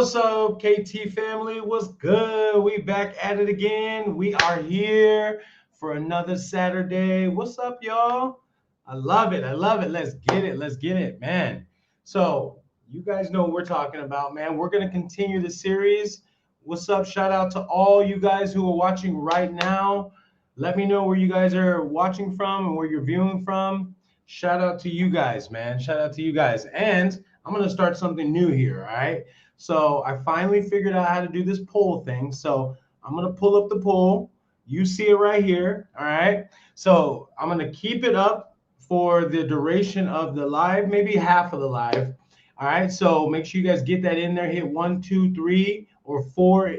What's up, KT family? What's good? We back at it again. We are here for another Saturday. What's up, y'all? I love it. I love it. Let's get it. Let's get it, man. So, you guys know what we're talking about, man. We're going to continue the series. What's up? Shout out to all you guys who are watching right now. Let me know where you guys are watching from and where you're viewing from. Shout out to you guys, man. Shout out to you guys. And I'm going to start something new here, all right? So I finally figured out how to do this poll thing. So I'm going to pull up the poll. You see it right here. All right. So I'm going to keep it up for the duration of the live, maybe half of the live. All right. So make sure you guys get that in there. Hit 1, 2, 3, or 4,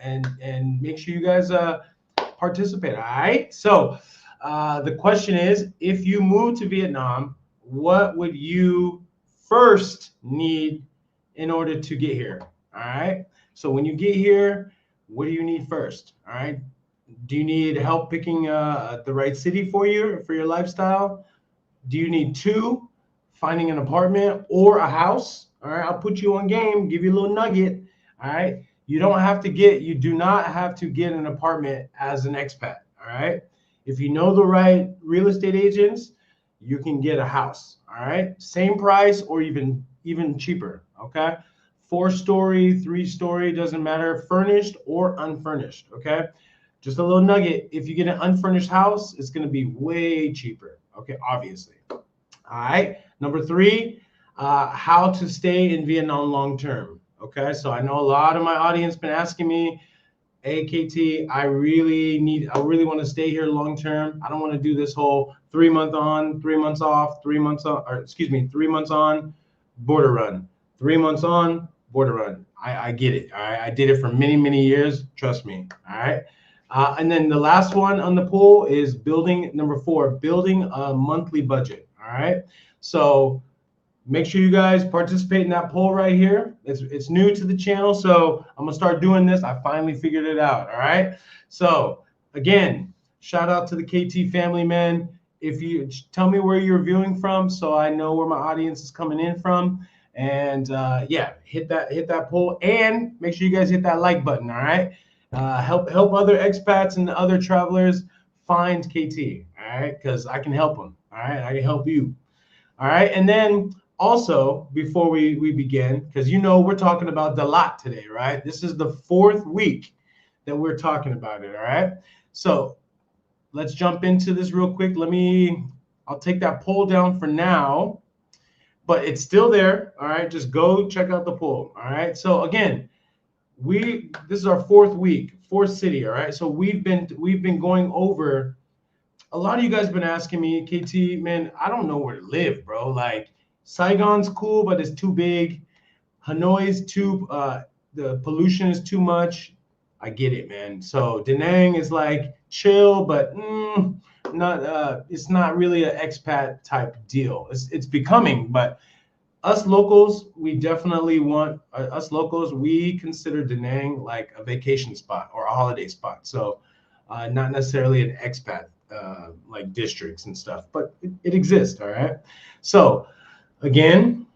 and make sure you guys participate. All right. So the question is, if you move to Vietnam, what would you first need in order to get here? All right. So when you get here, what do you need first? All right. Do you need help picking the right city for you, for your lifestyle? Do you need two, finding an apartment or a house? All right. I'll put you on game, give you a little nugget. All right. You do not have to get an apartment as an expat. All right. If you know the right real estate agents, you can get a house. All right. Same price or even cheaper. Okay. 4-story, 3-story, doesn't matter, furnished or unfurnished. Okay. Just a little nugget. If you get an unfurnished house, it's going to be way cheaper. Okay. Obviously. All right. Number 3, how to stay in Vietnam long term. Okay. So I know a lot of my audience been asking me, hey, KT, I really want to stay here long term. I don't want to do this whole 3-month on, 3 months off, 3 months on, or excuse me, 3 months on, border run, 3 months on, border run. I get it. All right. I did it for many, many years. Trust me. All right. And then the last one on the poll is number 4, building a monthly budget. All right. So make sure you guys participate in that poll right here. It's new to the channel, so I'm gonna start doing this. I finally figured it out. All right. So again, shout out to the KT family, man. If you tell me where you're viewing from, so I know where my audience is coming in from, and yeah, hit that poll, and make sure you guys hit that like button. All right. Help other expats and other travelers find KT. All right, because I can help them. All right, I can help you. All right, and then also, before we begin, because we're talking about the lot today, right? This is the 4th week that we're talking about it, all right? So let's jump into this real quick. I'll take that poll down for now, but it's still there, all right? Just go check out the poll, all right? So again, this is our 4th week, 4th city, all right? So we've been going over. A lot of you guys been asking me, KT, man, I don't know where to live, bro. Like, Saigon's cool, but it's too big. Hanoi's the pollution is too much. I get it, man. So Da Nang is like chill, but it's not really an expat type deal. It's becoming, but us locals, we definitely want we consider Da Nang like a vacation spot or a holiday spot. So not necessarily an expat like districts and stuff, but it exists. All right. So again,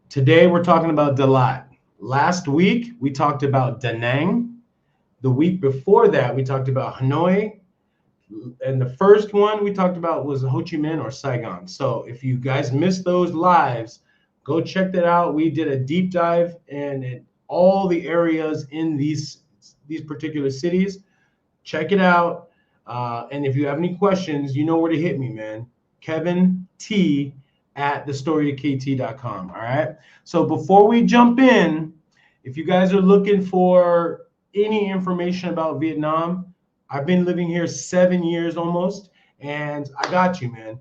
today we're talking about Dalat. Last week we talked about Da Nang. The week before that we talked about Hanoi, and the first one we talked about was Ho Chi Minh or Saigon. So if you guys missed those lives, go check that out. We did a deep dive in all the areas in these particular cities. Check it out. And if you have any questions, you know where to hit me, man. Kevin T at thestorytokt.com. All right. So before we jump in, if you guys are looking for any information about Vietnam, I've been living here 7 years almost, and I got you, man.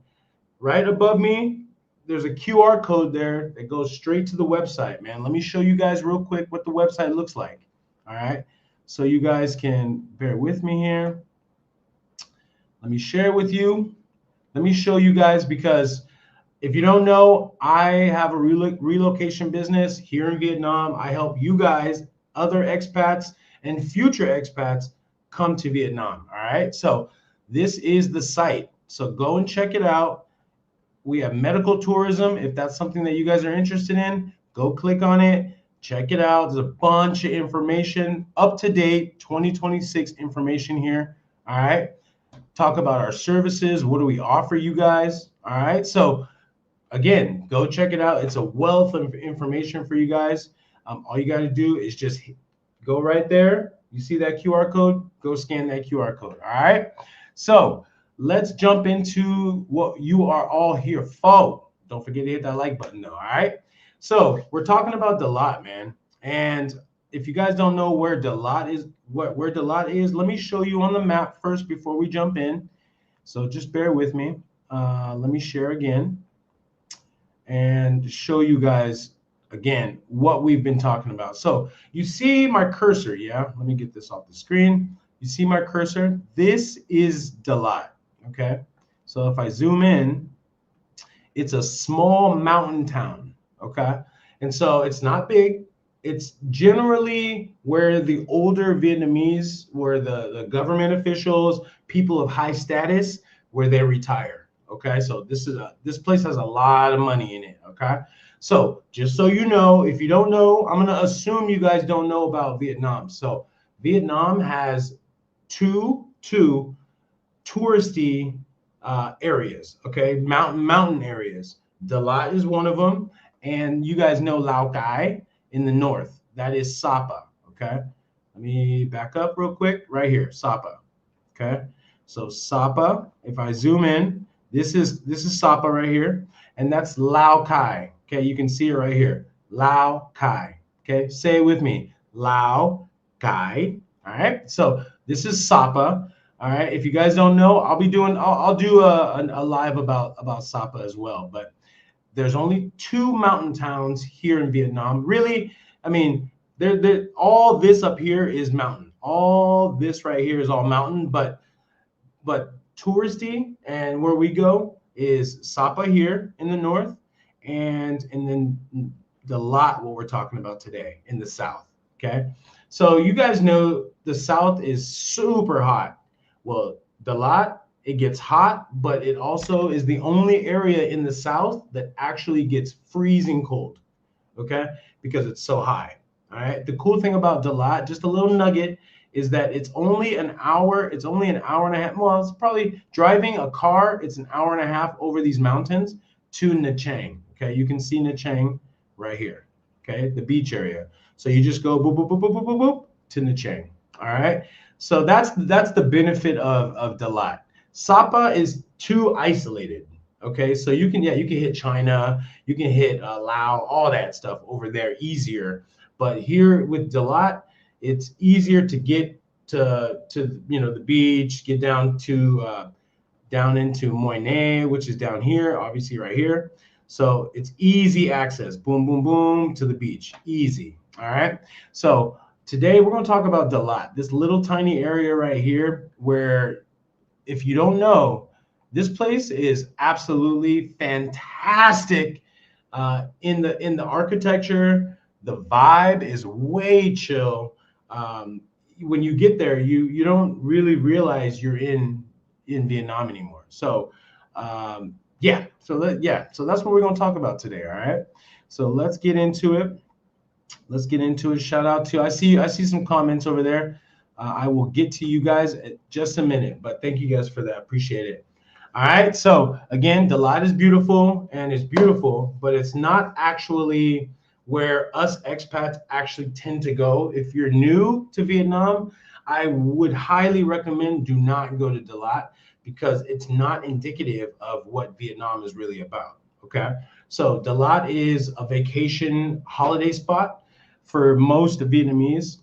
Right above me, there's a QR code there that goes straight to the website, man. Let me show you guys real quick what the website looks like. All right. So you guys can bear with me here. Let me share with you. Let me show you guys, because if you don't know, I have a relocation business here in Vietnam. I help you guys, other expats and future expats, come to Vietnam. All right. So this is the site. So go and check it out. We have medical tourism. If that's something that you guys are interested in, go click on it. Check it out. There's a bunch of information, up to date 2026 information here. All right. Talk about our services. What do we offer you guys? All right. So again, go check it out. It's a wealth of information for you guys. All you got to do is just go right there. You see that QR code? Go scan that QR code. All right. So let's jump into what you are all here for. Don't forget to hit that like button though. All right. So we're talking about Dalat, man. And if you guys don't know where Dalat is, where Dalat is, let me show you on the map first before we jump in. So just bear with me. Let me share again and show you guys again what we've been talking about. So you see my cursor, yeah? Let me get this off the screen. You see my cursor? This is Dalat, okay? So if I zoom in, it's a small mountain town, okay? And so it's not big. It's generally where the older Vietnamese, where the government officials, people of high status, where they retire. Okay, so this place has a lot of money in it. Okay, so just so you know, if you don't know, I'm gonna assume you guys don't know about Vietnam. So Vietnam has two touristy areas. Okay, mountain areas. Dalat is one of them, and you guys know Lao Cai in the north. That is Sapa. Okay, let me back up real quick. Right here, Sapa. Okay, so Sapa. If I zoom in, this is Sapa right here, and that's Lao Cai. Okay, you can see it right here, Lao Cai. Okay, say it with me, Lao Cai. All right, so this is Sapa. All right, if you guys don't know, I'll do a live about Sapa as well. But there's only two mountain towns here in Vietnam. Really, I mean, they're all this up here is mountain. All this right here is all mountain, but touristy and where we go is Sapa here in the north, and then what we're talking about today in the south. Okay, so you guys know the south is super hot. Well, Dalat, it gets hot, but it also is the only area in the south that actually gets freezing cold. Okay, because it's so high. All right. The cool thing about Dalat, just a little nugget, is that it's only an hour. It's only an hour and a half. Well, it's probably driving a car. It's an hour and a half over these mountains to Nha Trang. Okay, you can see Nha Trang right here. Okay, the beach area. So you just go boop boop boop boop boop boop, boop to Nha Trang. All right. So that's the benefit of Dalat. Sapa is too isolated. Okay, so you can hit China, you can hit Laos, all that stuff over there easier. But here with Dalat, it's easier to get to the beach, get down to down into Moine, which is down here, obviously right here. So it's easy access. Boom, boom, boom to the beach. Easy. All right. So today we're going to talk about Dalat, this little tiny area right here where, if you don't know, this place is absolutely fantastic in the architecture. The vibe is way chill. When you get there, you don't really realize you're in Vietnam anymore. So so that's what we're going to talk about today. All right. So let's get into it. Shout out to I see some comments over there. I will get to you guys in just a minute, but thank you guys for that. Appreciate it. All right. So again, Dalat is beautiful, and it's beautiful, but it's not actually where us expats actually tend to go. If you're new to Vietnam, I would highly recommend do not go to Dalat because it's not indicative of what Vietnam is really about. Okay. So Dalat is a vacation holiday spot for most Vietnamese,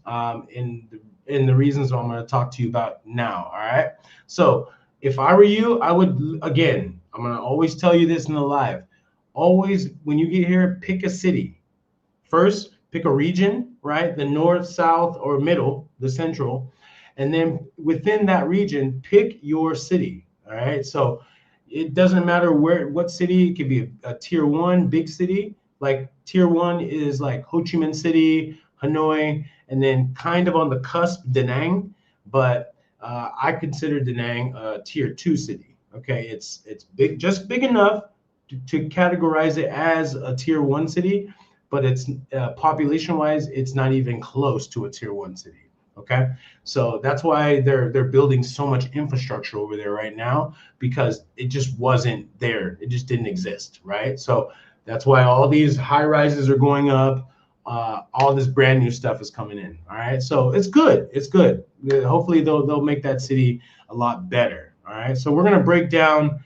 in the reasons I'm going to talk to you about now. All right. So if I were you, I would, again, I'm going to always tell you this in the live. Always, when you get here, pick a city. First, pick a region, right? The north, south, or middle, the central. And then within that region, pick your city. All right. So it doesn't matter what city. It could be a tier 1 big city. Like tier 1 is like Ho Chi Minh City, Hanoi, and then kind of on the cusp, Da Nang. But I consider Da Nang a tier 2 city. Okay, it's big, just big enough to categorize it as a tier 1 city, but it's population-wise, it's not even close to a tier one city. Okay, so that's why they're building so much infrastructure over there right now, because it just wasn't there. It just didn't exist, right? So that's why all these high rises are going up. All this brand new stuff is coming in. All right, so it's good. It's good. Hopefully they'll make that city a lot better. All right, so we're gonna break down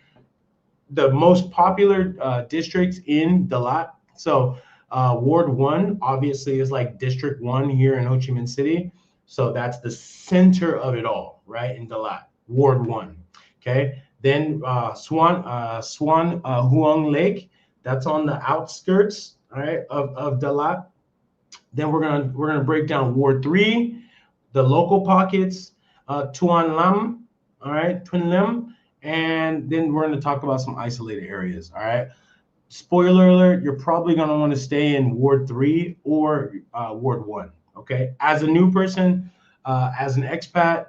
the most popular districts in Dalat. So Ward 1 obviously is like District 1 here in Ho Chi Minh City. So that's the center of it all, right, in Dalat, Ward 1. Okay. Then Swan Huang Lake, that's on the outskirts, all right, of Dalat. Then we're gonna break down Ward 3, the local pockets, Tuan Lam, all right, Twin Lim, and then we're going to talk about some isolated areas. All right. Spoiler alert: you're probably going to want to stay in Ward 3 or Ward 1. Okay. As a new person, as an expat,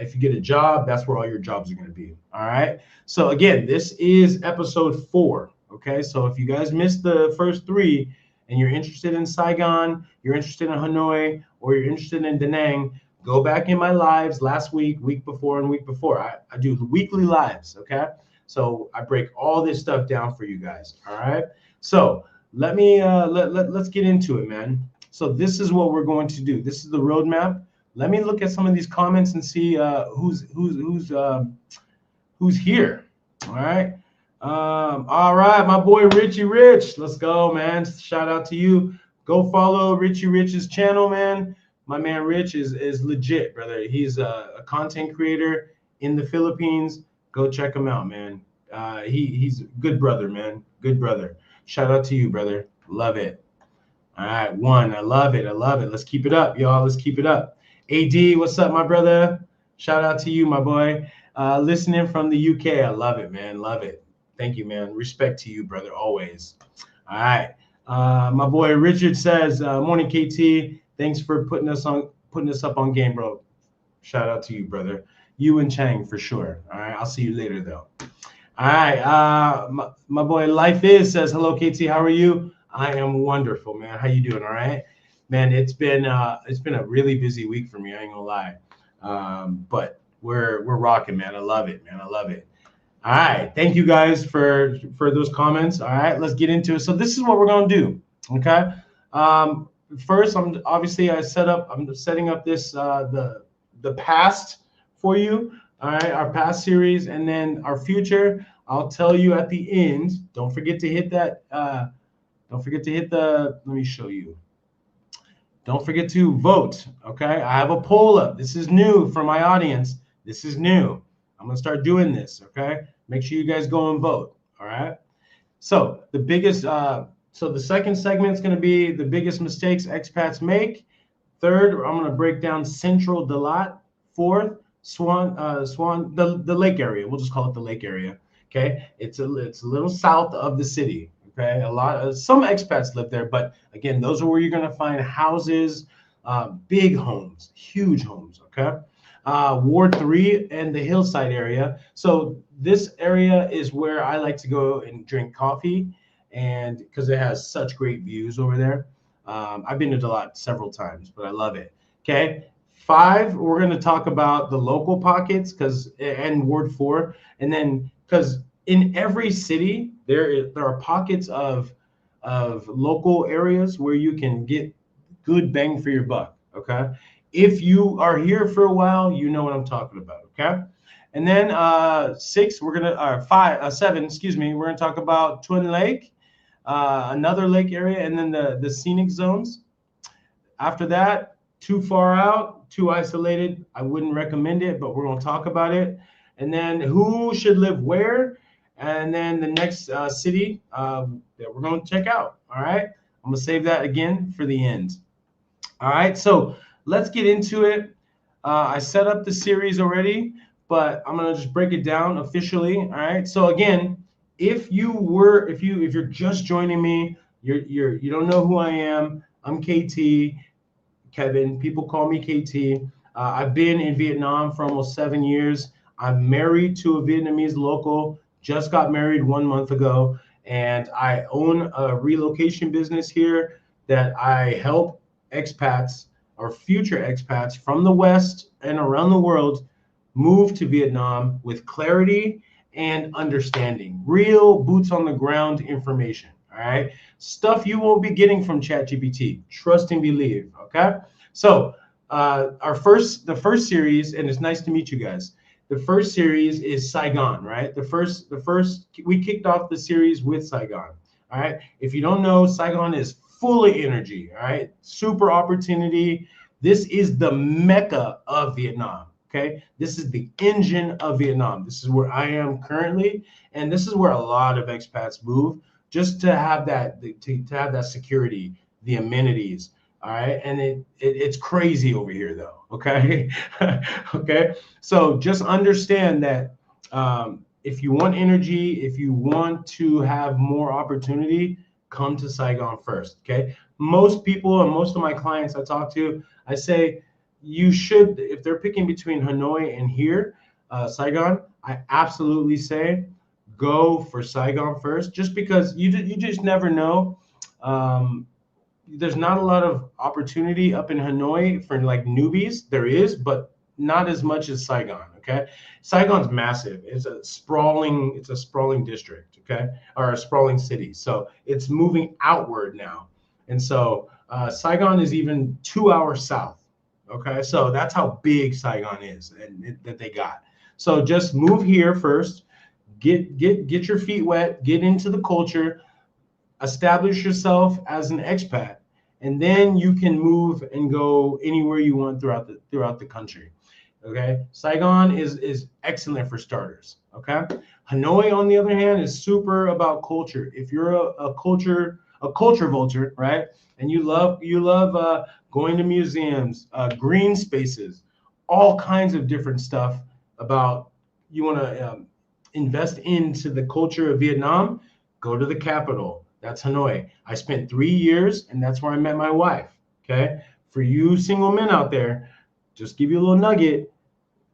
if you get a job, that's where all your jobs are going to be. All right. So again, this is episode 4. Okay. So if you guys missed the first 3 and you're interested in Saigon, you're interested in Hanoi, or you're interested in Da Nang, go back in my lives last week, week before, and week before. I do weekly lives, okay? So I break all this stuff down for you guys, all right? So let me let's get into it, man. So this is what we're going to do. This is the roadmap. Let me look at some of these comments and see who's here. All right. All right, my boy Richie Rich. Let's go, man. Shout out to you. Go follow Richie Rich's channel, man. My man Rich is legit, brother. He's a content creator in the Philippines. Go check him out, man. He's a good brother, man. Good brother. Shout out to you, brother. Love it. All right, 1. I love it. I love it. Let's keep it up, y'all. Let's keep it up. AD, what's up, my brother? Shout out to you, my boy. Listening from the UK. I love it, man. Love it. Thank you, man. Respect to you, brother, always. All right. My boy Richard says, morning, KT. Thanks for putting us up on game, bro. Shout out to you, brother. You and Chang for sure. All right. I'll see you later, though. All right. My boy Life Is says, hello, KT. How are you? I am wonderful, man. How you doing? All right. Man, it's been a really busy week for me. I ain't gonna lie. But we're rocking, man. I love it, man. I love it. All right. Thank you guys for those comments. All right. Let's get into it. So this is what we're gonna do. Okay. First, I'm setting up this the past for you. All right, our past series, and then our future. I'll tell you at the end. Don't forget to hit that. Don't forget to hit the. Let me show you. Don't forget to vote. Okay, I have a poll up. This is new for my audience. This is new. I'm gonna start doing this. Okay, make sure you guys go and vote. All right. So the biggest. So the second segment is going to be the biggest mistakes expats make. Third, I'm going to break down Central Dalat. Fourth, the lake area. We'll just call it the lake area. Okay, it's a little south of the city. Okay, some expats live there, but again, those are where you're going to find houses, big homes, huge homes. Okay, Ward 3 and the hillside area. So this area is where I like to go and drink coffee, and because it has such great views over there. I've been to Dalat several times, but I love it. Okay. 5, we're going to talk about the local pockets and Ward 4. And then because in every city, there are pockets of local areas where you can get good bang for your buck. Okay. If you are here for a while, you know what I'm talking about. Okay. And then 7, excuse me, we're going to talk about Twin Lake. Another lake area, and then the scenic zones. After that, too far out, too isolated. I wouldn't recommend it, but we're going to talk about it. And then who should live where, and then the next city that we're going to check out. All right, I'm going to save that again for the end. All right, so let's get into it. I set up the series already, but I'm going to just break it down officially. All right, so again, if you're just joining me, you don't know who I am. I'm KT, Kevin. People call me KT. I've been in Vietnam for almost 7 years. I'm married to a Vietnamese local. Just got married 1 month ago, and I own a relocation business here. that I help expats or future expats from the West and around the world move to Vietnam with clarity and understanding, real boots on the ground information. All right, stuff you won't be getting from ChatGPT. Trust and believe. Okay, so the first series, and it's nice to meet you guys. The first series is Saigon, right? The first we kicked off the series with Saigon. All right. If you don't know, Saigon is full of energy. All right. Super opportunity. This is the mecca of Vietnam. Okay. This is the engine of Vietnam. This is where I am currently. And this is where a lot of expats move just to have that to have that security, the amenities. All right. And it's crazy over here though. Okay. Okay. So just understand that if you want energy, if you want to have more opportunity, come to Saigon first. Okay. Most people and most of my clients I talk to, I say you should, if they're picking between Hanoi and here, Saigon, I absolutely say go for Saigon first, just because you just never know. There's not a lot of opportunity up in Hanoi for like newbies. There is, but not as much as Saigon. Okay, Saigon's massive. It's a sprawling district. Okay, or a sprawling city. So it's moving outward now, and so Saigon is even 2 hours south. Okay, so that's how big Saigon is, and that they got. So just move here first. Get your feet wet. Get into the culture, establish yourself as an expat, and then you can move and go anywhere you want throughout the country. Okay, Saigon is excellent for starters. Okay, Hanoi on the other hand is super about culture. If you're a culture vulture, right, and you love going to museums, green spaces, all kinds of different stuff about you want to invest into the culture of Vietnam, go to the capital. That's Hanoi. I spent 3 years, and that's where I met my wife. Okay. For you single men out there, just give you a little nugget.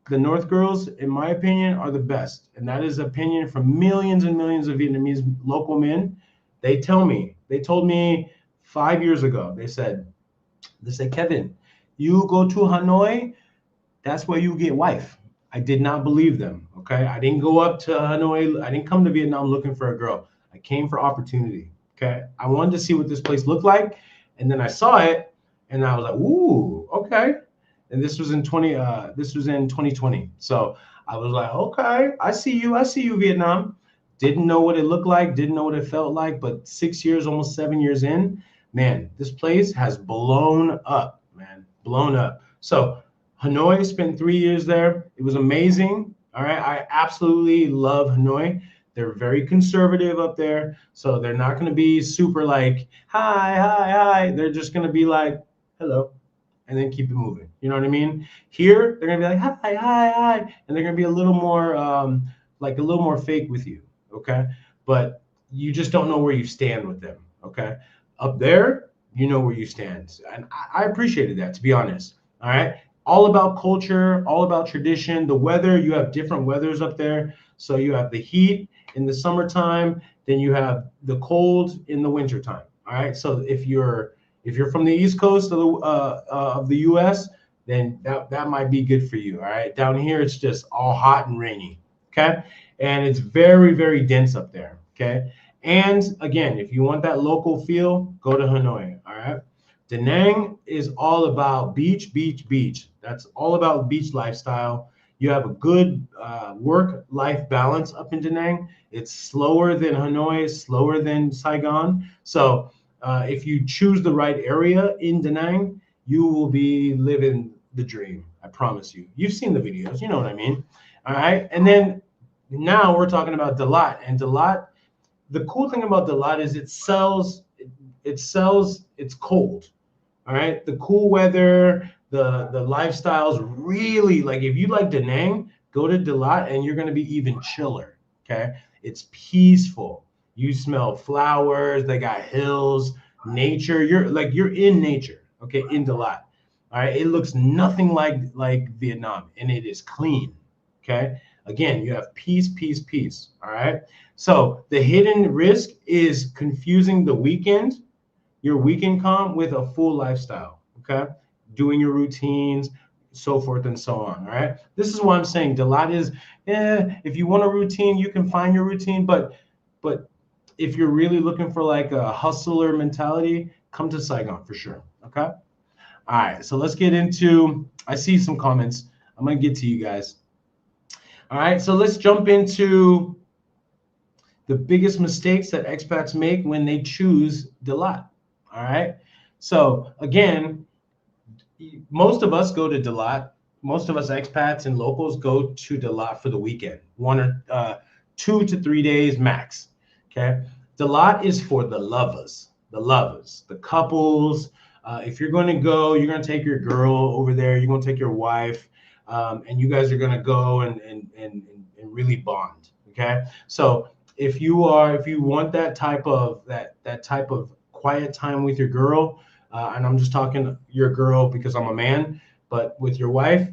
The North girls, in my opinion, are the best. And that is opinion from millions and millions of Vietnamese local men. They told me 5 years ago, they said, Kevin, you go to Hanoi, that's where you get wife. I did not believe them. Okay. I didn't go up to Hanoi. I didn't come to Vietnam looking for a girl. I came for opportunity. Okay. I wanted to see what this place looked like. And then I saw it and I was like, ooh, okay. And this was in 2020. So I was like, okay, I see you, Vietnam. Didn't know what it looked like, didn't know what it felt like, but 6 years, almost 7 years in, man, this place has blown up, man, blown up. So Hanoi, spent 3 years there. It was amazing. All right. I absolutely love Hanoi. They're very conservative up there. So they're not going to be super like, hi, hi, hi. They're just going to be like, hello, and then keep it moving. You know what I mean? Here, they're going to be like, hi, hi, hi. And they're going to be a little more, like a little more fake with you. Okay. But you just don't know where you stand with them. Okay. Up there, you know where you stand. And I appreciated that, to be honest. All right. All about culture, all about tradition. The weather, you have different weathers up there. So you have the heat in the summertime, then you have the cold in the wintertime. All right. So if you're from the East Coast of the U.S., then that might be good for you. All right. Down here, it's just all hot and rainy. Okay. And it's very, very dense up there. Okay. And again, if you want that local feel, go to Hanoi. All right. Da Nang is all about beach, beach, beach. That's all about beach lifestyle. You have a good work-life balance up in Da Nang. It's slower than Hanoi, slower than Saigon. So if you choose the right area in Da Nang, you will be living the dream. I promise you. You've seen the videos. You know what I mean. All right. And then now we're talking about Dalat. And Dalat, the cool thing about Dalat is it sells, it's cold. All right. The cool weather, the lifestyles really, like if you like Da Nang, go to Dalat and you're going to be even chiller. Okay. It's peaceful. You smell flowers. They got hills, nature. You're in nature. Okay. In Dalat. All right. It looks nothing like Vietnam, and it is clean. Okay. Again, you have peace, peace, peace. All right. So the hidden risk is confusing the weekend your week income with a full lifestyle, okay? Doing your routines, so forth and so on, all right? This is why I'm saying Dalat is, if you want a routine, you can find your routine, but if you're really looking for like a hustler mentality, come to Saigon for sure, okay? All right, so let's get into, I see some comments. I'm gonna get to you guys. All right, so let's jump into the biggest mistakes that expats make when they choose Dalat. All right. So again, most of us go to Dalat. Most of us expats and locals go to Dalat for the weekend, 2 to 3 days max. Okay. Dalat is for the couples. If you're going to go, you're going to take your girl over there. You're going to take your wife, and you guys are going to go and really bond. Okay. So if you want that type of quiet time with your girl, and I'm just talking your girl because I'm a man, but with your wife,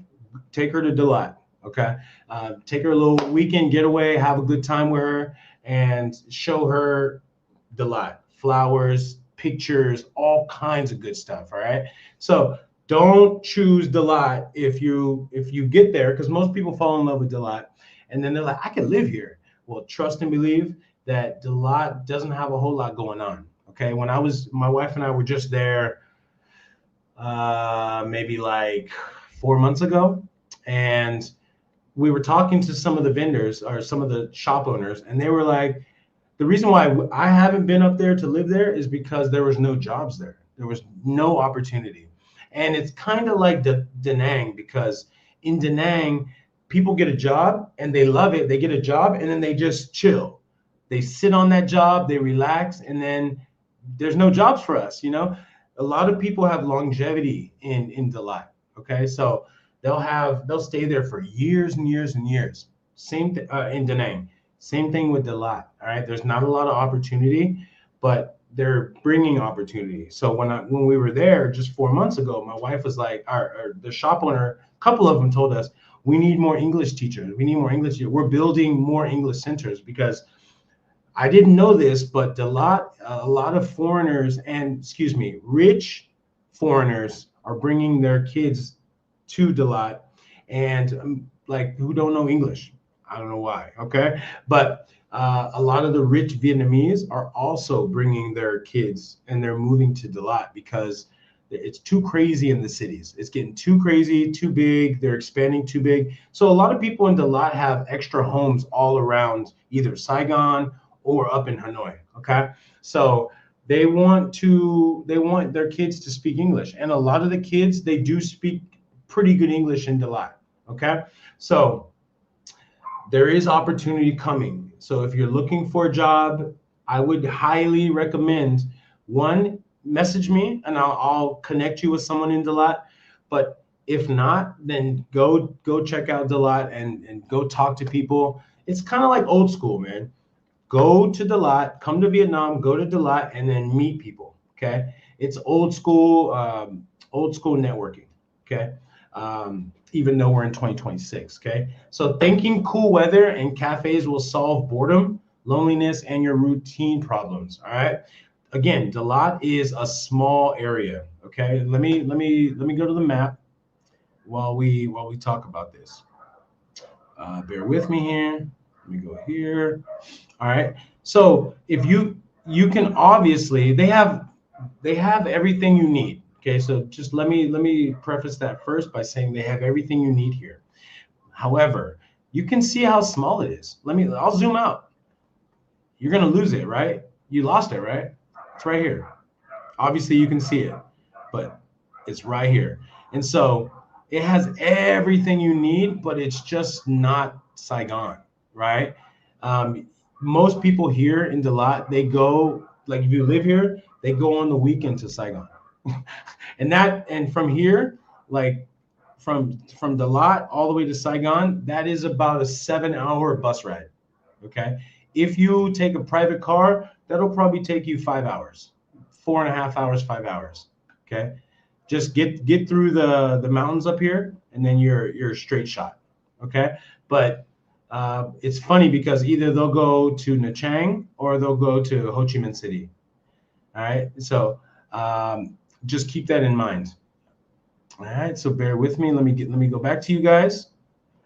take her to Dalat. Okay, take her a little weekend getaway, have a good time with her, and show her Dalat, flowers, pictures, all kinds of good stuff. All right, so don't choose Dalat if you get there, because most people fall in love with Dalat, and then they're like, I can live here. Well, trust and believe that Dalat doesn't have a whole lot going on. Okay, my wife and I were just there maybe like 4 months ago, and we were talking to some of the vendors or some of the shop owners, and they were like, the reason why I haven't been up there to live there is because there was no jobs there. There was no opportunity. And it's kind of like Da Nang, because in Da Nang, people get a job and they love it. They get a job and then they just chill. They sit on that job, they relax, and then there's no jobs for us, you know? A lot of people have longevity in Dalat. Okay, so they'll stay there for years and years and years. In Da Nang. Same thing with Dalat. All right, there's not a lot of opportunity, but they're bringing opportunity. So when we were there just 4 months ago, my wife was like, the shop owner, a couple of them told us, we need more English teachers. We need more English teachers. We're building more English centers, because I didn't know this, but a lot of foreigners and, excuse me, rich foreigners are bringing their kids to Dalat, and like, who don't know English. I don't know why. Okay, but a lot of the rich Vietnamese are also bringing their kids, and they're moving to Dalat because it's too crazy in the cities. It's getting too crazy, too big. They're expanding too big. So a lot of people in Dalat have extra homes all around either Saigon or up in Hanoi. Okay, so they want their kids to speak English, and a lot of the kids, they do speak pretty good English in Dalat. Okay, so there is opportunity coming. So if you're looking for a job, I would highly recommend, one, message me and I'll connect you with someone in Dalat. But if not, then go check out Dalat and go talk to people. It's kind of like old school, man. Go to Dalat, come to Vietnam, go to Dalat, and then meet people. Okay, it's old school networking. Okay, even though we're in 2026. Okay, so thinking cool weather and cafes will solve boredom, loneliness, and your routine problems. All right. Again, Dalat is a small area. Okay, let me go to the map while we talk about this. Bear with me here. Let me go here. All right. So if you can, obviously they have everything you need. Okay. So just let me preface that first by saying they have everything you need here. However, you can see how small it is. I'll zoom out. You're gonna lose it, right? You lost it, right? It's right here. Obviously you can see it, but it's right here. And so it has everything you need, but it's just not Saigon, right? Most people here in Dalat, they go, like, if you live here, they go on the weekend to Saigon. and from here, like from Dalat all the way to Saigon, that is about a 7-hour bus ride. Okay. If you take a private car, that'll probably take you 5 hours, 4.5 hours, 5 hours. Okay. Just get through the mountains up here, and then you're a straight shot. Okay. But it's funny because either they'll go to Nha Trang or they'll go to Ho Chi Minh City. All right. So Just keep that in mind. All right, so bear with me. Let me go back to you guys.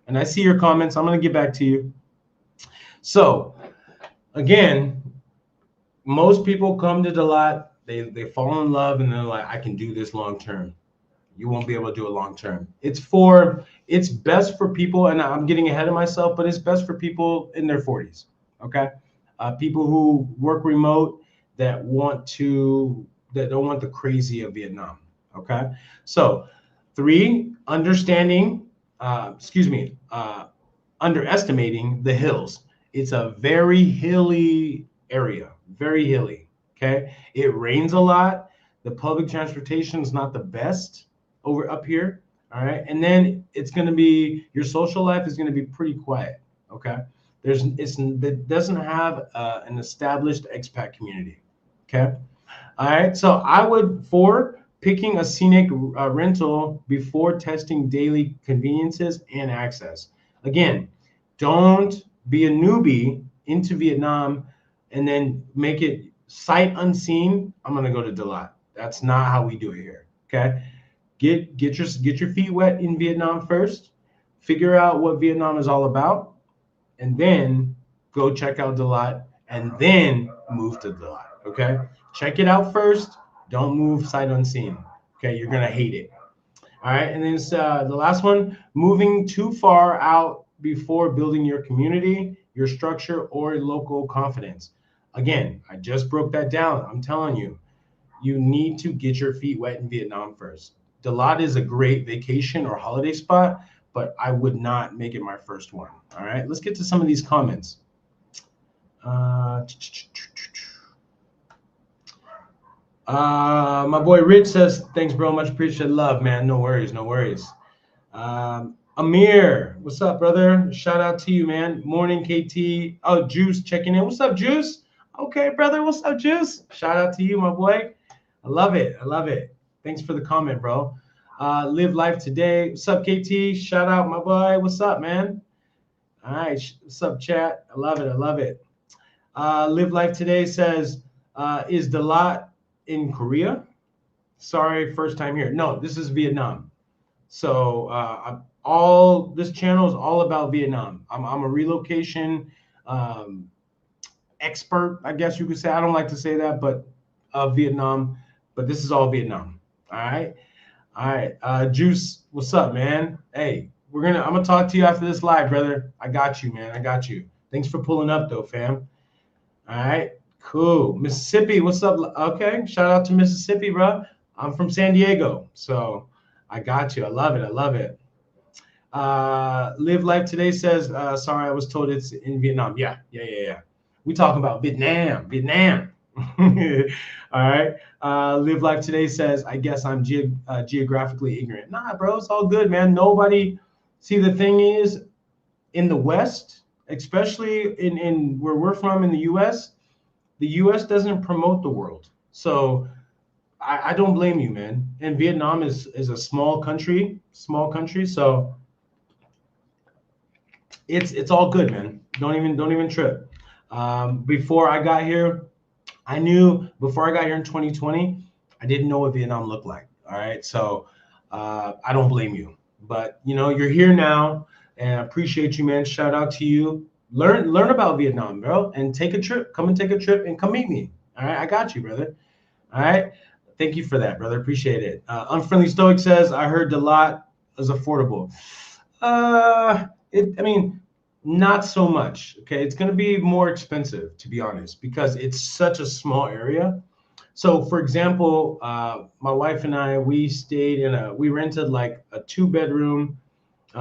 And I see your comments. I'm going to get back to you. So again, most people come to Dalat, they fall in love, and they're like, I can do this long term. You won't be able to do it long term. It's best for people, and I'm getting ahead of myself, but it's best for people in their 40s. Okay, people who work remote that don't want the crazy of Vietnam. Okay, so 3, underestimating the hills. It's a very hilly area, very hilly. Okay, it rains a lot. The public transportation is not the best over up here. All right, and then it's going to be your social life is going to be pretty quiet. Okay, it doesn't have an established expat community. Okay, all right, so I would for picking a scenic rental before testing daily conveniences and access. Again, don't be a newbie into Vietnam and then make it sight unseen. I'm gonna go to Dalat. That's not how we do it here. Okay, get your feet wet in Vietnam first. Figure out what Vietnam is all about, and then go check out Dalat, and then move to Dalat. Okay, check it out first. Don't move sight unseen. Okay, you're gonna hate it. All right, and then the last one: moving too far out before building your community, your structure, or local confidence. Again, I just broke that down. I'm telling you, you need to get your feet wet in Vietnam first. Dalat is a great vacation or holiday spot, but I would not make it my first one. All right, let's get to some of these comments. My boy Rich says, thanks, bro. Much appreciated. Love, man. No worries, no worries. Amir, what's up, brother? Shout out to you, man. Morning, KT. Oh, Juice checking in. What's up, Juice? Okay, brother. What's up, Juice? Shout out to you, my boy. I love it. I love it. Thanks for the comment, bro. Live life today. What's up, KT? Shout out, my boy. What's up, man? All right. What's up, chat? I love it. I love it. Live life today says, is Dalat in Korea? Sorry, first time here. No, this is Vietnam. So all this channel is all about Vietnam. I'm a relocation expert, I guess you could say. I don't like to say that, but Vietnam. But this is all Vietnam. All right. All right. Juice, what's up, man? Hey, I'm gonna talk to you after this live, brother. I got you, man. I got you. Thanks for pulling up though, fam. All right. Cool. Mississippi, what's up? Okay. Shout out to Mississippi, bro. I'm from San Diego. So I got you. I love it. I love it. Live Life Today says, sorry, I was told it's in Vietnam. Yeah. We talking about Vietnam. All right. Live Life Today says, I guess I'm geographically ignorant. Nah, bro, it's all good, man. See, the thing is, in the West, especially in where we're from in the US doesn't promote the world. So I don't blame you, man. And Vietnam is a small country. So it's all good, man. Don't even trip. Before I got here in 2020, I didn't know what Vietnam looked like. All right, so I don't blame you. But you're here now, and I appreciate you, man. Shout out to you. Learn about Vietnam, bro, and take a trip. Come and take a trip and come meet me. All right, I got you, brother. All right. Thank you for that, brother. Appreciate it. Unfriendly Stoic says, I heard Dalat is affordable. Not so much. Okay, it's going to be more expensive, to be honest, because it's such a small area. So, for example, my wife and I, we rented like a 2-bedroom.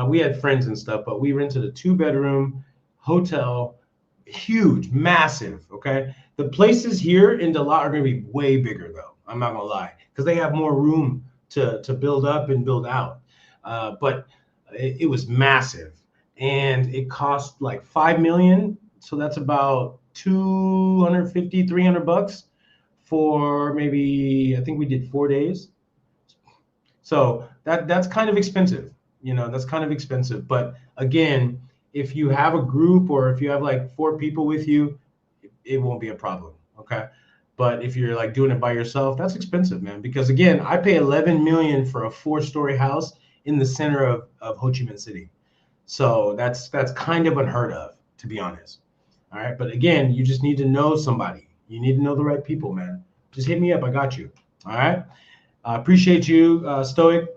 We had friends and stuff, but we rented a 2-bedroom hotel, huge, massive. Okay, the places here in Dalat are going to be way bigger, though. I'm not gonna lie, because they have more room to build up and build out. But it was massive, and it cost like $5 million. So that's about $250-300 for maybe, I think we did 4 days. So that's kind of expensive. That's kind of expensive. But again, if you have a group or if you have like 4 people with you, it won't be a problem. Okay. But if you're like doing it by yourself, that's expensive, man. Because again, I pay 11 million for a 4-story house in the center of Ho Chi Minh City. So that's kind of unheard of, to be honest. All right. But again, you just need to know somebody. You need to know the right people, man. Just hit me up. I got you. All right. Appreciate you, Stoic.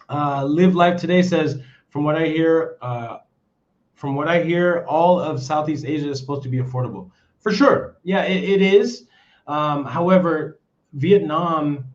Live Life Today says, from what I hear, all of Southeast Asia is supposed to be affordable. For sure. Yeah, it is. However, Vietnam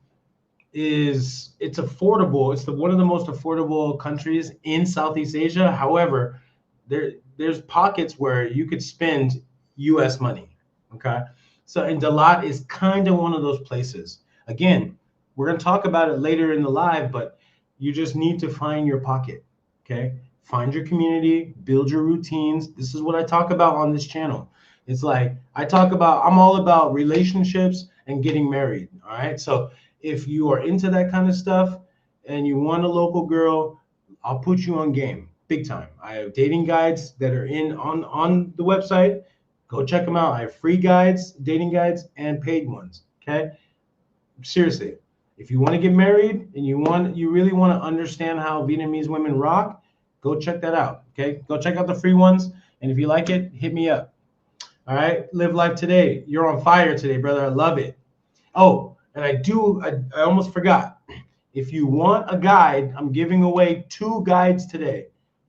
it's affordable. It's one of the most affordable countries in Southeast Asia. However, there's pockets where you could spend US money. Okay. So, and Dalat is kind of one of those places. Again, we're going to talk about it later in the live, but you just need to find your pocket. Okay. Find your community, build your routines. This is what I talk about on this channel. It's like I'm all about relationships and getting married. All right. So if you are into that kind of stuff and you want a local girl, I'll put you on game big time. I have dating guides that are on the website. Go check them out. I have free guides, dating guides, and paid ones. Okay. Seriously. If you want to get married and you really want to understand how Vietnamese women rock, go check that out. Okay. Go check out the free ones. And if you like it, hit me up. All right. Live Life Today. You're on fire today, brother. I love it. Oh, and I almost forgot. If you want a guide, I'm giving away 2 guides today.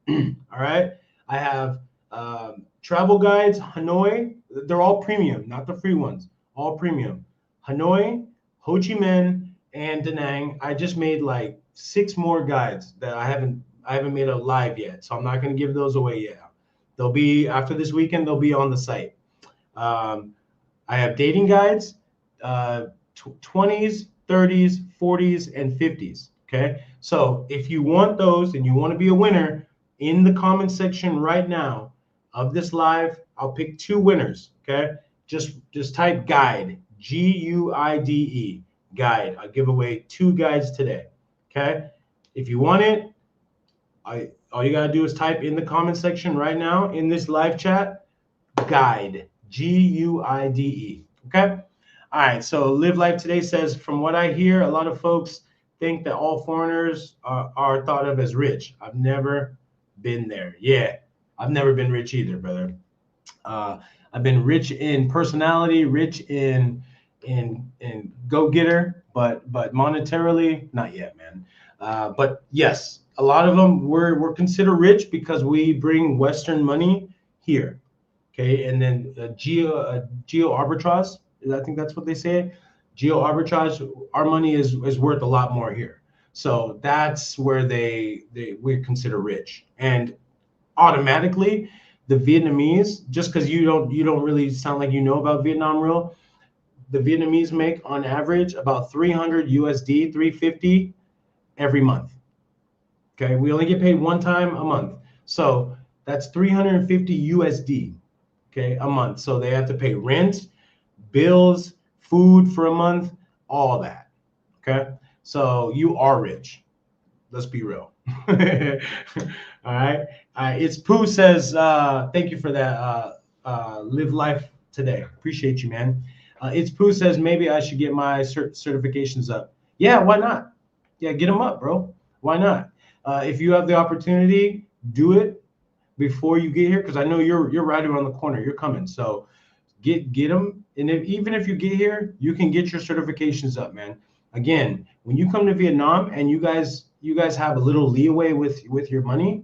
All right. I have travel guides, Hanoi. They're all premium, not the free ones. All premium. Hanoi, Ho Chi Minh, and Da Nang. I just made like 6 more guides that I haven't made a live yet, so I'm not going to give those away yet. They'll be after this weekend. They'll be on the site. I have dating guides, 20s, 30s, 40s, and 50s. Okay. So if you want those and you want to be a winner, in the comment section right now of this live, I'll pick 2 winners. Okay. Just type guide, GUIDE, guide. I'll give away 2 guides today. Okay. If you want it, all you got to do is type in the comment section right now in this live chat, guide, GUIDE. Okay. All right. So Live Life Today says, from what I hear, a lot of folks think that all foreigners are thought of as rich. I've never been there. Yeah. I've never been rich either, brother. I've been rich in personality, rich in go-getter, but monetarily, not yet, man. But yes, a lot of them we're considered rich because we bring Western money here. Okay, and then geo arbitrage. I think that's what they say. Geo arbitrage. Our money is worth a lot more here. So that's where we're considered rich. And automatically, the Vietnamese, just because you don't really sound like you know about Vietnam real, the Vietnamese make on average about 300 USD, 350 every month. Okay, we only get paid one time a month, so that's 350 USD. Okay, a month. So they have to pay rent, bills, food for a month, all that. Okay, so you are rich. Let's be real. All right. It's Pooh says, thank you for that. Live Life Today. Appreciate you, man. It's Pooh says, maybe I should get my certifications up. Yeah, why not? Yeah, get them up, bro. Why not? If you have the opportunity, do it before you get here, because I know you're right around the corner. You're coming. So get them. And even if you get here, you can get your certifications up, man. Again, when you come to Vietnam and you guys have a little leeway with your money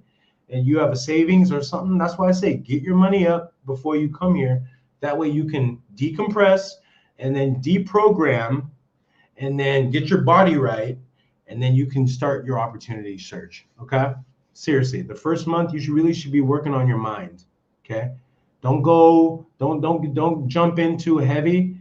and you have a savings or something, that's why I say get your money up before you come here. That way you can decompress and then deprogram and then get your body right, and then you can start your opportunity search. Okay? Seriously, the first month you should be working on your mind. Okay? Don't jump in too heavy.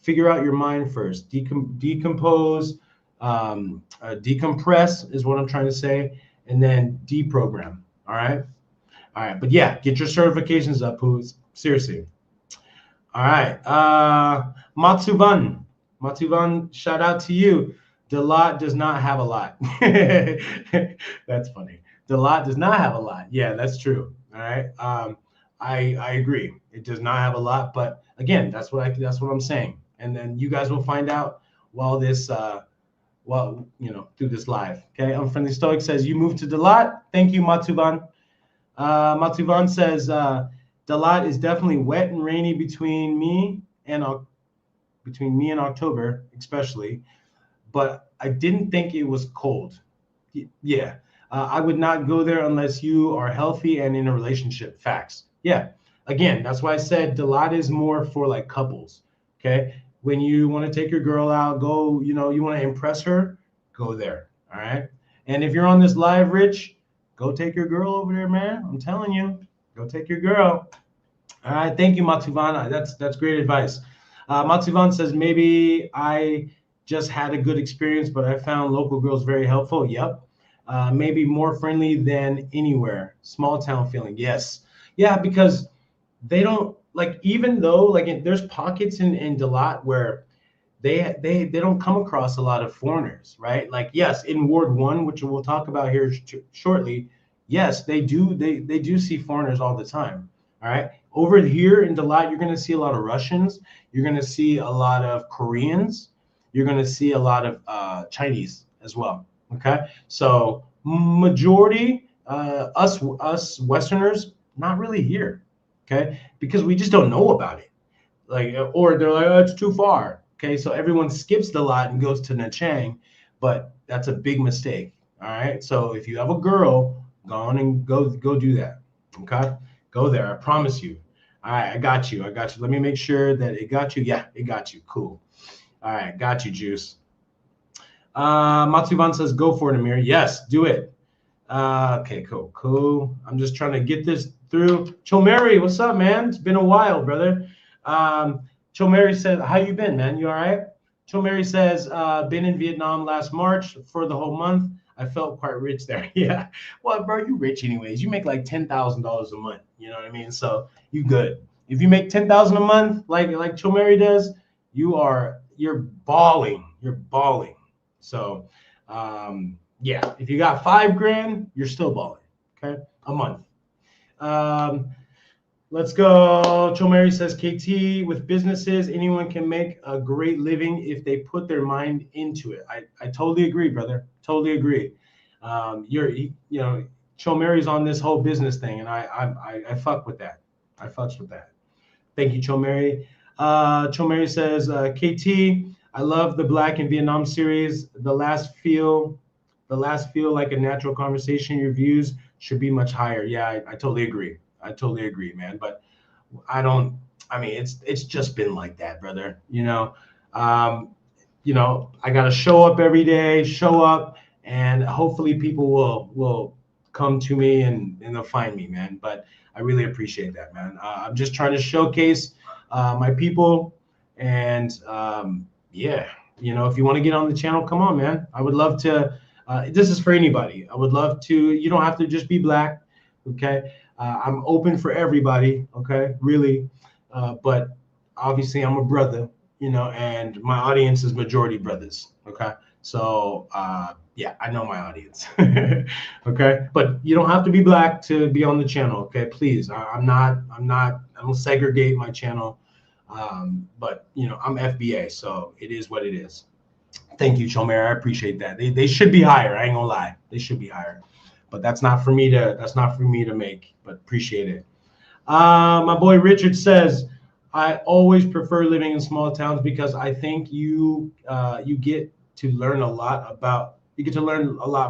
Figure out your mind first. Decompose, decompress is what I'm trying to say, and then deprogram. All right. But yeah, get your certifications up, Pooh. Seriously. All right. Matsuvan, shout out to you. Dalat does not have a lot. That's funny. Dalat does not have a lot. Yeah, that's true. All right. I agree. It does not have a lot, but again, that's what I'm saying. And then you guys will find out while this, through this live. Okay. Unfriendly Stoic says, you moved to Dalat. Thank you, Matuvan. Matuvan says, Dalat is definitely wet and rainy between me and October, especially. But I didn't think it was cold. Yeah. I would not go there unless you are healthy and in a relationship. Facts. Yeah. Again, that's why I said Dalat is more for like couples. Okay. When you want to take your girl out, go, you want to impress her, go there. All right. And if you're on this live, Rich, go take your girl over there, man. I'm telling you, go take your girl. All right. Thank you, Matuvana. That's great advice. Matsuvan says, maybe I just had a good experience, but I found local girls very helpful. Yep. Maybe more friendly than anywhere. Small town feeling. Yes. Yeah, because they don't like, even though like there's pockets in Dalat where they don't come across a lot of foreigners, right? Like, yes, in Ward 1, which we'll talk about here shortly, yes, they do see foreigners all the time. All right. Over here in Dalat, you're going to see a lot of Russians. You're going to see a lot of Koreans. You're going to see a lot of Chinese as well. Okay. So majority, us Westerners, not really here. Okay. Because we just don't know about it. Like, or they're like, oh, it's too far. Okay. So everyone skips Dalat and goes to Nha Trang, but that's a big mistake. All right. So if you have a girl, go on and go do that. Okay. Go there. I promise you. All right. I got you. Let me make sure that it got you. Yeah, it got you. Cool. All right. Got you, Juice. Matsuban says, go for it, Amir. Yes, do it. Okay, cool. I'm just trying to get this through. Chomeri, what's up, man? It's been a while, brother. Chomeri says, how you been, man? You all right? Chomeri says, been in Vietnam last March for the whole month. I felt quite rich there. Yeah. Well, bro, you rich anyways. You make like $10,000 a month. You know what I mean? So you good. If you make $10,000 a month, like Chomeri does, you're balling. You're balling. So, yeah, if you got $5,000, you're still balling. Okay, a month. Let's go. Chomeri says, KT, with businesses, anyone can make a great living if they put their mind into it. I totally agree, brother. Totally agree. Chomeri's on this whole business thing, and I fuck with that. I fucks with that. Thank you, Chomeri. Chomeri says, KT, I love the Black in Vietnam series. The last feel like a natural conversation. Your views should be much higher. Yeah, I totally agree. I totally agree, man. But it's just been like that, brother. I got to show up every day, and hopefully people will come to me and they'll find me, man. But I really appreciate that, man. I'm just trying to showcase my people, and if you want to get on the channel, come on, man. I would love to. This is for anybody. I would love to. You don't have to just be Black, okay? I'm open for everybody, okay? Really, but obviously I'm a brother, and my audience is majority brothers, okay? So I know my audience, okay? But you don't have to be Black to be on the channel, okay? Please, I don't segregate my channel, but I'm FBA, so it is what it is. Thank you, Chomer. I appreciate that. They should be higher. I ain't gonna lie. They should be higher, but that's not for me to make. But appreciate it. My boy Richard says, I always prefer living in small towns because I think you get to learn a lot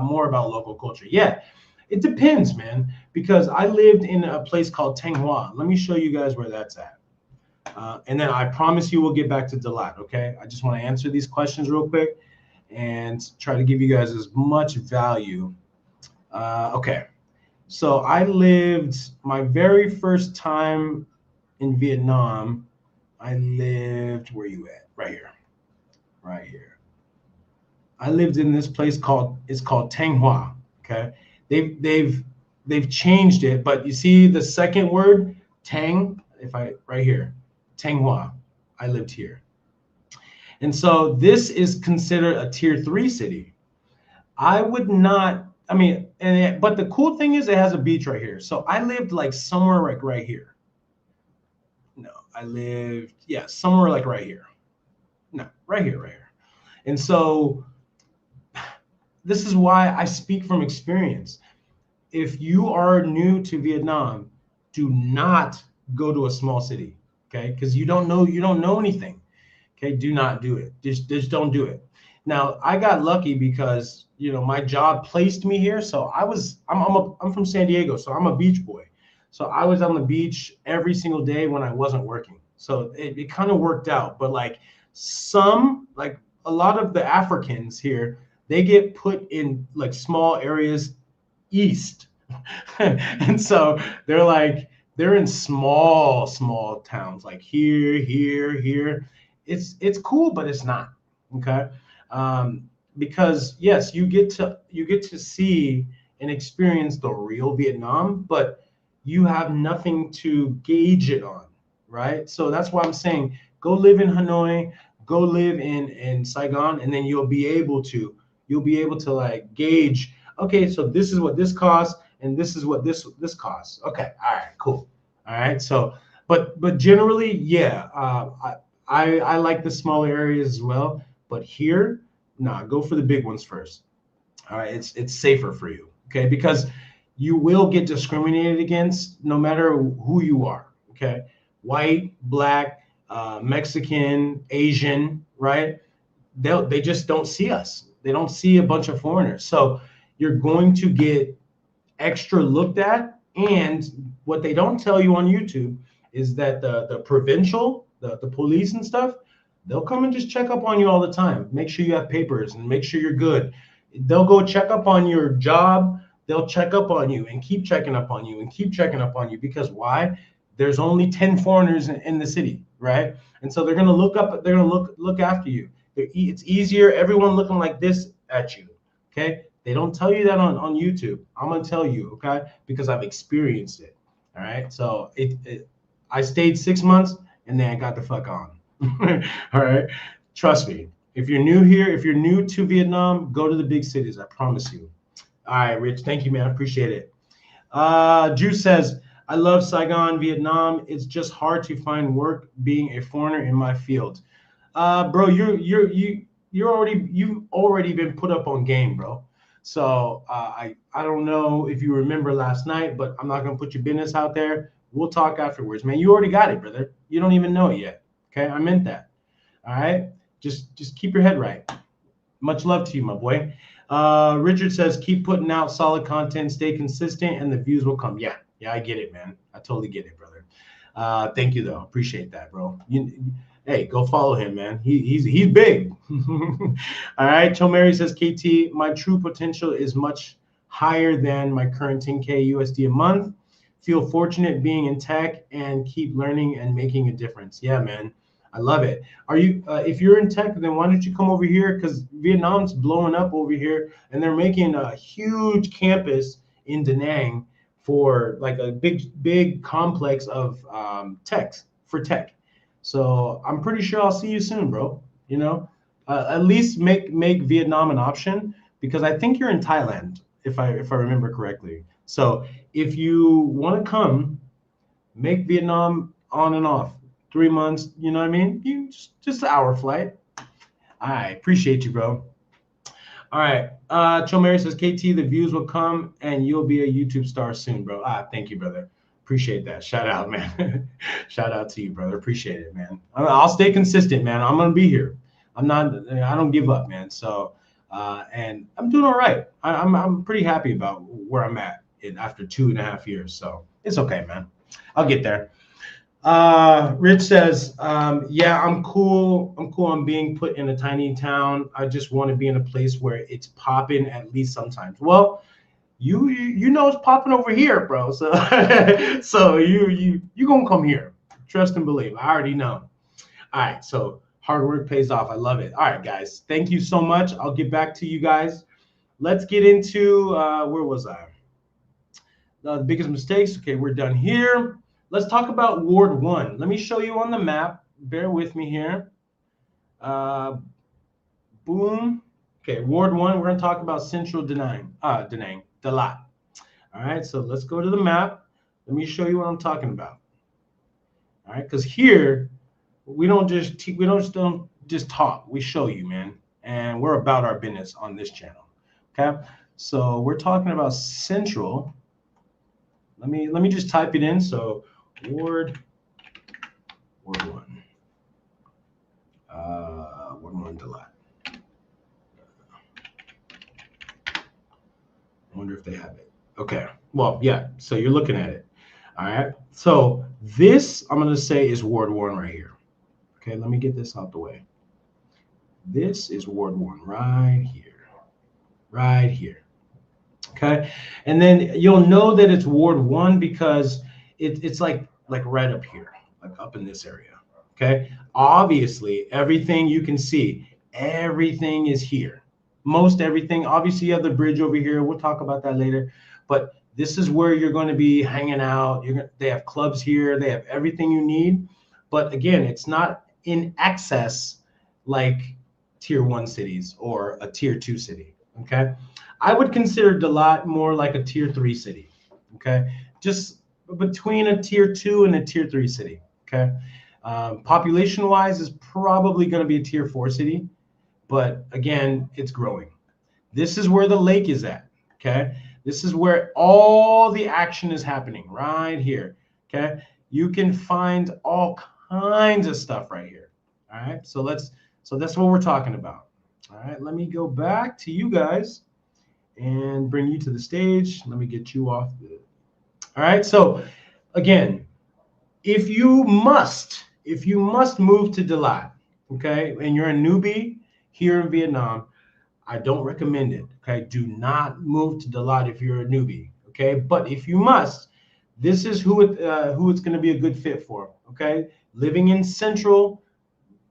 more about local culture. Yeah, it depends, man. Because I lived in a place called Thanh Hoa. Let me show you guys where that's at. And then I promise you we'll get back to Dalat, okay? I just want to answer these questions real quick and try to give you guys as much value. Okay, so I lived my very first time in Vietnam. I lived, where you at? Right here. I lived in this place called Thanh Hoa, okay? They've changed it, but you see the second word, Tang, right here. Thanh Hoa. I lived here. And so this is considered a tier 3 city. But the cool thing is it has a beach right here. So I lived like somewhere like right here. No, I lived, somewhere like right here. No, right here, right here. And so this is why I speak from experience. If you are new to Vietnam, do not go to a small city, okay? Because you don't know anything. Okay, do not do it. Just don't do it. Now, I got lucky because my job placed me here. So I'm from San Diego, so I'm a beach boy. So I was on the beach every single day when I wasn't working. So it kind of worked out. But like a lot of the Africans here, they get put in like small areas east. And so they're in small towns like here. It's cool, but it's not. Okay. Because yes, you get to see and experience the real Vietnam, but you have nothing to gauge it on, right? So that's why I'm saying go live in Hanoi, go live in Saigon, and then you'll be able to like gauge, okay, so this is what this costs, and this is what this costs. Okay, all right, cool. All right, so but generally, yeah, I like the smaller areas as well, but here, nah, go for the big ones first. All right, it's safer for you, okay? Because you will get discriminated against no matter who you are, okay? White, black, Mexican, Asian, right? They just don't see us. They don't see a bunch of foreigners. So you're going to get extra looked at. And what they don't tell you on YouTube is that the provincial, the police and stuff, they'll come and just check up on you all the time. Make sure you have papers and make sure you're good. They'll go check up on your job. They'll check up on you and keep checking up on you and keep checking up on you, because why? There's only 10 foreigners in the city, right? And so they're gonna look after you. It's easier, everyone looking like this at you. Okay. They don't tell you that on YouTube. I'm gonna tell you, okay, because I've experienced it. All right. So I stayed 6 months and then I got the fuck on. All right. Trust me. If you're new here, if you're new to Vietnam, go to the big cities. I promise you. All right, Rich. Thank you, man. I appreciate it. Juice says, I love Saigon, Vietnam. It's just hard to find work being a foreigner in my field. Bro, you've already been put up on game, bro. So I don't know if you remember last night, but I'm not gonna put your business out there. We'll talk afterwards, man. You already got it, brother. You don't even know it yet. Okay, I meant that. All right, just keep your head right. Much love to you, my boy. Richard says, keep putting out solid content, stay consistent, and the views will come. Yeah, I get it, man. I totally get it, brother. Thank you, though. Appreciate that, bro. Hey, go follow him, man. He's big. All right. Chomeri says, KT, my true potential is much higher than my current 10K USD a month. Feel fortunate being in tech and keep learning and making a difference. Yeah, man. I love it. Are you? If you're in tech, then why don't you come over here? Because Vietnam's blowing up over here, and they're making a huge campus in Da Nang for like a big complex of techs for tech. So I'm pretty sure I'll see you soon, bro. At least make Vietnam an option, because I think you're in Thailand, if I remember correctly. So if you want to come, make Vietnam on and off. 3 months, you know what I mean? You just an hour flight. I appreciate you, bro. All right. Chomeri says, KT, the views will come and you'll be a YouTube star soon, bro. Thank you, brother. Appreciate that. Shout out, man. Shout out to you, brother. Appreciate it, man. I'll stay consistent, man. I'm gonna be here. I don't give up, man. So, and I'm doing all right. I'm pretty happy about where I'm at after 2.5 years. So it's okay, man. I'll get there. Rich says, yeah, I'm cool. I'm cool on being put in a tiny town. I just want to be in a place where it's popping at least sometimes. Well, you know it's popping over here, bro. So so you gonna come here. Trust and believe. I already know. All right, so hard work pays off. I love it. All right, guys. Thank you so much. I'll get back to you guys. Let's get into where was I? The biggest mistakes. Okay, we're done here. Let's talk about Ward 1. Let me show you on the map. Bear with me here. Boom. Okay, Ward 1, we're going to talk about Central Da Nang, Dalat. All right, so let's go to the map. Let me show you what I'm talking about. All right, because here we don't just just talk. We show you, man. And we're about our business on this channel. Okay. So we're talking about Central. Let me just type it in. So Ward 1. Ward 1 Delight. I wonder if they have it. Okay. Well, yeah. So you're looking at it. All right. So this, I'm going to say, is Ward 1 right here. Okay. Let me get this out the way. This is Ward 1 right here. Right here. Okay. And then you'll know that it's Ward 1 because it's like right up here, like up in this area. Okay. Obviously, everything you can see, everything is here. Most everything. Obviously, you have the bridge over here. We'll talk about that later. But this is where you're going to be hanging out. They have clubs here. They have everything you need. But again, it's not in access like tier 1 cities or a tier 2 city. Okay. I would consider Dalat more like a tier 3 city. Okay. Just between a tier 2 and a tier 3 city. Okay. Population wise is probably going to be a tier 4 city. But again, it's growing. This is where the lake is at. Okay. This is where all the action is happening right here. Okay. You can find all kinds of stuff right here. All right. So that's what we're talking about. All right. Let me go back to you guys and bring you to the stage. Let me get you off. All right. So again, if you must move to Dalat, okay, and you're a newbie here in Vietnam, I don't recommend it. Okay. Do not move to Dalat if you're a newbie. Okay. But if you must, this is who it's going to be a good fit for. Okay. Living in Central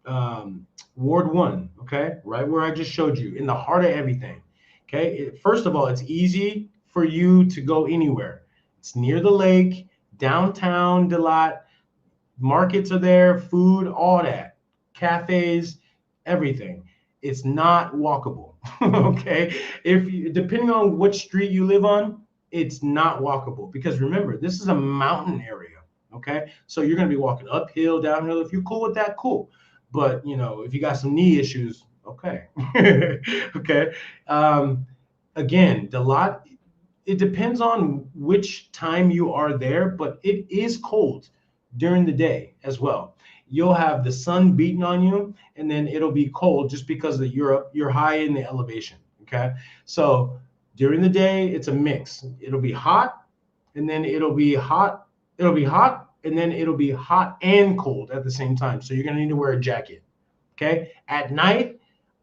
Ward 1. Okay. Right where I just showed you, in the heart of everything. Okay. First of all, it's easy for you to go anywhere. It's near the lake, downtown Dalat. Markets are there, food, all that, cafes, everything. It's not walkable. Okay. Depending on which street you live on, it's not walkable, because remember, this is a mountain area. Okay. So you're going to be walking uphill, downhill. If you're cool with that, cool. But if you got some knee issues, okay. Okay. Again, Dalat, it depends on which time you are there, but it is cold during the day as well. You'll have the sun beating on you, and then it'll be cold just because of you're high in the elevation. Okay. So during the day, it's a mix. It'll be hot, and then it'll be hot. It'll be hot, and then it'll be hot and cold at the same time. So you're going to need to wear a jacket. Okay. At night,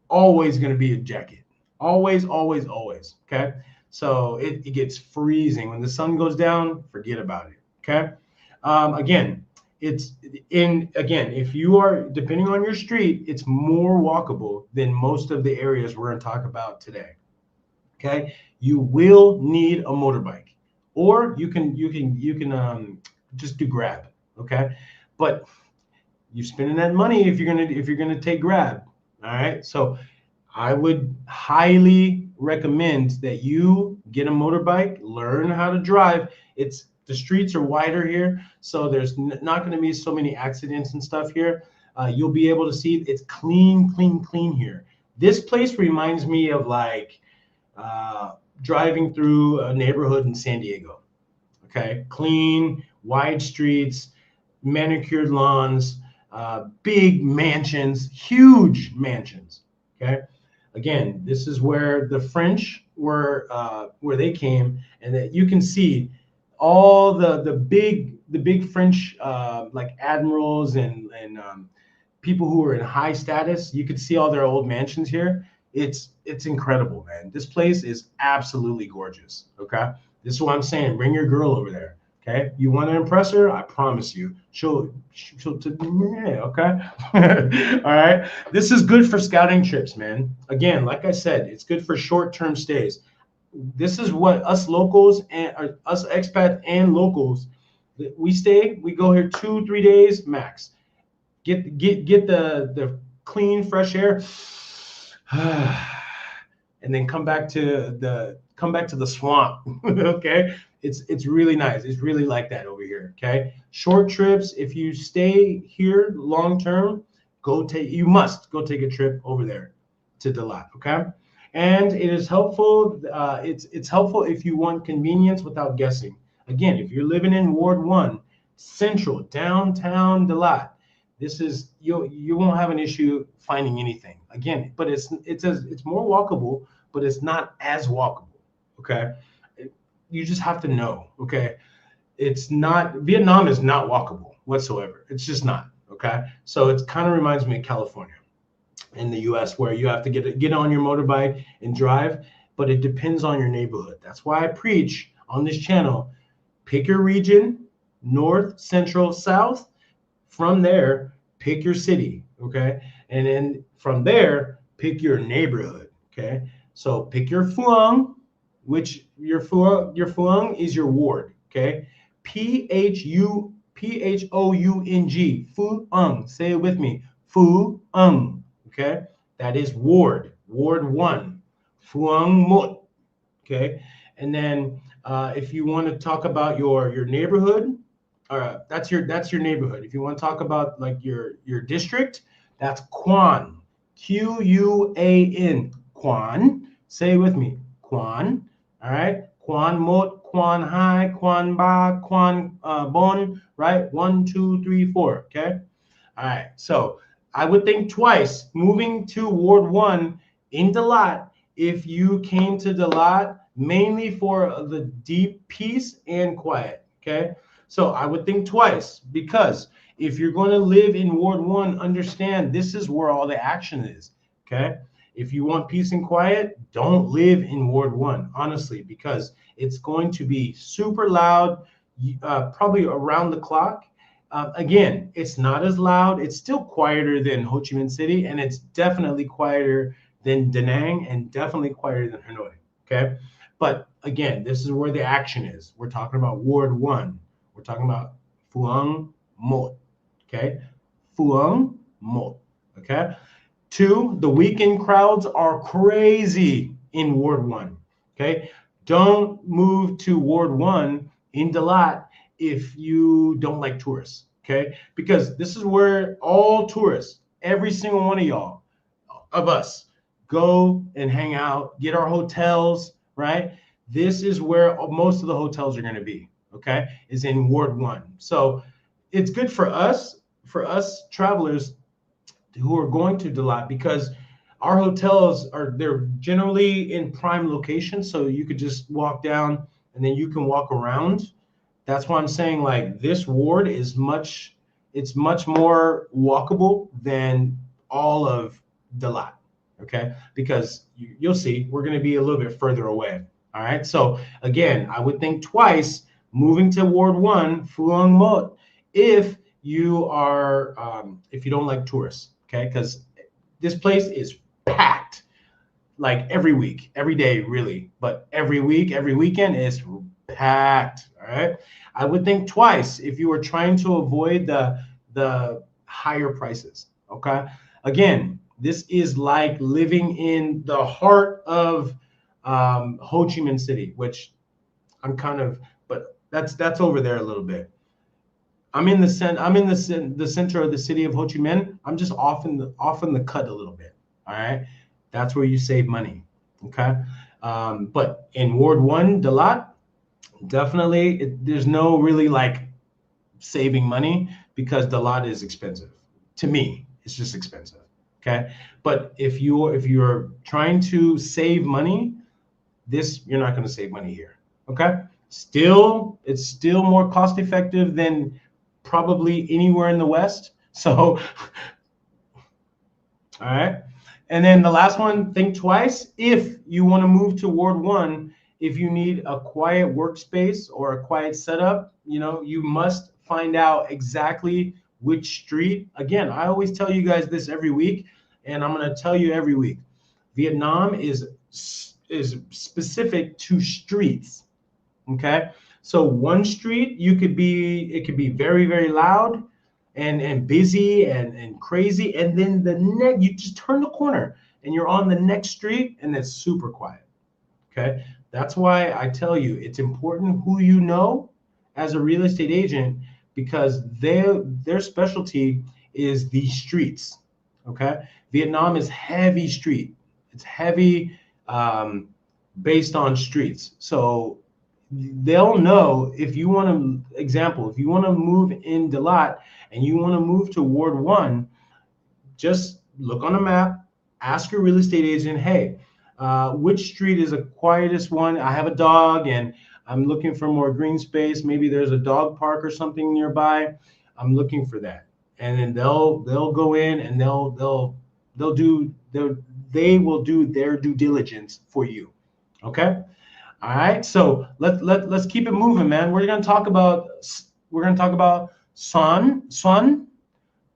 always going to be a jacket. Always, always, always. Okay. So it gets freezing. When the sun goes down, forget about it. Okay. Again, if you are, depending on your street, it's more walkable than most of the areas we're going to talk about today. Okay. You will need a motorbike, or you can just do Grab. Okay. But you're spending that money if you're gonna take Grab. All right. So I would highly recommend that you get a motorbike, learn how to drive. The streets are wider here, so there's not going to be so many accidents and stuff here. You'll be able to see it's clean here. This place reminds me of like driving through a neighborhood in San Diego. Okay, clean, wide streets, manicured lawns, big mansions, huge mansions. Okay. Again, this is where the French where they came, and that you can see all the big French like admirals and people who are in high status. You could see all their old mansions here. It's incredible, man. This place is absolutely gorgeous. Okay, this is what I'm saying. Bring your girl over there. Okay, you want to impress her? I promise you, she'll okay. All right. This is good for scouting trips, man. Again, like I said, it's good for short-term stays. This is what us locals and us expats and locals, we go here 2-3 days max. Get the clean, fresh air, and then come back to the swamp. Okay. It's really nice. It's really like that over here. Okay. Short trips, if you stay here long term, you must go take a trip over there to Dalat, okay? And it is helpful. It's helpful if you want convenience without guessing. Again, if you're living in Ward 1, Central, downtown Dalat, this is you won't have an issue finding anything. Again, but it's more walkable, but it's not as walkable. Okay, you just have to know. Okay, it's not Vietnam is not walkable whatsoever. It's just not. Okay, so it kind of reminds me of California in the US where you have to get on your motorbike and drive, but it depends on your neighborhood. That's why I preach on this channel, pick your region, north, central, south. From there, pick your city, okay? And then from there, pick your neighborhood, okay? So pick your phuong, which your phuong is your ward, okay? Phuong, phuong. Say it with me, phuong, okay? That is ward 1, phuong mot, okay? And then if you want to talk about your neighborhood, that's your neighborhood. If you want to talk about like your district, that's Quan, Quan, Quan. Say it with me, Quan. All right, Quan Mot, Quan Hai, Quan Ba, Quan Bon. Right, 1, 2, 3, 4. Okay. All right. So I would think twice moving to Ward 1 in Dalat if you came to Dalat mainly for the deep peace and quiet. Okay. So I would think twice, because if you're going to live in Ward 1, understand this is where all the action is, okay? If you want peace and quiet, don't live in Ward 1, honestly, because it's going to be super loud, probably around the clock. Again, it's not as loud. It's still quieter than Ho Chi Minh City, and it's definitely quieter than Da Nang, and definitely quieter than Hanoi, okay? But again, this is where the action is. We're talking about Ward 1. We're talking about Phuong Mot, okay? Phuong Mot, okay? 2, the weekend crowds are crazy in Ward 1, okay? Don't move to Ward 1 in Dalat if you don't like tourists, okay? Because this is where all tourists, every single one of y'all, of us, go and hang out, get our hotels, right? This is where most of the hotels are going to be, okay, is in Ward 1. So it's good for us travelers who are going to Dalat, because our hotels they're generally in prime locations, so you could just walk down and then you can walk around. That's why I'm saying, like, this ward is much more walkable than all of Dalat, okay? Because you'll see we're going to be a little bit further away. All right. So again, I would think twice moving to Ward 1, Phuong Mot, if you don't like tourists, okay? Because this place is packed, like every week, every day, really, but every week, every weekend is packed. All right. I would think twice if you were trying to avoid the higher prices. Okay. Again, this is like living in the heart of Ho Chi Minh City, which but that's over there a little bit. I'm in the center of the city of Ho Chi Minh. I'm just off in the cut a little bit. All right, that's where you save money. Okay, but in Ward 1, Dalat, definitely there's no really like saving money, because Dalat is expensive. To me, it's just expensive. Okay, but if you're trying to save money, you're not going to save money here. Okay, it's still more cost effective than probably anywhere in the West. So, all right. And then the last one, think twice if you want to move to Ward 1. If you need a quiet workspace or a quiet setup, you must find out exactly which street. Again, I always tell you guys this every week, and I'm going to tell you every week. Vietnam is specific to streets. Okay, so one street it could be very, very loud and busy and crazy, and then you just turn the corner and you're on the next street and it's super quiet. Okay, that's why I tell you it's important who you know as a real estate agent, because their specialty is the streets. Okay, Vietnam is heavy street. It's heavy based on streets. So they'll know if you want to, example, if you want to move in Dalat and you want to move to Ward 1, just look on a map, ask your real estate agent, hey, which street is the quietest one? I have a dog and I'm looking for more green space. Maybe there's a dog park or something nearby. I'm looking for that. And then they'll go in and they will do their due diligence for you. Okay? All right. So let's keep it moving, man. We're gonna talk about Son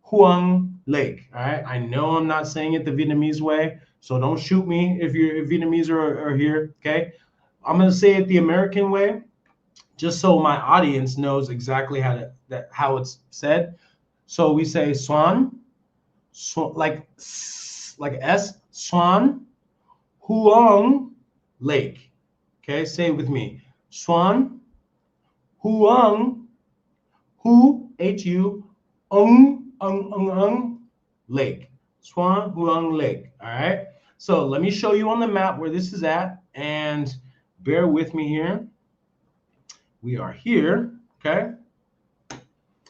Huang Lake. All right. I know I'm not saying it the Vietnamese way, so don't shoot me if you're Vietnamese are here. Okay. I'm gonna say it the American way, just so my audience knows exactly how it's said. So we say Swan, like S, Swan Huang Lake. Okay, say it with me. Swan Huang Hu Lake. Swan Huang Lake. All right. So let me show you on the map where this is at, and bear with me here. We are here. Okay.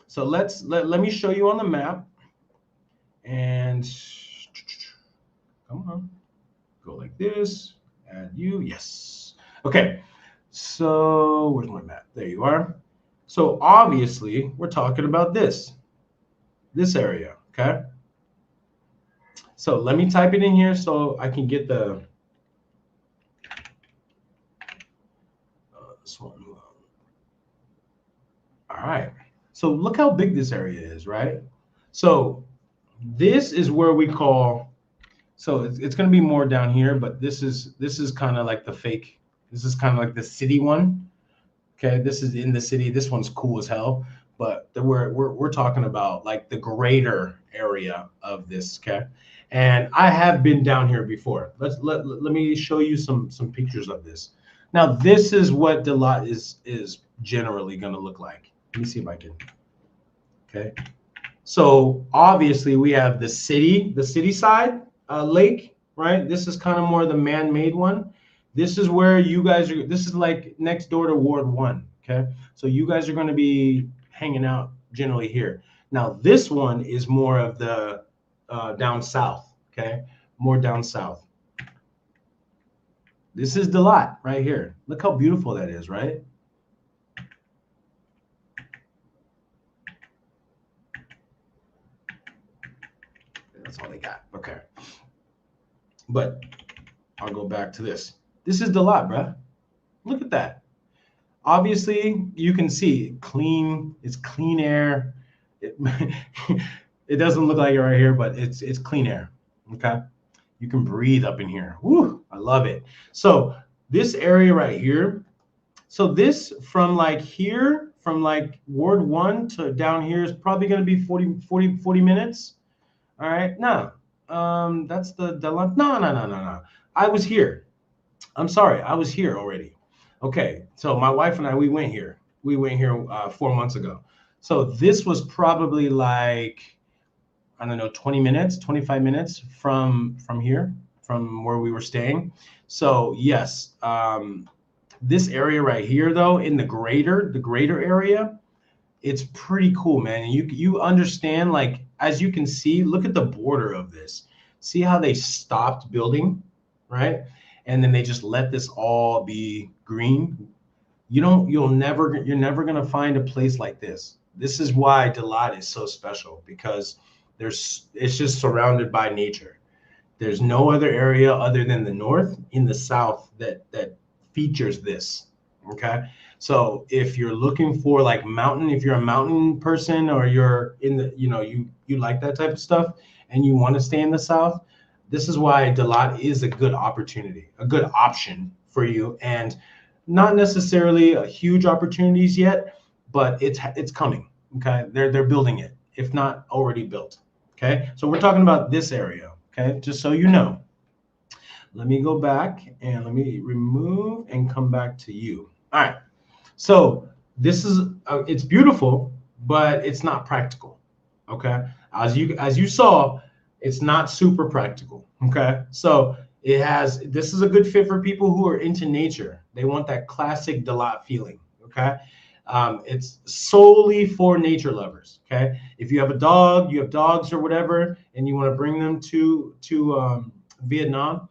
So let me show you on the map, and come on, go like this. Add you. Yes. Okay. So where's my map? There you are. So obviously we're talking about this area. Okay. So let me type it in here so I can get the this one. All right. So look how big this area is, right? So this is where we call. So it's going to be more down here, but this is kind of like the fake. This is kind of like the city one. Okay, this is in the city. This one's cool as hell, but we're talking about like the greater area of this. Okay, and I have been down here before. Let me show you some pictures of this. Now this is what Dalat is generally going to look like. Let me see if I can. Okay, so obviously we have the city side lake, right? This is kind of more the man-made one. This is where you guys are. This is like next door to Ward 1. Okay, so you guys are going to be hanging out generally here. Now this one is more of the down south. Okay, more down south. This is the lot right here. Look how beautiful that is, right? That's all they got. Okay, but I'll go back to this. This is the lot, bruh. Look at that. Obviously, you can see clean. It's clean air. It doesn't look like it right here, but it's clean air. Okay, you can breathe up in here. Woo, I love it. So this area right here. So this from like here, from like Ward 1 to down here is probably going to be 40 minutes. All right. No, that's the no. I was here. I'm sorry, I was here already. Okay, so my wife and I, we went here. We went here 4 months ago. So this was probably like, I don't know, 20 minutes, 25 minutes from here, from where we were staying. So yes, this area right here, though, in the greater area, it's pretty cool, man. And you understand, like, as you can see, look at the border of this. See how they stopped building, right? And then they just let this all be green. You're never gonna find a place like this. This is why Dalat is so special, because it's just surrounded by nature. There's no other area other than the north in the south that features this. Okay, so if you're looking for like mountain, if you're a mountain person, or you're in the you like that type of stuff and you want to stay in the south, this is why Dalat is a good opportunity, a good option for you, and not necessarily a huge opportunities yet, but it's coming. Okay, they're building it, if not already built. Okay, so we're talking about this area. Okay, just so you know. Let me go back and let me remove and come back to you. All right, so this is it's beautiful, but it's not practical. Okay, as you saw. It's not super practical. Okay. So this is a good fit for people who are into nature. They want that classic Dalat feeling. Okay. It's solely for nature lovers. Okay. If you have a dog, you have dogs or whatever, and you want to bring them to Vietnam,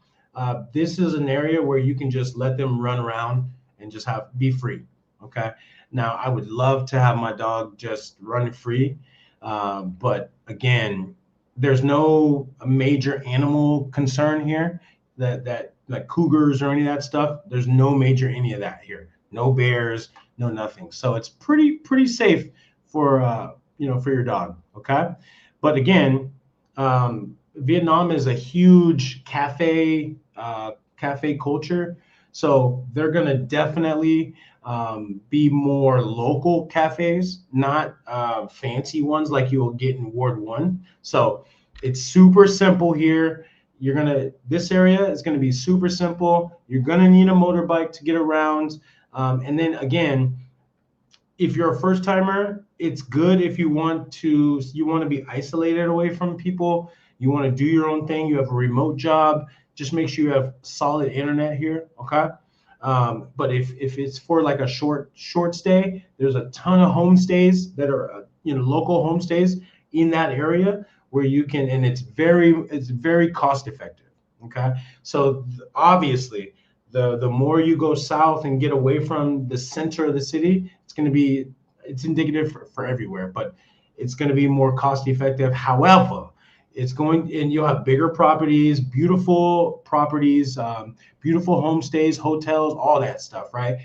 this is an area where you can just let them run around and just be free. Okay. Now, I would love to have my dog just run free, but again, there's no major animal concern here that like cougars or any of that stuff. There's no major any of that here. No bears, no nothing. So it's pretty safe for for your dog. Okay, but again, Vietnam is a huge cafe culture, so they're gonna definitely be more local cafes, not fancy ones like you will get in Ward 1. So it's super simple here. This area is gonna be super simple. You're gonna need a motorbike to get around. And then again, if you're a first timer, it's good if you want to be isolated away from people. You want to do your own thing. You have a remote job. Just make sure you have solid internet here. Okay. But if it's for like a short stay, there's a ton of homestays that are local homestays in that area where you can, and it's very cost effective. Okay. So obviously, the more you go south and get away from the center of the city, it's indicative for everywhere, but it's going to be more cost effective. However, and you'll have bigger properties, beautiful properties, beautiful homestays, hotels, all that stuff, right?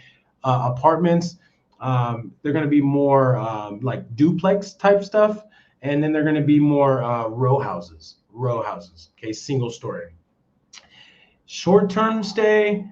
Apartments, they're going to be more like duplex type stuff, and then they're going to be more row houses, okay, single story. Short-term stay,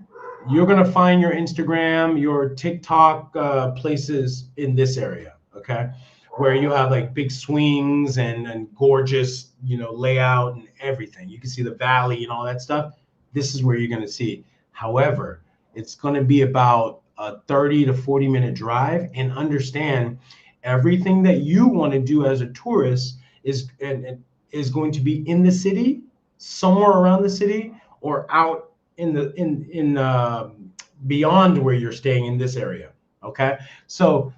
you're going to find your Instagram, your TikTok places in this area, okay? Where you have like big swings and gorgeous, layout and everything. You can see the valley and all that stuff. This is where you're going to see. However, it's going to be about a 30 to 40-minute drive, and understand everything that you want to do as a tourist is going to be in the city, somewhere around the city, or out in beyond where you're staying in this area. Okay, so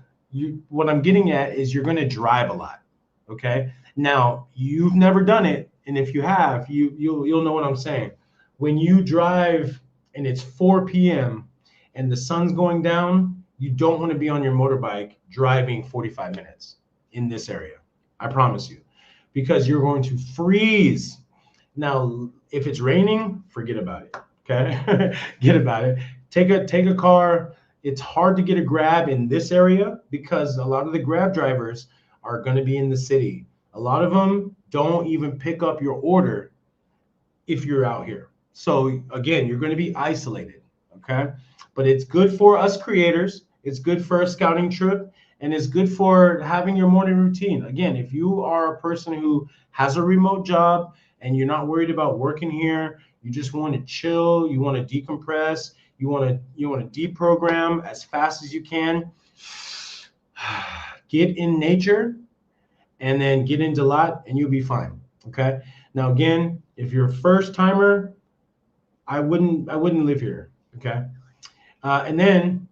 what I'm getting at is you're going to drive a lot. Okay, now you've never done it, and if you have, you'll know what I'm saying. When you drive and it's 4 p.m. and the sun's going down, you don't want to be on your motorbike driving 45 minutes in this area. I promise you, because you're going to freeze. Now, if it's raining, forget about it. Okay, get about it. Take a car. It's hard to get a Grab in this area because a lot of the Grab drivers are going to be in the city. A lot of them don't even pick up your order if you're out here. So again, you're going to be isolated. Okay, but it's good for us creators. It's good for a scouting trip, and it's good for having your morning routine. Again, if you are a person who has a remote job and you're not worried about working here, you just want to chill, you want to decompress, you want to deprogram as fast as you can. Get in nature and then get into lot and you'll be fine. Okay. Now again, if you're a first timer, I wouldn't live here. Okay. And then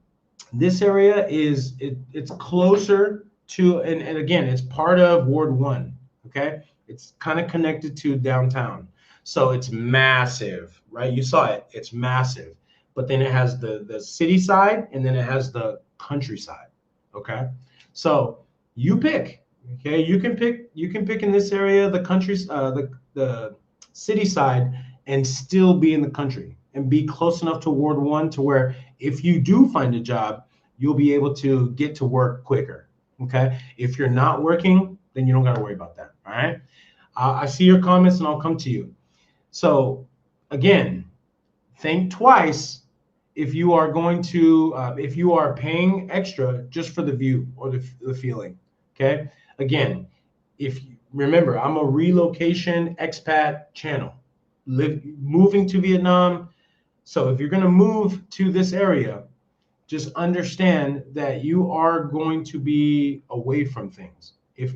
this area it's closer to, and again, it's part of Ward 1. Okay. It's kind of connected to downtown. So it's massive, right? You saw it. It's massive. But then it has the city side, and then it has the countryside. Okay. So you pick. Okay. You can pick in this area the country, the city side, and still be in the country and be close enough to Ward 1 to where if you do find a job, you'll be able to get to work quicker. Okay. If you're not working, then you don't got to worry about that. All right. I see your comments and I'll come to you. So again, think twice if you are if you are paying extra just for the view or the feeling. Okay. Again, remember, I'm a relocation expat channel, moving to Vietnam. So if you're going to move to this area, just understand that you are going to be away from things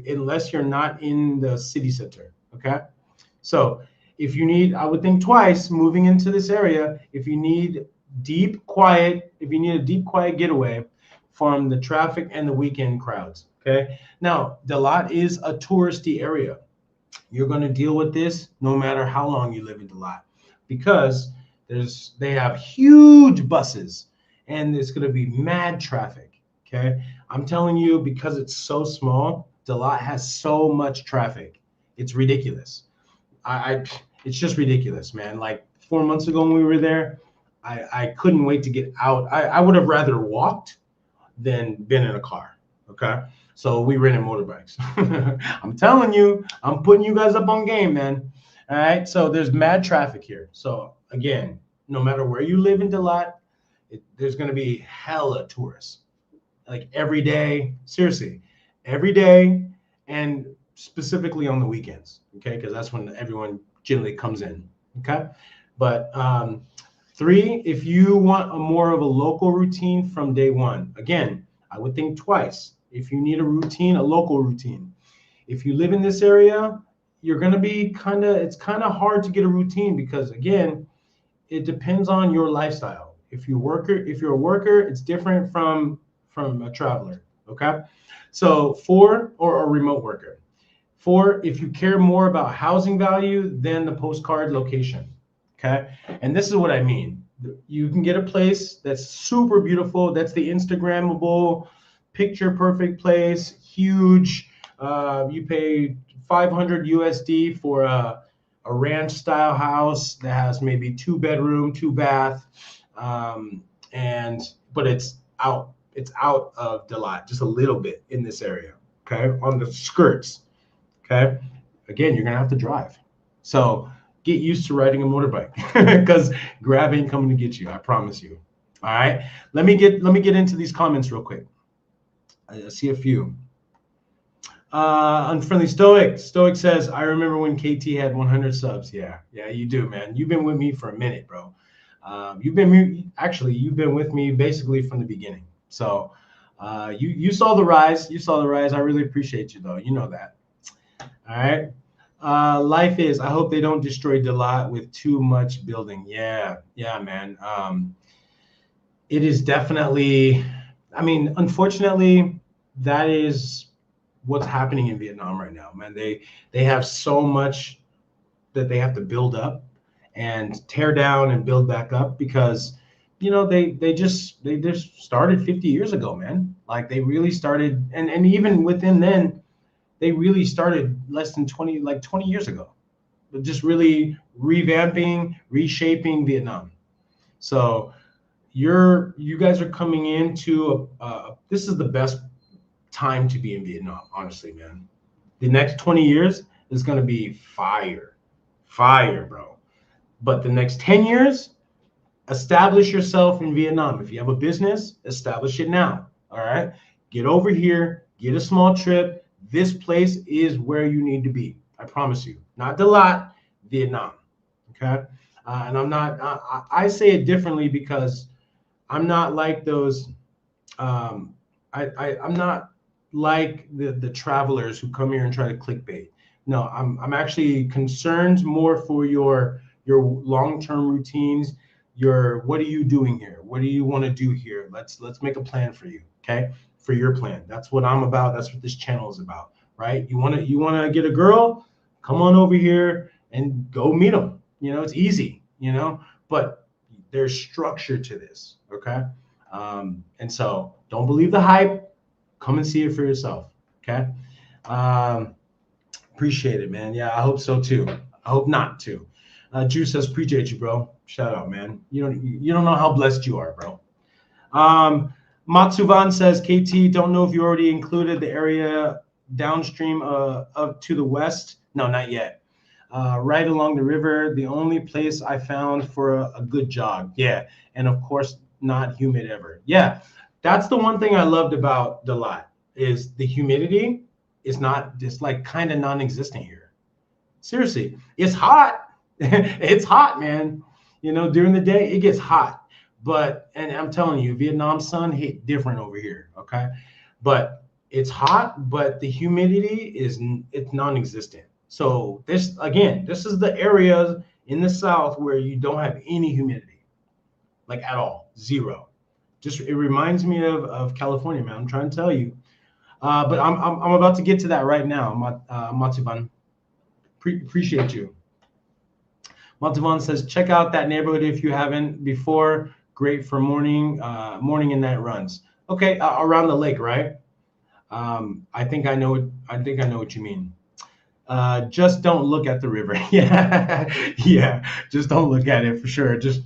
unless you're not in the city center. Okay. So if you need, I would think twice moving into this area. If you need if you need a deep, quiet getaway from the traffic and the weekend crowds. Okay. Now, Dalat is a touristy area. You're going to deal with this no matter how long you live in Dalat, because they have huge buses and there's going to be mad traffic. Okay. I'm telling you, because it's so small, Dalat has so much traffic. It's ridiculous. I it's just ridiculous, man. Like 4 months ago when we were there, I couldn't wait to get out. I would have rather walked than been in a car. Okay. So we rented motorbikes. I'm telling you, I'm putting you guys up on game, man. All right. So there's mad traffic here. So again, no matter where you live in Dalat, there's going to be hella tourists. Like every day, seriously, every day, and specifically on the weekends. Okay. Because that's when everyone generally comes in. Okay. But three, if you want a more of a local routine from day one, again, I would think twice. If you need a routine, a local routine. If you live in this area, you're going to be it's kind of hard to get a routine because, again, it depends on your lifestyle. If you're a worker, it's different from a traveler. Okay. So 4, or a remote worker. 4, if you care more about housing value than the postcard location. Okay. And this is what I mean. You can get a place that's super beautiful. That's the Instagrammable, picture perfect place, huge. You pay 500 USD for a ranch style house that has maybe 2 bedroom, 2 bath. But it's out of Dalat just a little bit in this area. Okay. On the skirts. Okay. Again, you're going to have to drive. So get used to riding a motorbike because Grab ain't coming to get you. I promise you. All right. Let me get into these comments real quick. I see a few. Unfriendly Stoic. Stoic says, I remember when KT had 100 subs. Yeah, you do, man. You've been with me for a minute, bro. You've been with me basically from the beginning. So you saw the rise. I really appreciate you, though. You know that. All right. Life is. I hope they don't destroy Dalat with too much building. Yeah, man. It is definitely. I mean, unfortunately, that is what's happening in Vietnam right now, man. They have so much that they have to build up and tear down and build back up because, they just started 50 years ago, man. Like they really started, and even within then, they really started less than 20 years ago, but just really revamping, reshaping Vietnam. So you guys are coming into this is the best time to be in Vietnam, honestly, man. The next 20 years is going to be fire, bro. But the next 10 years, establish yourself in Vietnam. If you have a business, establish it now. All right. Get over here, get a small trip. This place is where you need to be. I promise you. Not Dalat, Vietnam. Okay. And I'm not, I say it differently because I'm not like those, I'm not like the travelers who come here and try to clickbait. No, I'm actually concerned more for your long-term routines. What are you doing here? What do you want to do here? Let's make a plan for you, okay? For your plan. That's what I'm about. That's what this channel is about, right? You want to get a girl? Come on over here and go meet them. It's easy, but there's structure to this, okay? And so don't believe the hype. Come and see it for yourself, okay? Appreciate it, man. Yeah, I hope so too. I hope not too. Juice says, appreciate you, bro. Shout out, man. You don't know how blessed you are, bro. Matsuvan says, KT, don't know if you already included the area downstream up to the west. No, not yet. Right along the river, the only place I found for a good jog. Yeah, and of course, not humid ever. Yeah, that's the one thing I loved about Dalat is the humidity is not just like kind of non-existent here. Seriously, it's hot. It's hot, man. During the day, it gets hot. And I'm telling you, Vietnam sun hit different over here, okay? But it's hot, but the humidity it's non-existent. So this is the area in the south where you don't have any humidity, like at all, zero. Just it reminds me of California, man. I'm trying to tell you. But I'm about to get to that right now, Mativan. Appreciate you. Mativan says, check out that neighborhood if you haven't before. Great for morning and night runs. Okay, around the lake, right? I think I know. I think I know what you mean. Just don't look at the river. Yeah, yeah. Just don't look at it for sure. Just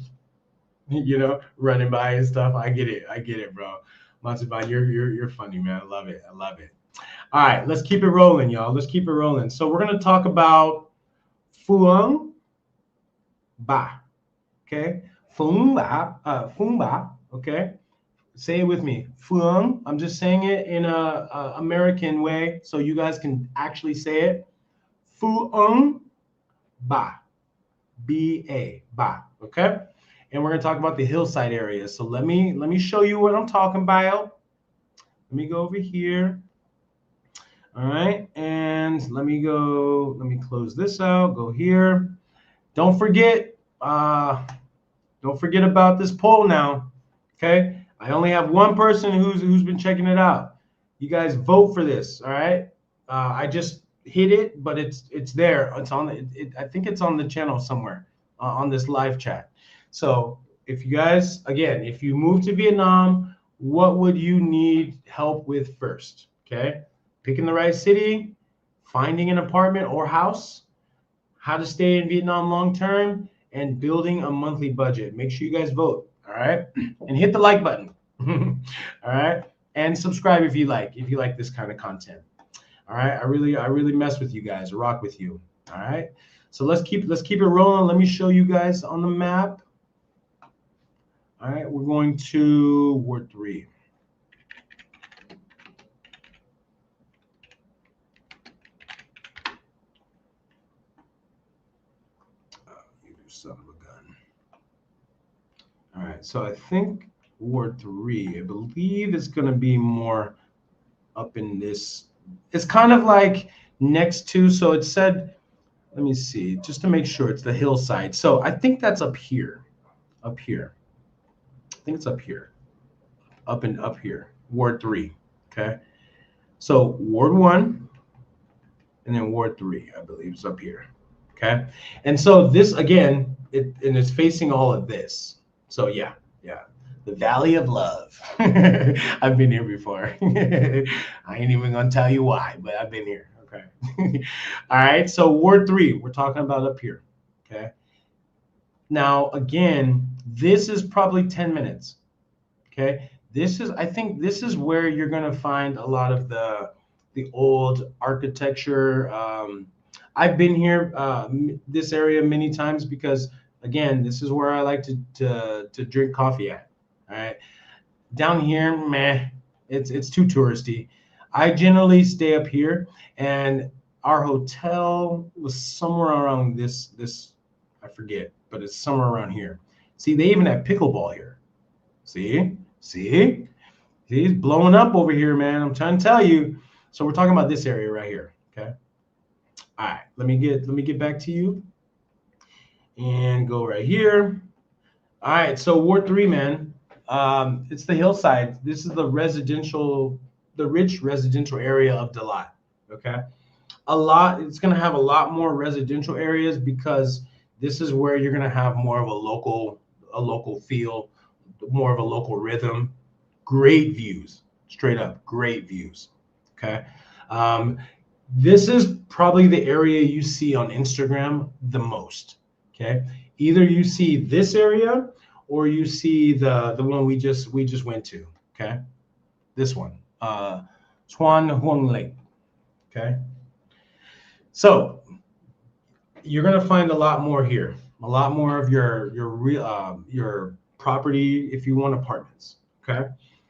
running by and stuff. I get it. I get it, bro. Mativan, you're funny, man. I love it. I love it. All right, let's keep it rolling, y'all. Let's keep it rolling. So we're gonna talk about Fuang Ba. Okay, Fuang Ba. Fuang Ba. Okay, say it with me. Fuang. I'm just saying it in a American way, so you guys can actually say it. Fuang Ba. B-A. Ba. Okay, and we're gonna talk about the hillside areas. So let me show you what I'm talking about. Let me go over here. All right, and let me close this out, go here. Don't forget, don't forget about this poll now. Okay, I only have one person who's been checking it out. You guys vote for this, all right? I just hit it, but it's there. It's on I think it's on the channel somewhere on this live chat. So if you guys, again, if you move to Vietnam, what would you need help with first? Okay, picking the right city, finding an apartment or house, how to stay in Vietnam long term, and building a monthly budget. Make sure you guys vote, all right? And hit the like button. All right? And subscribe if you like this kind of content. All right? I really mess with you guys, rock with you. All right? So let's keep it rolling. Let me show you guys on the map. All right, we're going to Ward 3. Son of a gun. All right, so I think Ward 3, I believe it's going to be more up in this. It's kind of like next to, so it said, let me see, just to make sure it's the hillside. So I think that's up here. I think it's up here. Up here. Ward 3. Okay. So Ward 1 and then Ward 3, I believe, is up here. Okay, and so this again, it's facing all of this. So yeah, the Valley of Love. I've been here before. I ain't even gonna tell you why, but I've been here. Okay. All right. So Ward 3, we're talking about up here. Okay. Now again, this is probably 10 minutes. Okay. I think this is where you're gonna find a lot of the old architecture. I've been here, this area many times because, again, this is where I like to drink coffee at. All right, down here, meh, it's too touristy. I generally stay up here, and our hotel was somewhere around this I forget, but it's somewhere around here. See, they even have pickleball here. See, he's blowing up over here, man. I'm trying to tell you. So we're talking about this area right here. Okay. All right, let me get back to you and go right here. All right, so Ward 3, man, it's the hillside. This is the rich residential area of Dalat. Okay, it's gonna have a lot more residential areas because this is where you're gonna have more of a local feel, more of a local rhythm. Great views, straight up, great views. Okay. This is probably the area you see on Instagram the most. Okay, either you see this area or you see the one we just went to. Okay, this one, Chuan Huang Lake. Okay, so you're gonna find a lot more here, a lot more of your property if you want apartments. Okay,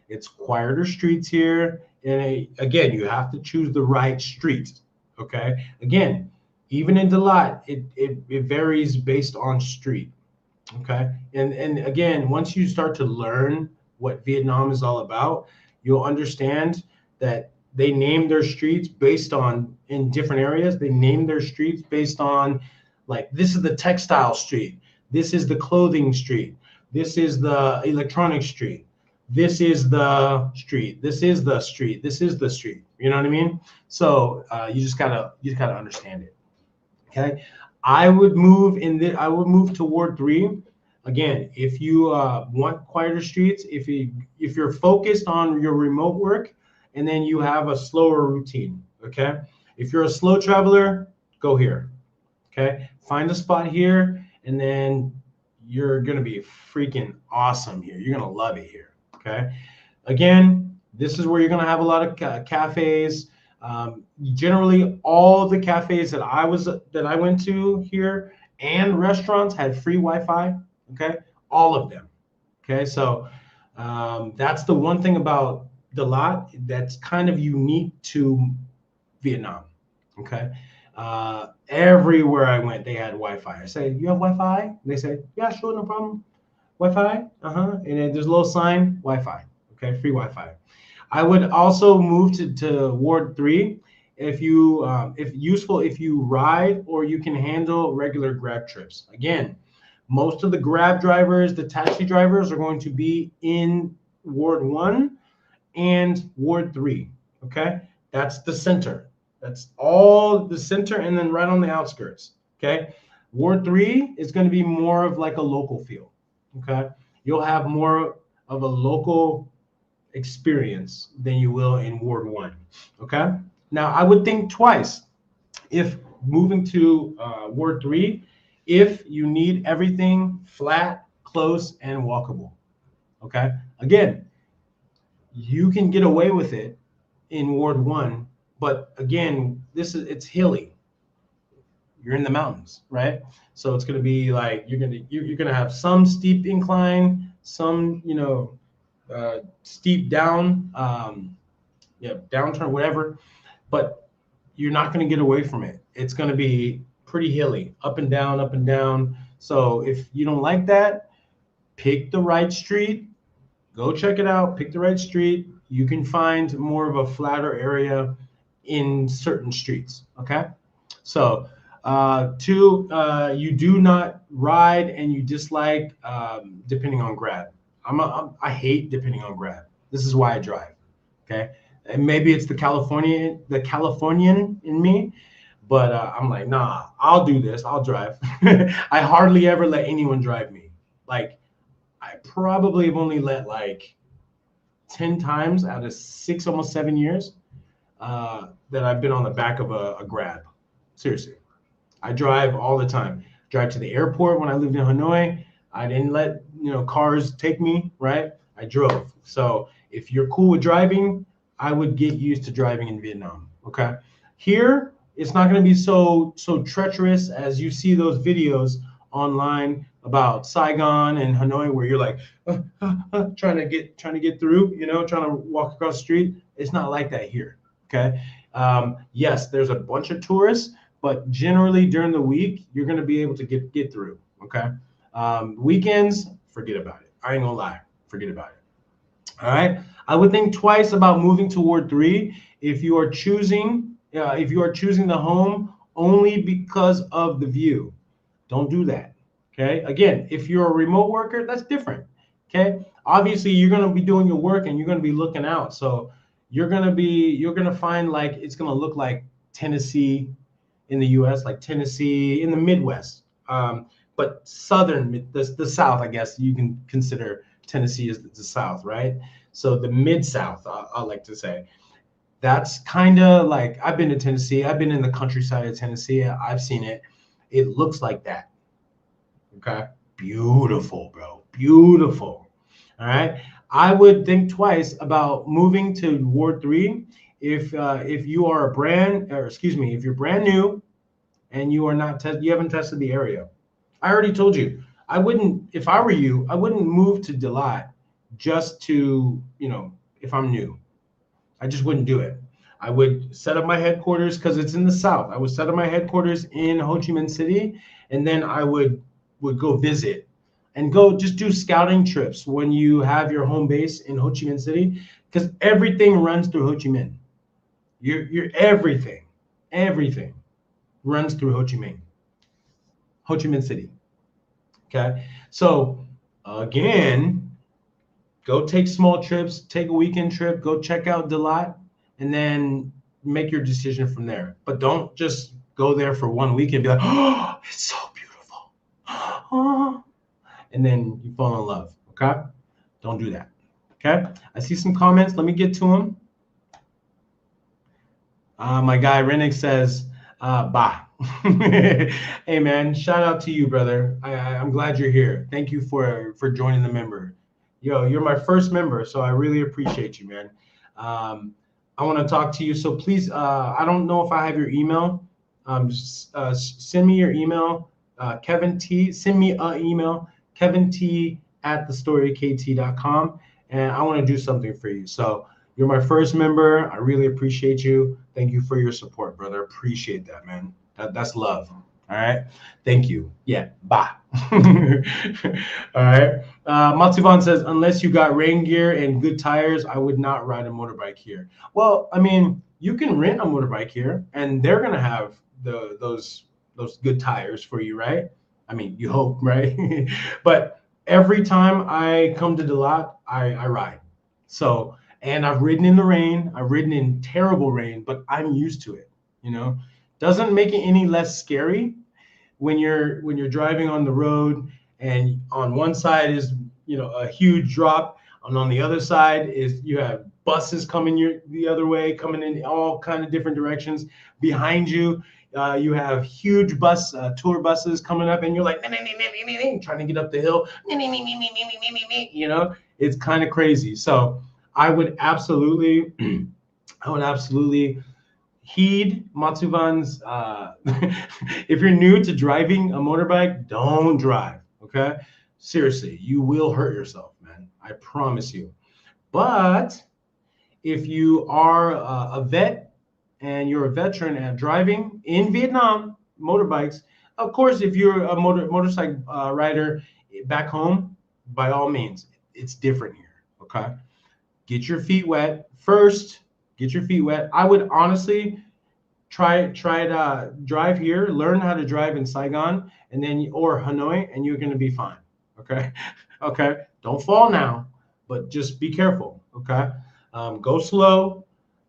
it's quieter streets here. And again, you have to choose the right street. Okay. Again, even in Dalat, it varies based on street. Okay. And again, once you start to learn what Vietnam is all about, you'll understand that they name their streets based on, in different areas, they name their streets based on, like, this is the textile street, this is the clothing street, this is the electronic street, this is the street, this is the street, this is the street. You know what I mean? So you just gotta understand it. Okay. I would move to Ward 3. Again, if you want quieter streets, if you're focused on your remote work, and then you have a slower routine. Okay. If you're a slow traveler, go here. Okay. Find a spot here, and then you're gonna be freaking awesome here. You're gonna love it here. Okay. Again, this is where you're gonna have a lot of cafes. Generally, all the cafes that I went to here and restaurants had free Wi-Fi. Okay, all of them. Okay, so that's the one thing about the lot that's kind of unique to Vietnam. Okay, everywhere I went, they had Wi-Fi. I say, "You have Wi-Fi?" They say, "Yeah, sure, no problem. Wi-Fi." And then there's a little sign, Wi-Fi. Okay, free Wi-Fi. I would also move to Ward 3 if you ride or you can handle regular Grab trips. Again, most of the Grab drivers, the taxi drivers are going to be in Ward 1 and Ward 3. Okay, that's the center. That's all the center, and then right on the outskirts. Okay, Ward 3 is going to be more of like a local feel. Okay, you'll have more of a local experience than you will in Ward 1. Okay. Now, I would think twice if moving to Ward 3, if you need everything flat, close, and walkable. Okay. Again, you can get away with it in Ward 1, but again, it's hilly. You're in the mountains, right? So it's going to be like you're gonna have some steep incline, some steep down, downturn, whatever, but you're not going to get away from it. It's going to be pretty hilly, up and down, up and down. So if you don't like that, pick the right street, go check it out, pick the right street. You can find more of a flatter area in certain streets. Okay. So, two, you do not ride and you dislike depending on Grab. I hate depending on Grab. This is why I drive. Okay, and maybe it's the Californian in me, but I'm like, nah, I'll do this. I'll drive. I hardly ever let anyone drive me. Like, I probably have only let like 10 times out of 6, almost 7 years that I've been on the back of a Grab. Seriously, I drive all the time. Drive to the airport when I lived in Hanoi. I didn't let cars take me, right? I drove. So if you're cool with driving, I would get used to driving in Vietnam. Okay. Here, it's not going to be so treacherous as you see those videos online about Saigon and Hanoi, where you're like trying to get through, trying to walk across the street. It's not like that here. Okay. Yes, there's a bunch of tourists, but generally during the week, you're going to be able to get through. Okay. Weekends, forget about it. I ain't gonna lie, forget about it. All right. I would think twice about moving to Ward 3 if you are choosing the home only because of the view. Don't do that. Okay. Again, if you're a remote worker, that's different. Okay. Obviously, you're gonna be doing your work and you're gonna be looking out. So you're gonna find like it's gonna look like Tennessee in the U.S., like Tennessee in the Midwest. But southern, the South, I guess you can consider Tennessee as the South, right? So the Mid-South, I like to say. That's kind of like, I've been to Tennessee. I've been in the countryside of Tennessee. I've seen it. It looks like that. Okay? Beautiful, bro. Beautiful. All right? I would think twice about moving to Ward 3 if you are if you're brand new and you are not you haven't tested the area. I already told you, if I were you, I wouldn't move to Dalat just to, if I'm new. I just wouldn't do it. I would set up my headquarters because it's in the South. I would set up my headquarters in Ho Chi Minh City, and then I would go visit and go just do scouting trips when you have your home base in Ho Chi Minh City, because everything runs through Ho Chi Minh. You're everything runs through Ho Chi Minh City. Okay, so again, go take small trips, take a weekend trip, go check out Dalat, and then make your decision from there. But don't just go there for 1 week and be like, oh, it's so beautiful. Oh, and then you fall in love. Okay? Don't do that. Okay? I see some comments. Let me get to them. My guy Rennick says, bah. Hey man, shout out to you, brother. I'm glad you're here. Thank you for joining the member. Yo, you're my first member, so I really appreciate you, man. I want to talk to you. So please, I don't know if I have your email. Send me your email, Kevin T. Send me an email, Kevin T at thestorykt.com, and I want to do something for you. So you're my first member. I really appreciate you. Thank you for your support, brother. Appreciate that, man. That's love. All right. Thank you. Yeah. Bye. All right. Matsuban says, unless you got rain gear and good tires, I would not ride a motorbike here. Well, I mean, you can rent a motorbike here, and they're gonna have those good tires for you, right? I mean, you hope, right? But every time I come to Dalat, I ride. So, and I've ridden in the rain. I've ridden in terrible rain, but I'm used to it. You know, doesn't make it any less scary when you're driving on the road, and on one side is a huge drop, and on the other side is you have buses coming the other way, coming in all kind of different directions. Behind you, you have huge tour buses coming up, and you're like trying to get up the hill. It's kind of crazy. So I would absolutely, heed Matsuban's. If you're new to driving a motorbike, don't drive. Okay, seriously, you will hurt yourself, man. I promise you. But if you are a vet and you're a veteran at driving in Vietnam motorbikes, of course, if you're a motorcycle rider back home, by all means, it's different here. Okay, get your feet wet first. Get your feet wet. I would honestly try to drive here, learn how to drive in Saigon, and then or Hanoi, and you're going to be fine. Okay, okay. Don't fall now, but just be careful. Okay, go slow,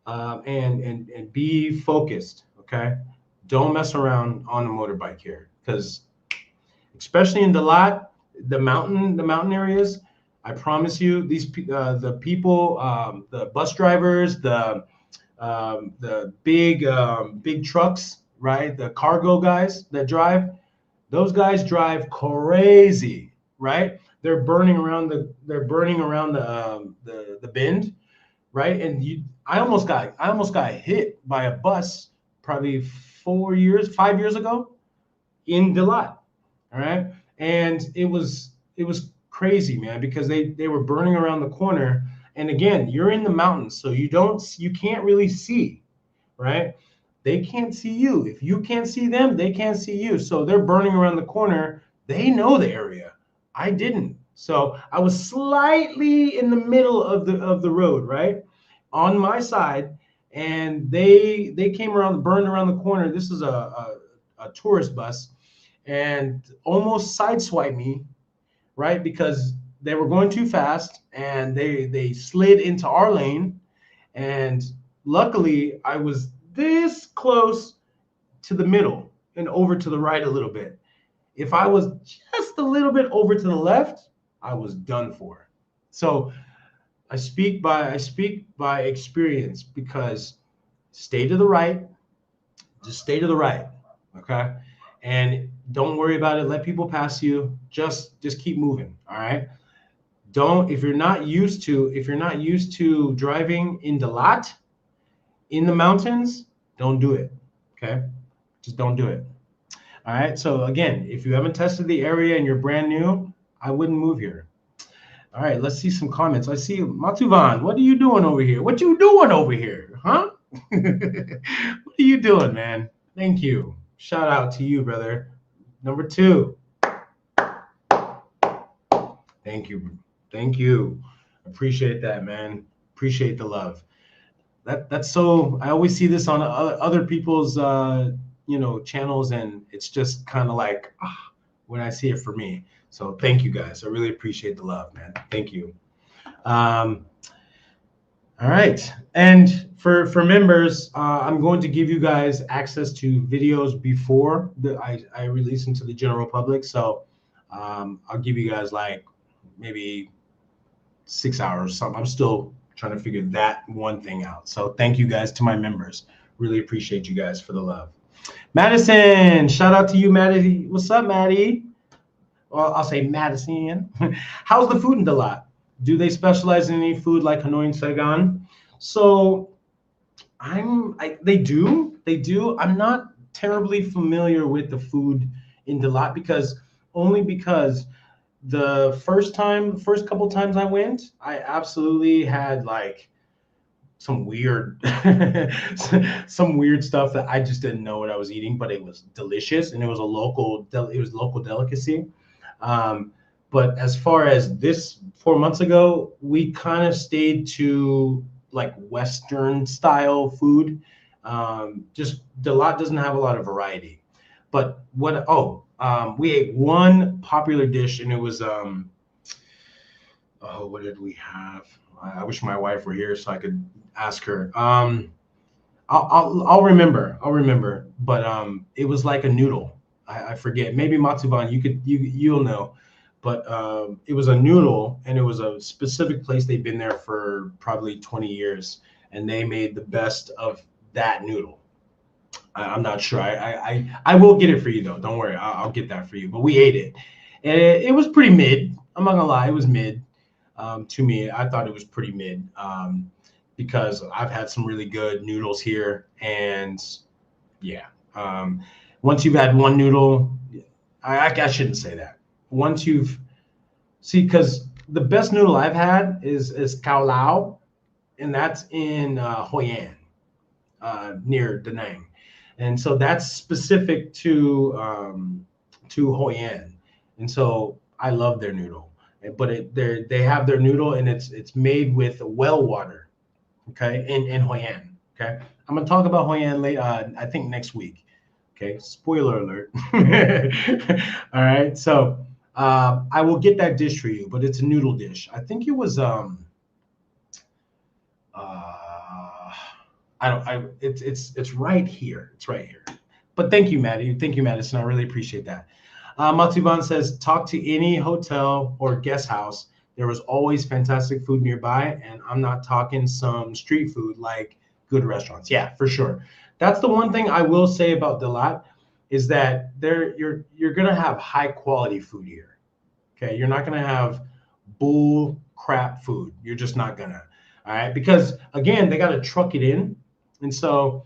and be focused. Okay, don't mess around on a motorbike here, because especially in Dalat, the mountain areas. I promise you, the people, the bus drivers, the big trucks, right? The cargo guys that drive, those guys drive crazy, right? They're burning around the bend, right? And I almost got hit by a bus probably 5 years ago in Delat, all right? And it was crazy, man, because they were burning around the corner. And again, you're in the mountains, so you can't really see, right? They can't see you. If you can't see them, they can't see you. So they're burning around the corner. They know the area. I didn't. So I was slightly in the middle of the road, right? On my side, and they came around, burned around the corner. This is a tourist bus, and almost sideswiped me, right? Because they were going too fast, and they slid into our lane. And luckily, I was this close to the middle and over to the right a little bit. If I was just a little bit over to the left, I was done for. So I speak by experience, because stay to the right, just stay to the right, okay? And don't worry about it. Let people pass you. Just keep moving, all right? If you're not used to driving in the lot, in the mountains, don't do it, okay? Just don't do it. All right. So again, if you haven't tested the area and you're brand new, I wouldn't move here. All right, let's see some comments. I see Matuvan. What are you doing over here? What you doing over here? Huh? What are you doing, man? Thank you. Shout out to you, brother. Number 2. Thank you. Thank you. Appreciate that, man. Appreciate the love. That's so. I always see this on other people's channels, and it's just kind of like when I see it for me. So thank you guys. I really appreciate the love, man. Thank you. Um, all right, and for members, I'm going to give you guys access to videos before I release them to the general public. So I'll give you guys like maybe 6 hours or something. I'm still trying to figure that one thing out. So thank you guys to my members. Really appreciate you guys for the love. Madison, shout out to you, Maddie. What's up, Maddie? Well, I'll say Madison. How's the food in Dalat? Do they specialize in any food like Hanoi and Saigon? So they do. I'm not terribly familiar with the food in Dalat because the first couple times I went, I absolutely had like some weird some weird stuff that I just didn't know what I was eating, but it was delicious and it was local delicacy. Um, but as far as this 4 months ago, we kind of stayed to like Western style food. Just the lot doesn't have a lot of variety. But we ate one popular dish and it was what did we have? I wish my wife were here so I could ask her. I'll remember. I'll remember. But it was like a noodle. I forget. Maybe Matsuban, you'll know. But it was a noodle, and it was a specific place. They've been there for probably 20 years, and they made the best of that noodle. I'm not sure. I will get it for you though. Don't worry. I'll get that for you. But we ate it, and it was pretty mid. I'm not gonna lie. It was mid. To me, I thought it was pretty mid. Because I've had some really good noodles here, and yeah. Once you've had one noodle, I shouldn't say that. Once you've because the best noodle I've had is Cao Lao, and that's in Hoi An, near Da Nang, and so that's specific to Hoi An, and so I love their noodle. But they have their noodle, and it's made with well water, okay, in Hoi An. Okay, I'm gonna talk about Hoi An late. I think next week. Okay, spoiler alert. All right, so I will get that dish for you, but it's a noodle dish. I think it was I don't I it's right here. It's right here. But thank you, Maddie. Thank you, Madison. I really appreciate that. Matuban says, talk to any hotel or guest house. There was always fantastic food nearby, and I'm not talking some street food like good restaurants. Yeah, for sure. That's the one thing I will say about Dalat is that you're gonna have high quality food here. Okay, you're not gonna have bull crap food. You're just not gonna. All right, because again, they got to truck it in, and so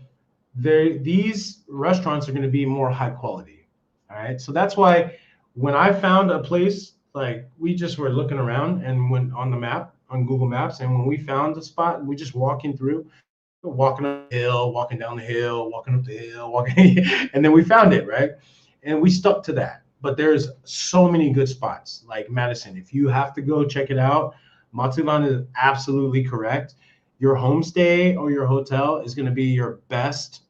these restaurants are going to be more high quality. All right, so that's why when I found a place, like we just were looking around and went on the map on Google Maps, and when we found the spot, we just walking through, walking up the hill, walking down the hill, walking up the hill, walking, and then we found it, right? And we stuck to that. But there's so many good spots, like Madison. If you have to go check it out, Matsuban is absolutely correct. Your homestay or your hotel is going to be your best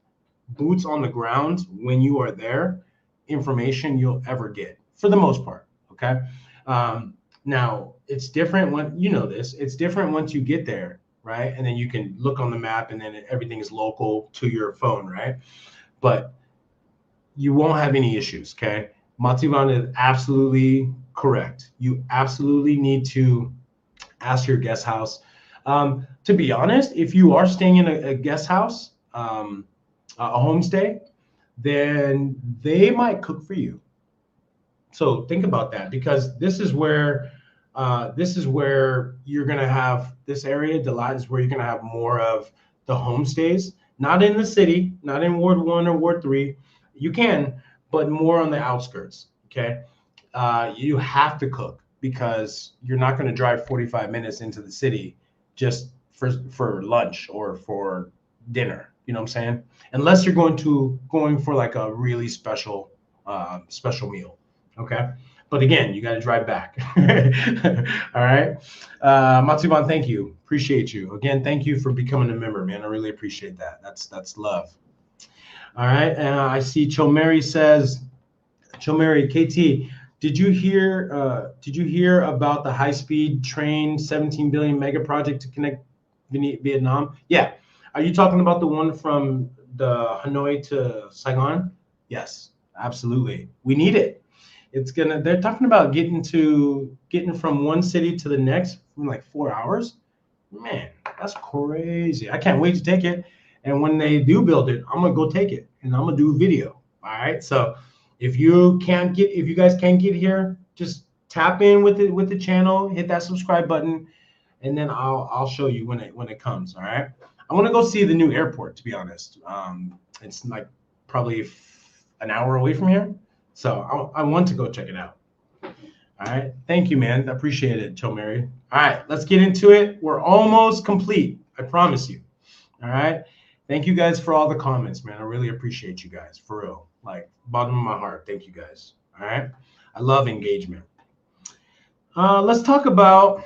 boots on the ground when you are there information you'll ever get for the most part. Okay. Now it's different when you know this. It's different once you get there, right? And then you can look on the map, and then everything is local to your phone, right? But you won't have any issues. Okay. Matsuban is absolutely correct. You absolutely need to ask your guest house. To be honest, if you are staying in a guest house, a homestay, then they might cook for you. So think about that, because this is where you're gonna have this area. Dalat is where you're gonna have more of the homestays, not in the city, not in Ward 1 or Ward 3. You can, but more on the outskirts. Okay, you have to cook because you're not going to drive 45 minutes into the city just for lunch or for dinner. You know what I'm saying? Unless you're going for like a really special meal. Okay. But again, you got to drive back. All right. Matsuban, thank you. Appreciate you. Again, thank you for becoming a member, man. I really appreciate that. That's love. All right. And I see Chomeri says, Chomeri, KT, did you hear about the high-speed train 17 billion mega project to connect Vietnam? Yeah. Are you talking about the one from the Hanoi to Saigon? Yes, absolutely. We need it. They're talking about getting from one city to the next in like 4 hours. Man, that's crazy. I can't wait to take it. And when they do build it, I'm gonna go take it and I'm gonna do video. All right. So if you guys can't get here, just tap in with the channel, hit that subscribe button, and then I'll show you when it comes. All right. I want to go see the new airport, to be honest. It's like probably an hour away from here. So I want to go check it out. All right. Thank you, man. I appreciate it, Chomeri. All right. Let's get into it. We're almost complete. I promise you. All right. Thank you guys for all the comments, man. I really appreciate you guys, for real. Like, bottom of my heart. Thank you guys. All right. I love engagement. Let's talk about,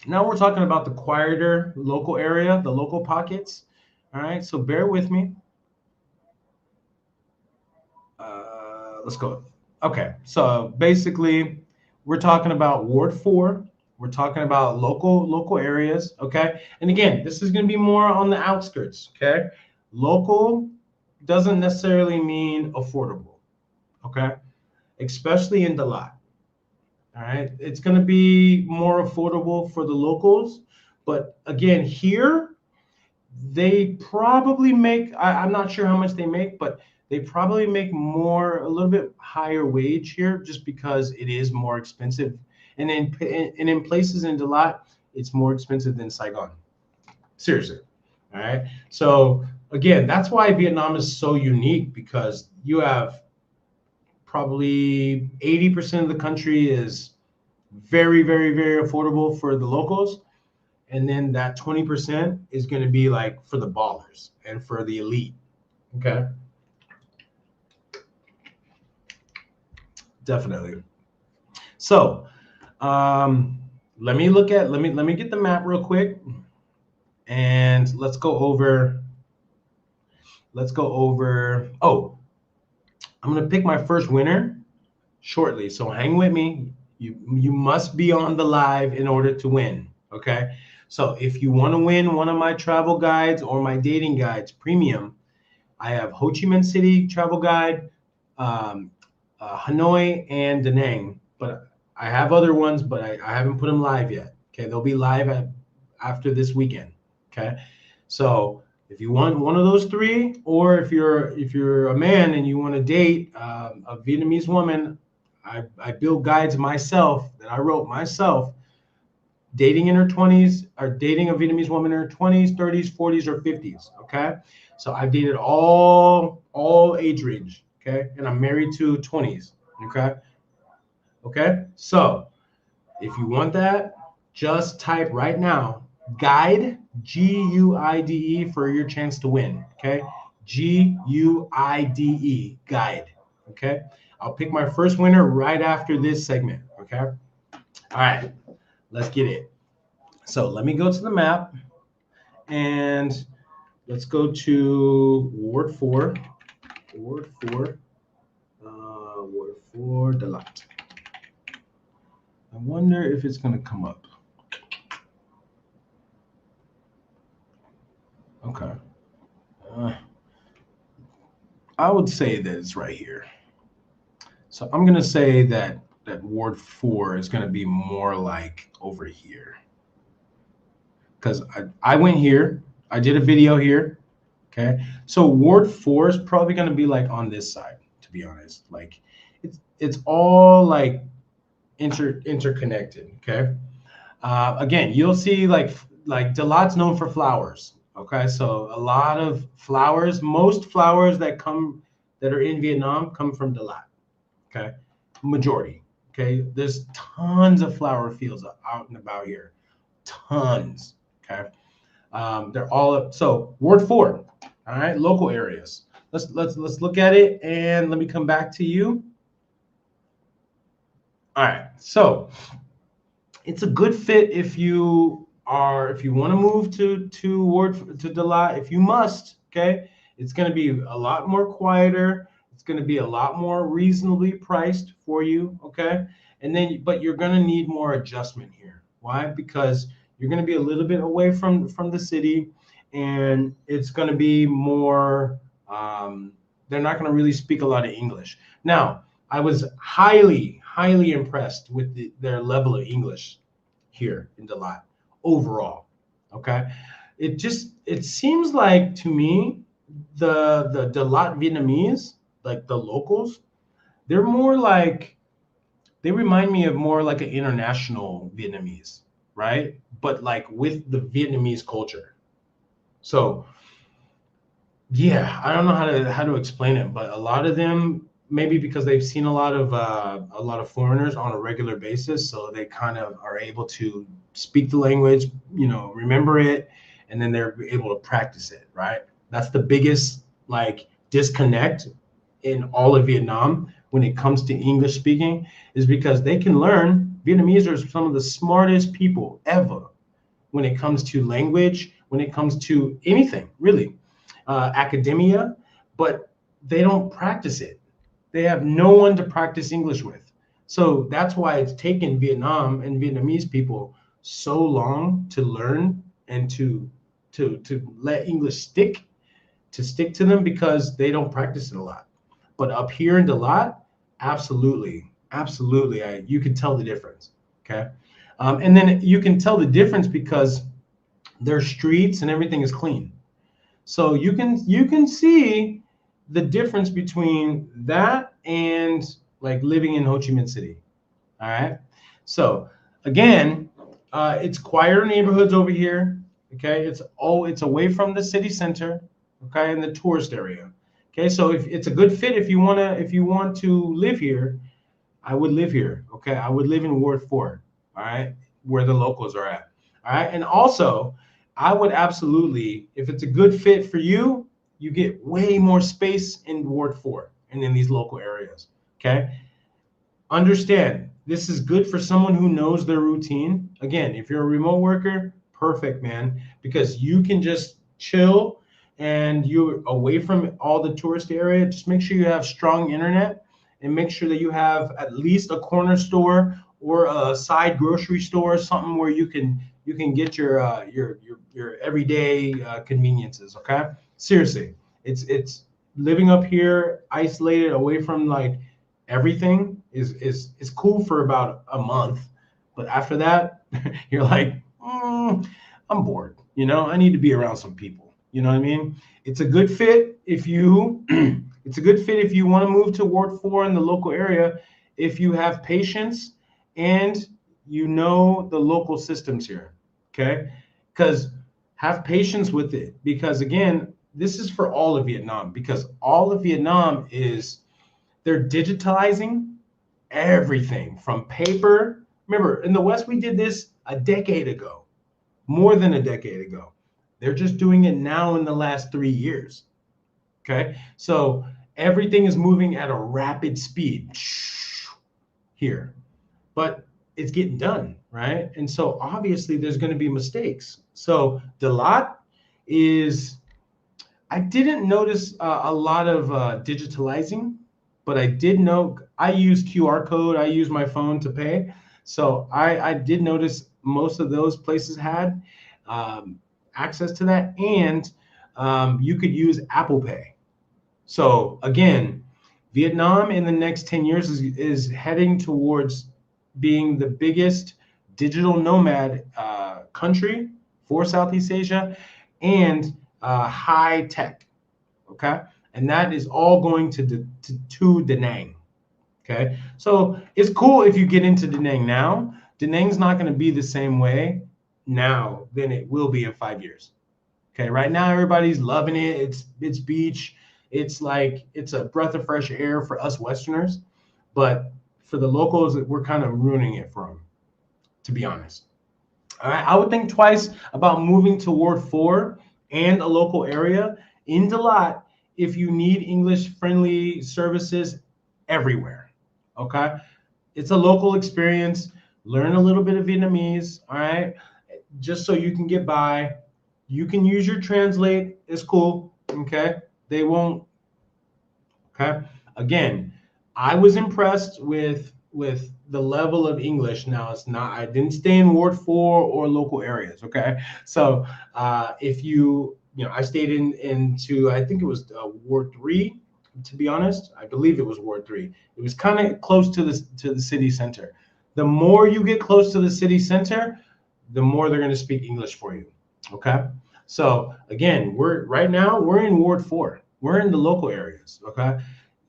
now we're talking about the quieter local area, the local pockets. All right. So bear with me. Let's go. Okay. So basically, we're talking about Ward 4. We're talking about local areas, okay? And again, this is going to be more on the outskirts, okay? Local doesn't necessarily mean affordable, okay? Especially in Dalat, all right? It's going to be more affordable for the locals, but again, here, they probably make, I'm not sure how much they make, but they probably make a little bit higher wage here just because it is more expensive. And in places in Dalat, it's more expensive than Saigon. Seriously. All right. So again, that's why Vietnam is so unique, because you have probably 80% of the country is very, very, very affordable for the locals. And then that 20% is going to be like for the ballers and for the elite. Okay. Definitely. So let me get the map real quick, and let's go over. Oh, I'm gonna pick my first winner shortly. So hang with me. You must be on the live in order to win. Okay. So if you want to win one of my travel guides or my dating guides premium, I have Ho Chi Minh City travel guide, Hanoi, and Da Nang. But I have other ones, but I haven't put them live yet. Okay, they'll be live after this weekend. Okay, so if you want one of those three, or if you're a man and you want to date a Vietnamese woman, I build guides myself that I wrote myself. Dating in her 20s, or dating a Vietnamese woman in her 20s, 30s, 40s, or 50s. Okay, so I've dated all age range. Okay, and I'm married to 20s. Okay, so if you want that, just type right now guide, GUIDE, for your chance to win. Okay, GUIDE, guide. Okay, I'll pick my first winner right after this segment. Okay, all right, let's get it. So let me go to the map, and let's go to Ward 4. Ward 4, Dalat. I wonder if it's going to come up. Okay. I would say that it's right here. So I'm going to say that Ward 4 is going to be more like over here. Because I went here. I did a video here. Okay. So Ward 4 is probably going to be like on this side, to be honest. Like it's all like interconnected. Okay. Again, you'll see like Dalat's known for flowers. Okay, so a lot of flowers. Most flowers that are in Vietnam come from Dalat. Okay, majority. Okay, there's tons of flower fields out and about here. Tons. Okay, they're all up. So Ward 4. All right, local areas. Let's look at it, and let me come back to you. All right. So it's a good fit if you want to move to Dalat, if you must, okay? It's going to be a lot more quieter. It's going to be a lot more reasonably priced for you, okay? And then but you're going to need more adjustment here. Why? Because you're going to be a little bit away from the city, and it's going to be more they're not going to really speak a lot of English. Now, I was highly impressed with their level of English here in Dalat overall. Okay, it seems like to me the Dalat Vietnamese, like the locals, they're more like they remind me of more like an international Vietnamese, right? But like with the Vietnamese culture. So yeah, I don't know how to explain it, but a lot of them maybe because they've seen a lot of foreigners on a regular basis, so they kind of are able to speak the language, remember it, and then they're able to practice it, right? That's the biggest like disconnect in all of Vietnam when it comes to English speaking is because they can learn. Vietnamese are some of the smartest people ever when it comes to language, when it comes to anything, really, academia, but they don't practice it. They have no one to practice English with. So that's why it's taken Vietnam and Vietnamese people so long to learn and to let English stick to them because they don't practice it a lot. But up here in Dalat, absolutely, you can tell the difference. Okay, and then you can tell the difference because their streets and everything is clean. So you can see the difference between that and like living in Ho Chi Minh City. All right. So again, it's quieter neighborhoods over here. Okay. It's away from the city center. Okay, in the tourist area. Okay, so if it's a good fit if you want to live here, I would live here. Okay, I would live in Ward 4. All right, where the locals are at. All right, and also I would absolutely, if it's a good fit for you, you get way more space in Ward 4 and in these local areas. Okay, understand this is good for someone who knows their routine. Again, if you're a remote worker, perfect, man, because you can just chill and you're away from all the tourist area. Just make sure you have strong internet and make sure that you have at least a corner store or a side grocery store, something where you can get your everyday conveniences. Okay, seriously, it's living up here isolated away from like everything is cool for about a month, but after that, you're like, I'm bored. I need to be around some people. You know what I mean? It's a good fit if you it's a good fit if you want to move to Ward 4 in the local area, if you have patience and you know the local systems here. Okay? Because have patience with it. Because again, this is for all of Vietnam, because all of Vietnam is they're digitalizing everything from paper. Remember, in the West, we did this a decade ago, more than a decade ago. They're just doing it now in the last 3 years. Okay. So everything is moving at a rapid speed here, but it's getting done, right? And so obviously there's going to be mistakes. So Dalat is, I didn't notice a lot of digitalizing, but I did know I use QR code. I use my phone to pay. So I did notice most of those places had access to that. And you could use Apple Pay. So again, Vietnam in the next 10 years is heading towards being the biggest digital nomad country for Southeast Asia and high tech. Okay, and that is all going to Da Nang. Okay, so it's cool if you get into Da Nang now. Da Nang's not going to be the same way now than it will be in 5 years. Okay, right now everybody's loving it. It's beach. It's like it's a breath of fresh air for us Westerners, but for the locals, we're kind of ruining it for them, to be honest. All right, I would think twice about moving to Ward 4 and a local area in Dalat if you need English friendly services everywhere. Okay, It's a local experience. Learn a little bit of Vietnamese, all right? Just so you can get by. You can use your translate. It's cool, okay? They won't, okay? Again, I was impressed with the level of English. Now it's not. I didn't stay in Ward 4 or local areas, okay? So if I stayed into I think it was Ward 3. To be honest, I believe it was Ward 3. It was kind of close to the city center. The more you get close to the city center, the more they're going to speak English for you. Okay. So again, we're in Ward 4. We're in the local areas. Okay.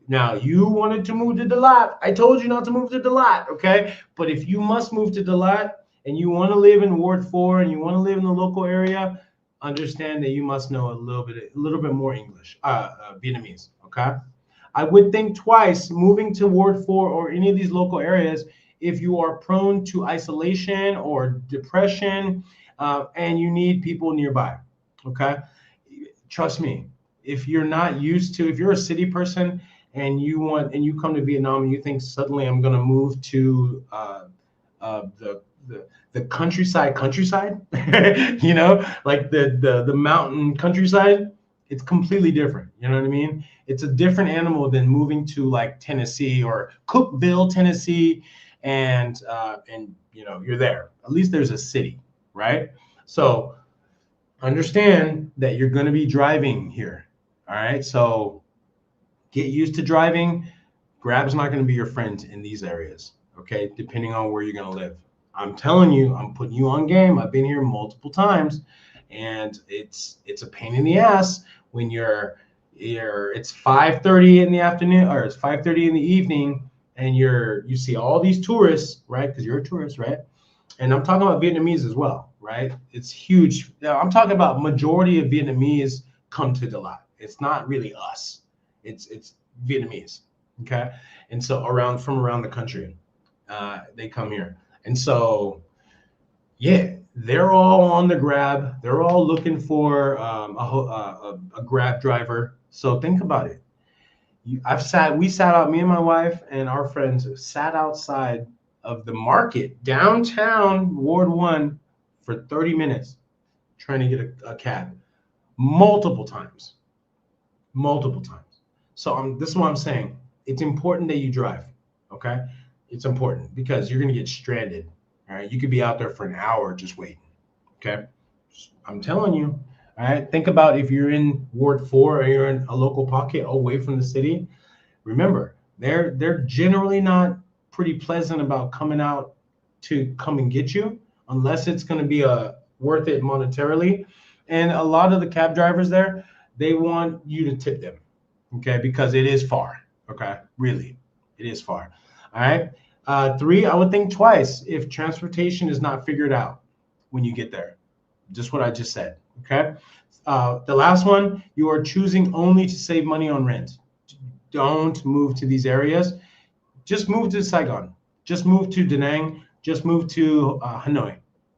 Now you wanted to move to Dalat. I told you not to move to Dalat. Okay. But if you must move to Dalat and you want to live in Ward 4 and you want to live in the local area, understand that you must know a little bit more English, Vietnamese. Okay. I would think twice moving to Ward 4 or any of these local areas if you are prone to isolation or depression and you need people nearby. Okay. Trust me, if you're not used to, if you're a city person and you come to Vietnam and you think suddenly I'm going to move to the countryside, like the mountain countryside, it's completely different. You know what I mean? It's a different animal than moving to like Tennessee or Cookeville, Tennessee, and you're there. At least there's a city, right? So understand that you're going to be driving here. All right. So get used to driving. Grab's not going to be your friend in these areas. Okay. Depending on where you're going to live. I'm telling you, I'm putting you on game. I've been here multiple times and it's a pain in the ass when it's 5:30 in the afternoon or it's 5:30 in the evening and you see all these tourists, right? Because you're a tourist, right? And I'm talking about Vietnamese as well, right? It's huge. I'm talking about majority of Vietnamese come to Dalat. It's not really us. It's Vietnamese, okay? And so from around the country, they come here. And so, yeah, they're all on the grab. They're all looking for a grab driver. So think about it. We sat out, me and my wife and our friends sat outside of the market downtown Ward 1 for 30 minutes trying to get a cab multiple times. So this is what I'm saying. It's important that you drive, okay? It's important because you're going to get stranded, all right? You could be out there for an hour just waiting, okay? I'm telling you, all right? Think about if you're in Ward 4 or you're in a local pocket away from the city. Remember, they're generally not pretty pleasant about coming out to come and get you unless it's going to be worth it monetarily. And a lot of the cab drivers there, they want you to tip them, okay? Because it is far, okay? Really, it is far. All right. 3, I would think twice if transportation is not figured out when you get there. Just what I just said. Okay. The last one, you are choosing only to save money on rent. Don't move to these areas. Just move to Saigon. Just move to Da Nang. Just move to Hanoi.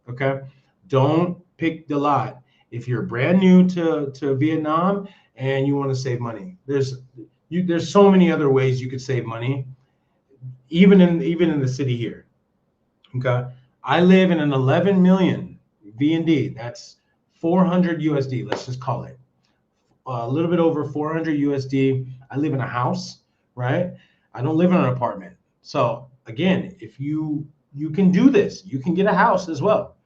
Okay. Don't pick Dalat if you're brand new to Vietnam and you want to save money. There's so many other ways you could save money. Even in the city here, okay? I live in an 11 million VND. That's 400 USD. Let's just call it a little bit over 400 USD. I live in a house, right? I don't live in an apartment. So again, if you can do this, you can get a house as well.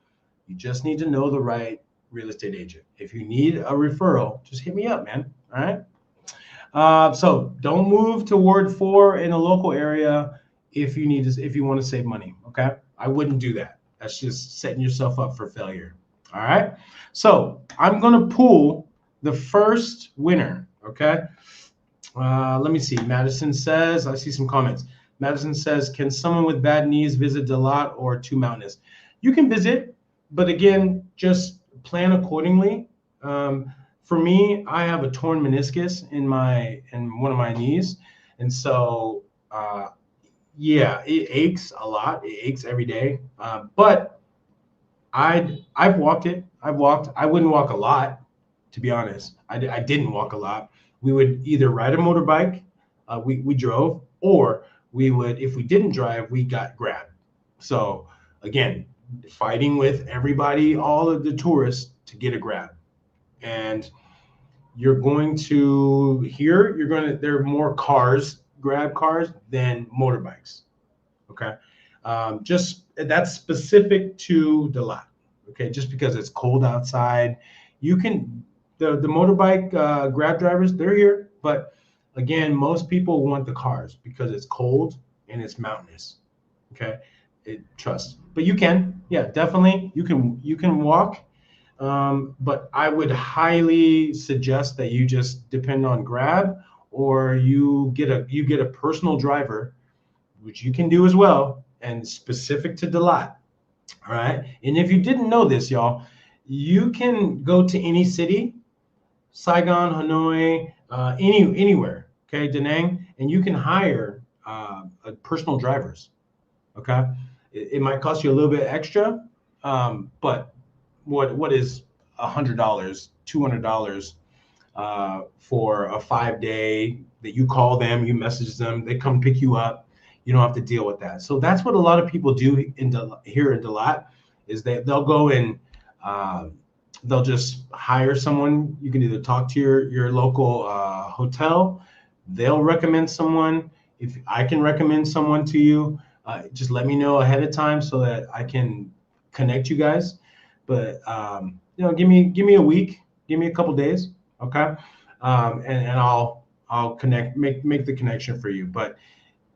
You just need to know the right real estate agent. If you need a referral, just hit me up, man. All right. So don't move to Ward 4 in a local area if you want to save money. Okay. I wouldn't do that. That's just setting yourself up for failure. All right. So I'm going to pull the first winner. Okay. Let me see. Madison says, I see some comments. Madison says, can someone with bad knees visit Dalat or too mountainous? You can visit, but again, just plan accordingly. For me, I have a torn meniscus in one of my knees. And so, yeah, it aches a lot. It aches every day. But I've walked it. I wouldn't walk a lot, to be honest. I didn't walk a lot. We would either ride a motorbike, we drove, or if we didn't drive, we got Grab. So again, fighting with everybody, all of the tourists to get a Grab. And you're going to there are more cars, Grab cars, than motorbikes. Okay. Just that's specific to the lot. Okay. Just because it's cold outside, you can, the motorbike Grab drivers, they're here. But again, most people want the cars because it's cold and it's mountainous. Okay. Trust. But you can, yeah, definitely. You can walk. But I would highly suggest that you just depend on Grab, or you get a personal driver, which you can do as well, and specific to the lot. All right. And if you didn't know this, y'all, you can go to any city, Saigon, Hanoi, anywhere, okay, Da Nang, and you can hire personal drivers. Okay. It might cost you a little bit extra, but what is $100, $200 for a 5 day that you call them, you message them, they come pick you up. You don't have to deal with that. So that's what a lot of people do here in Delat, is they'll go and they'll just hire someone. You can either talk to your local hotel. They'll recommend someone. If I can recommend someone to you, just let me know ahead of time so that I can connect you guys. But give me a week, give me a couple days, okay, and I'll connect, make the connection for you. But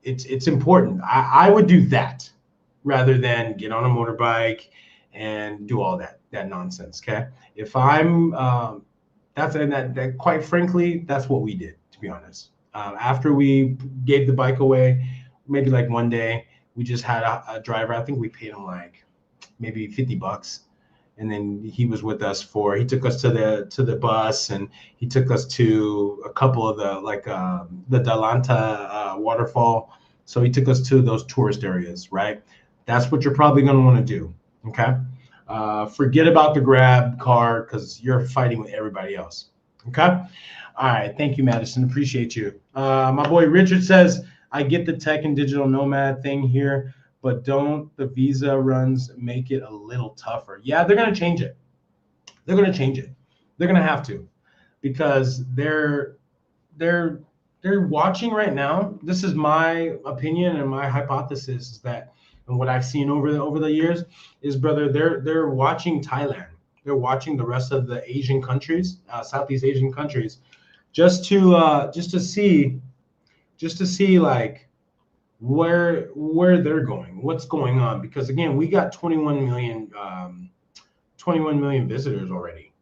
it's important. I would do that rather than get on a motorbike and do all that nonsense. Okay, if I'm that quite frankly, that's what we did, to be honest. After we gave the bike away, maybe like one day, we just had a driver. I think we paid him like maybe $50, and then he was with us he took us to the bus, and he took us to a couple of the Dalanta waterfall. So he took us to those tourist areas, right? That's what you're probably going to want to do. Okay. Forget about the Grab car because you're fighting with everybody else. Okay. All right. Thank you, Madison. Appreciate you. My boy Richard says, I get the tech and digital nomad thing here, but don't the visa runs make it a little tougher? Yeah, they're going to change it. They're going to change it. They're going to have to, because they're watching right now. This is my opinion and my hypothesis is that, and what I've seen over the years is, brother, they're watching Thailand. They're watching the rest of the Asian countries, Southeast Asian countries, just to see like where they're going, what's going on. Because again, we got 21 million visitors already.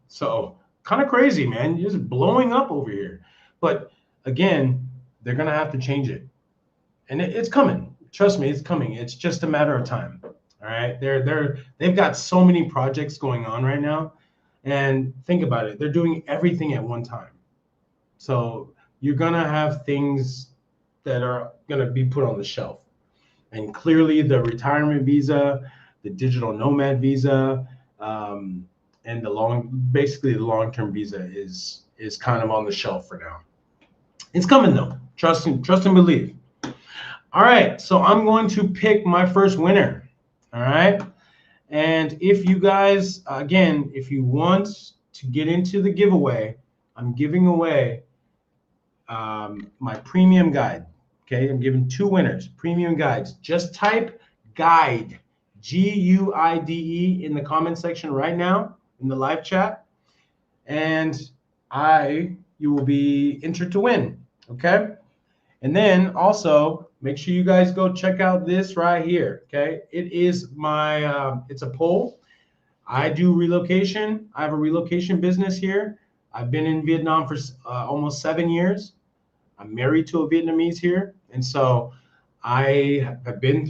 So kind of crazy, man. You're just blowing up over here. But again, they're gonna have to change it, and it's coming. Trust me, it's coming. It's just a matter of time. All right, they've got so many projects going on right now, and think about it. They're doing everything at one time. So you're gonna have things that are gonna be put on the shelf, and clearly the retirement visa, the digital nomad visa, and basically the long-term visa is kind of on the shelf for now. It's coming though. Trust and believe. All right, so I'm going to pick my first winner. All right, and if you guys, again, if you want to get into the giveaway, I'm giving away my premium guide. Okay, I'm giving 2 winners, premium guides. Just type guide, GUIDE, in the comment section right now in the live chat, and you will be entered to win. Okay, and then also make sure you guys go check out this right here. Okay, it is it's a poll. I do relocation. I have a relocation business here. I've been in Vietnam for almost 7 years. I'm married to a Vietnamese here, and so I've been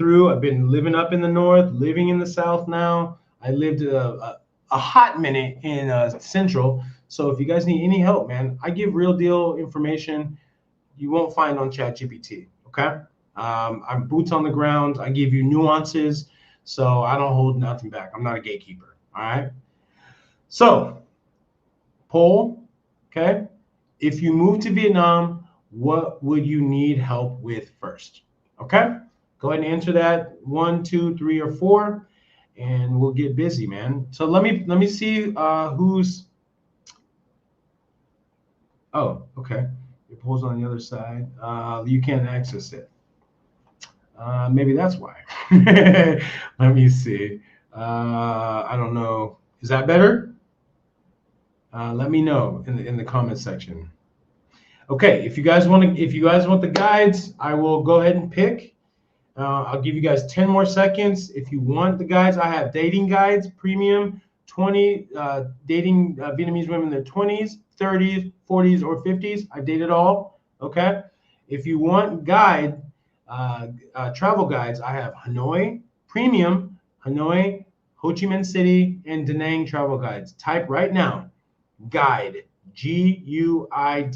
living up in the north, living in the south now. I lived a hot minute in central. So if you guys need any help, man, I give real deal information you won't find on ChatGPT. Okay, I'm boots on the ground. I give you nuances, so I don't hold nothing back. I'm not a gatekeeper. All right. So poll. Okay, if you move to Vietnam, what would you need help with first? Okay, go ahead and answer that 1, 2, 3, or 4, and we'll get busy, man. So let me see who's. Oh, okay. Your poll's on the other side. You can't access it. Maybe that's why. Let me see. I don't know. Is that better? Let me know in the comment section. Okay, if you guys want the guides, I will go ahead and pick. I'll give you guys 10 more seconds. If you want the guides, I have dating guides, premium, 20 dating Vietnamese women in their 20s, 30s, 40s, or 50s. I dated all. Okay. If you want travel guides, I have Hanoi premium, Hanoi, Ho Chi Minh City, and Da Nang travel guides. Type right now, guide, Guide.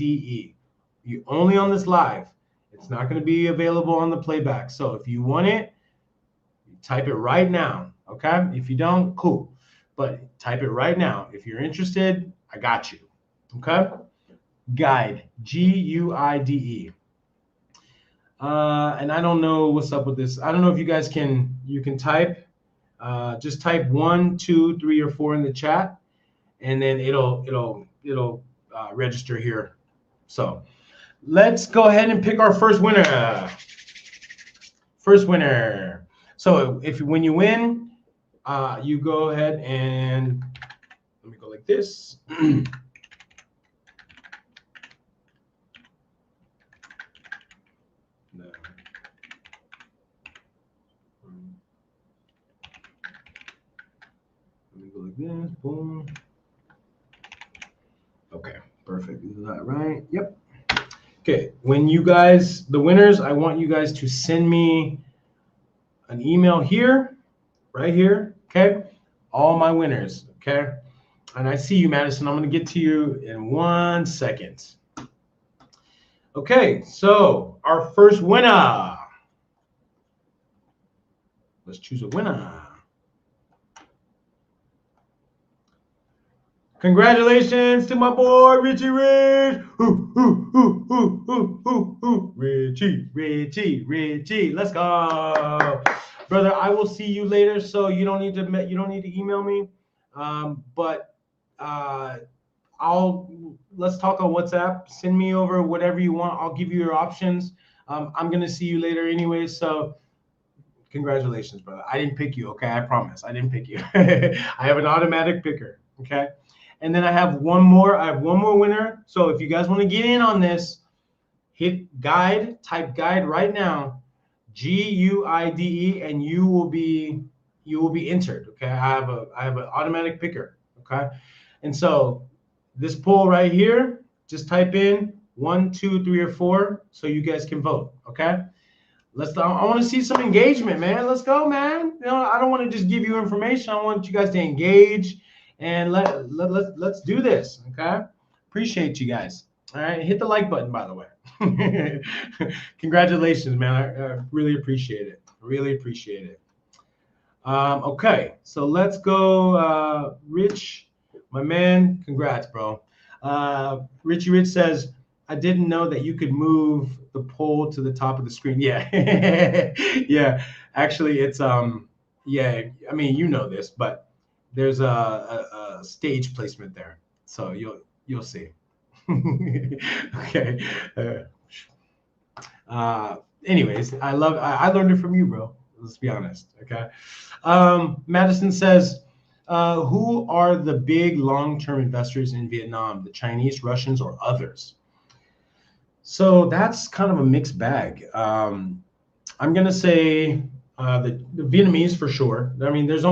You only on this live. It's not going to be available on the playback. So if you want it, type it right now. Okay. If you don't, cool. But type it right now. If you're interested, I got you. Okay. Guide, Guide. And I don't know what's up with this. I don't know if you guys can type. Just type 1, 2, 3, or 4 in the chat, and then it'll register here. So let's go ahead and pick our first winner. First winner. So when you win, you go ahead and let me go like this. Let me go like this. Boom. Okay, perfect. Is that right? Yep. Okay, when you guys, the winners, I want you guys to send me an email here, right here, okay? All my winners, okay? And I see you, Madison. I'm going to get to you in 1 second. Okay, so our first winner. Let's choose a winner. Congratulations to my boy, Richie Rich. Richie. Let's go. Brother, I will see you later, so you don't need to email me. But let's talk on WhatsApp. Send me over whatever you want. I'll give you your options. I'm gonna see you later anyway, so congratulations, brother. I didn't pick you, okay? I promise. I didn't pick you. I have an automatic picker, okay? And then I have one more. I have one more winner. So if you guys want to get in on this, hit guide, type guide right now, Guide, and you will be entered. Okay, I have an automatic picker. Okay, and so this poll right here, just type in 1, 2, 3, or 4, so you guys can vote. Okay, I want to see some engagement, man. Let's go, man. I don't want to just give you information. I want you guys to engage. And let's do this, okay? Appreciate you guys. All right, hit the like button, by the way. Congratulations, man. I really appreciate it. Really appreciate it. Okay, so let's go. Rich, my man, congrats, bro. Richie Rich says, I didn't know that you could move the poll to the top of the screen. Yeah, yeah. Actually, it's yeah. I mean, you know this, but there's a stage placement there, so you'll see. Okay. Anyways, I learned it from you, bro. Let's be honest. Okay. Madison says, who are the big long-term investors in Vietnam? The Chinese, Russians, or others? So that's kind of a mixed bag. I'm gonna say the Vietnamese for sure. I mean, there's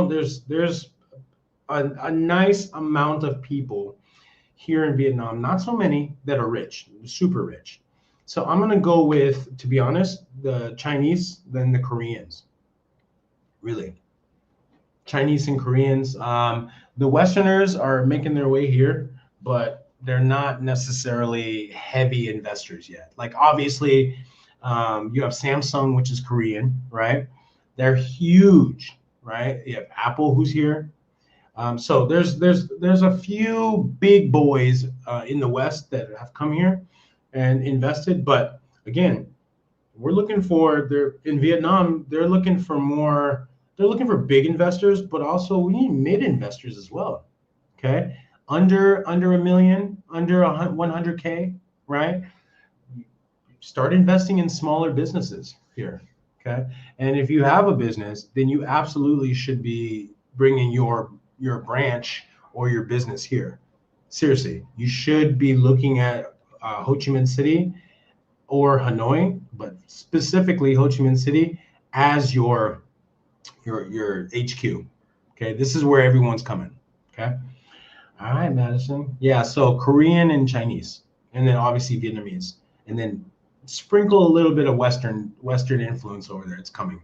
a nice amount of people here in Vietnam, not so many that are rich, super rich. So I'm going to go with, to be honest, the Chinese, then the Koreans. Really. Chinese and Koreans. The Westerners are making their way here, but they're not necessarily heavy investors yet. Like, obviously, you have Samsung, which is Korean, right? They're huge, right? You have Apple, who's here. So there's a few big boys in the West that have come here, and invested. But again, we're looking for they're in Vietnam. They're looking for more. They're looking for big investors, but also we need mid investors as well. Okay, under a million, under 100K, right? Start investing in smaller businesses here. Okay, and if you have a business, then you absolutely should be bringing your branch or your business here. Seriously, you should be looking at Ho Chi Minh City or Hanoi, but specifically Ho Chi Minh City as your HQ. Okay, this is where everyone's coming. Okay, all right, Madison. Yeah, so Korean and Chinese, and then obviously Vietnamese, and then sprinkle a little bit of Western influence over there. It's coming.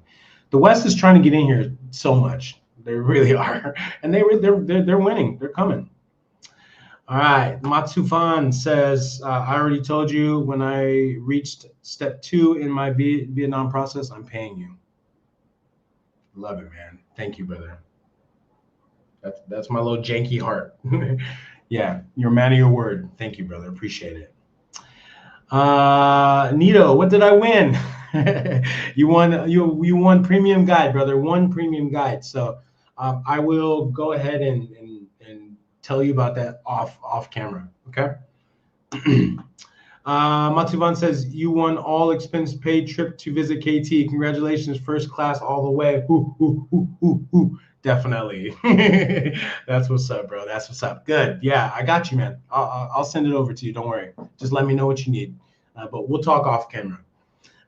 The West is trying to get in here so much. They really are, and they're winning. They're coming. All right, Matsufan says, I already told you when I reached step 2 in my Vietnam process, I'm paying you. Love it, man. Thank you, brother. That's my little janky heart. Yeah, you're a man of your word. Thank you, brother. Appreciate it. Nito, what did I win? You won premium guide, brother. One premium guide. So I will go ahead and tell you about that off camera. Okay. Matsuban says you won all expense paid trip to visit KT. Congratulations, first class all the way. Ooh. Definitely. That's what's up, bro. That's what's up. Good. Yeah, I got you, man. I'll send it over to you. Don't worry. Just let me know what you need. But we'll talk off camera.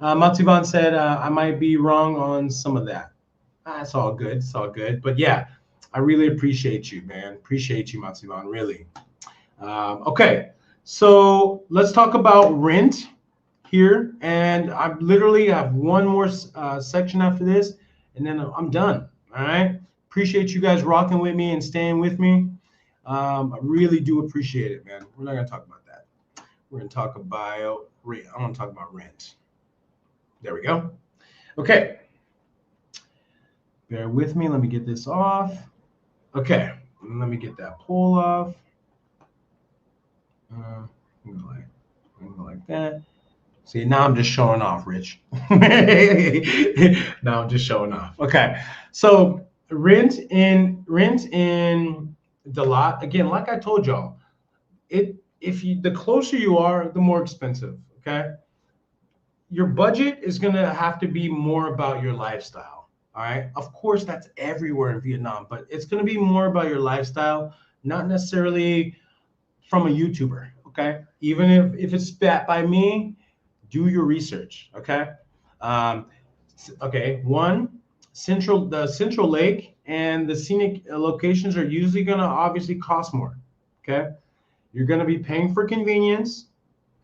Matsuban said I might be wrong on some of that. It's all good. It's all good. But yeah, I really appreciate you, man. Appreciate you, Matsuban. Really. Okay. So let's talk about rent here. And I literally have one more section after this, and then I'm done. All right. Appreciate you guys rocking with me and staying with me. I really do appreciate it, man. We're not going to talk about that. We're going to talk about rent. I want to talk about rent. There we go. Okay. Bear with me. Let me get this off. Okay. Let me get that poll off. Go like that. See, now I'm just showing off, Rich. Now I'm just showing off. Okay. So rent in the lot, again, like I told y'all, the closer you are, the more expensive. Okay. Your budget is gonna have to be more about your lifestyle. All right. Of course, that's everywhere in Vietnam, but it's gonna be more about your lifestyle, not necessarily from a YouTuber. Okay. Even if it's spat by me, do your research. Okay. Okay. The Central Lake and the scenic locations are usually going to obviously cost more. Okay. You're going to be paying for convenience,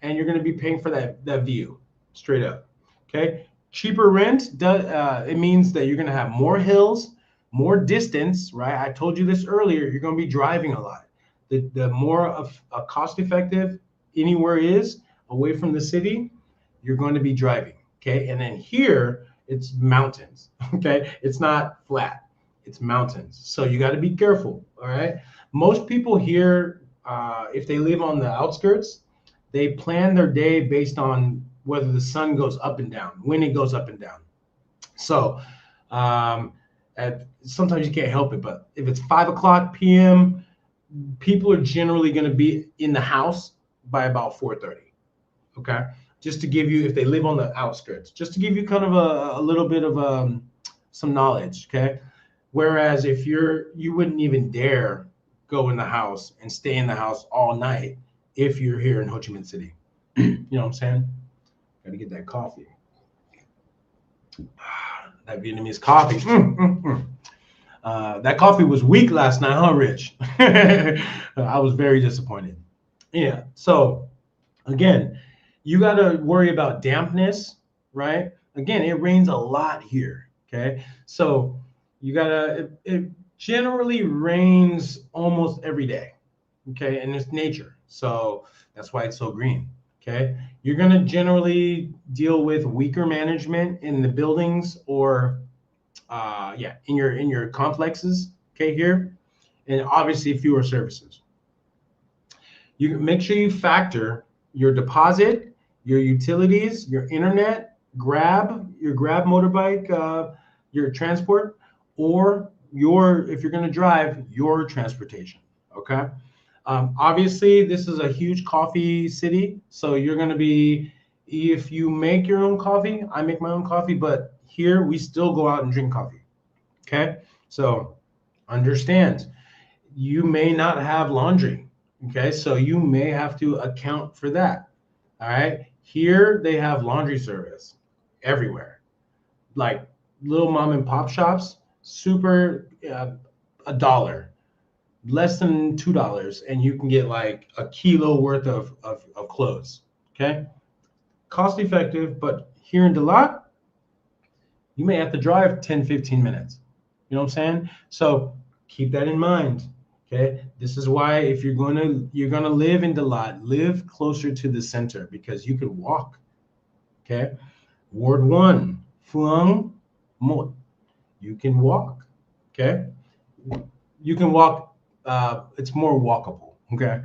and you're going to be paying for that view straight up. Okay. Cheaper rent it means that you're going to have more hills, more distance, right? I told you this earlier. You're going to be driving a lot. The more of a cost effective anywhere is away from the city, you're going to be driving. Okay. And then here it's mountains. Okay. It's not flat, it's mountains. So you got to be careful. All right. Most people here, if they live on the outskirts, they plan their day based on whether the sun goes up and down, when it goes up and down. So sometimes you can't help it, but if it's 5 o'clock p.m., people are generally going to be in the house by about 4:30. Okay. Just to give you, if they live on the outskirts, just to give you kind of a little bit of some knowledge. Okay. Whereas if you wouldn't even dare go in the house and stay in the house all night if you're here in Ho Chi Minh City. You know what I'm saying? Got to get that coffee. That Vietnamese coffee. That coffee was weak last night, huh, Rich? I was very disappointed. Yeah. So again, you got to worry about dampness, right? Again, it rains a lot here. Okay. So it generally rains almost every day. Okay. And it's nature. So that's why it's so green. Okay. You're going to generally deal with weaker management in the buildings or in your complexes, okay, here, and obviously fewer services. You make sure you factor your deposit, your utilities, your internet, your Grab motorbike, your transport, or if you're going to drive, your transportation. Okay. Obviously, this is a huge coffee city, so you're going to be, if you make your own coffee, I make my own coffee, but here we still go out and drink coffee. Okay. So understand, you may not have laundry. Okay. So you may have to account for that. All right. Here they have laundry service everywhere, like little mom and pop shops, super, $1, less than $2, and you can get like a kilo worth of clothes. Okay. Cost effective, but here in Delat, you may have to drive 10, 15 minutes. You know what I'm saying? So keep that in mind. Okay. This is why if you're gonna live in Delat, live closer to the center because you can walk. Okay. Ward 1, Phuong Mot. You can walk. Okay. You can walk. It's more walkable. Okay.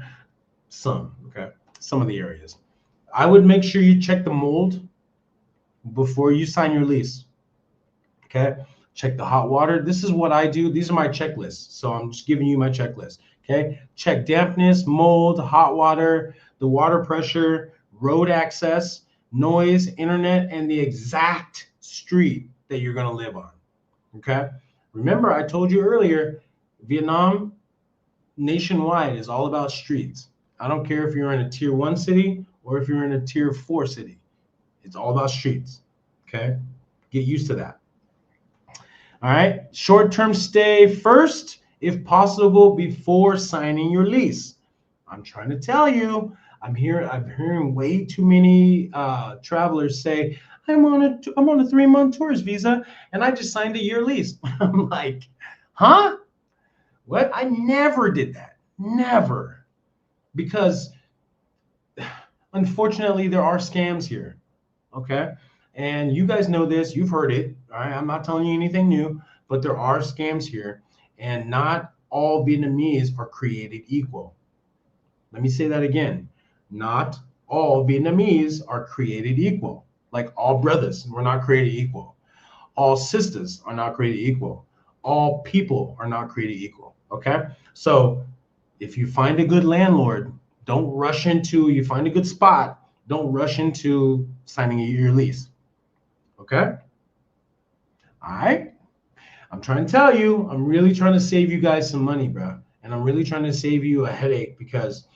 Some of the areas. I would make sure you check the mold before you sign your lease. Okay. Check the hot water. This is what I do. These are my checklists. So I'm just giving you my checklist. Okay. Check dampness, mold, hot water, the water pressure, road access, noise, internet, and the exact street that you're going to live on. Okay. Remember, I told you earlier, Vietnam nationwide is all about streets. I don't care if you're in a tier 1 city or if you're in a tier 4 city. It's all about streets. Okay. Get used to that. All right. Short-term stay first, if possible, before signing your lease. I'm trying to tell you, I'm hearing way too many travelers say, I'm on a 3-month tourist visa and I just signed a year lease. I'm like, huh? What? I never did that. Never. Because unfortunately, there are scams here. Okay. And you guys know this. You've heard it. All right. I'm not telling you anything new, but there are scams here. And not all Vietnamese are created equal. Let me say that again. Not all Vietnamese are created equal. Like all brothers were not created equal. All sisters are not created equal. All people are not created equal. Okay. So if you find a good landlord, you find a good spot, don't rush into signing a year lease. Okay. All right. I'm trying to tell you, I'm really trying to save you guys some money, bro. And I'm really trying to save you a headache because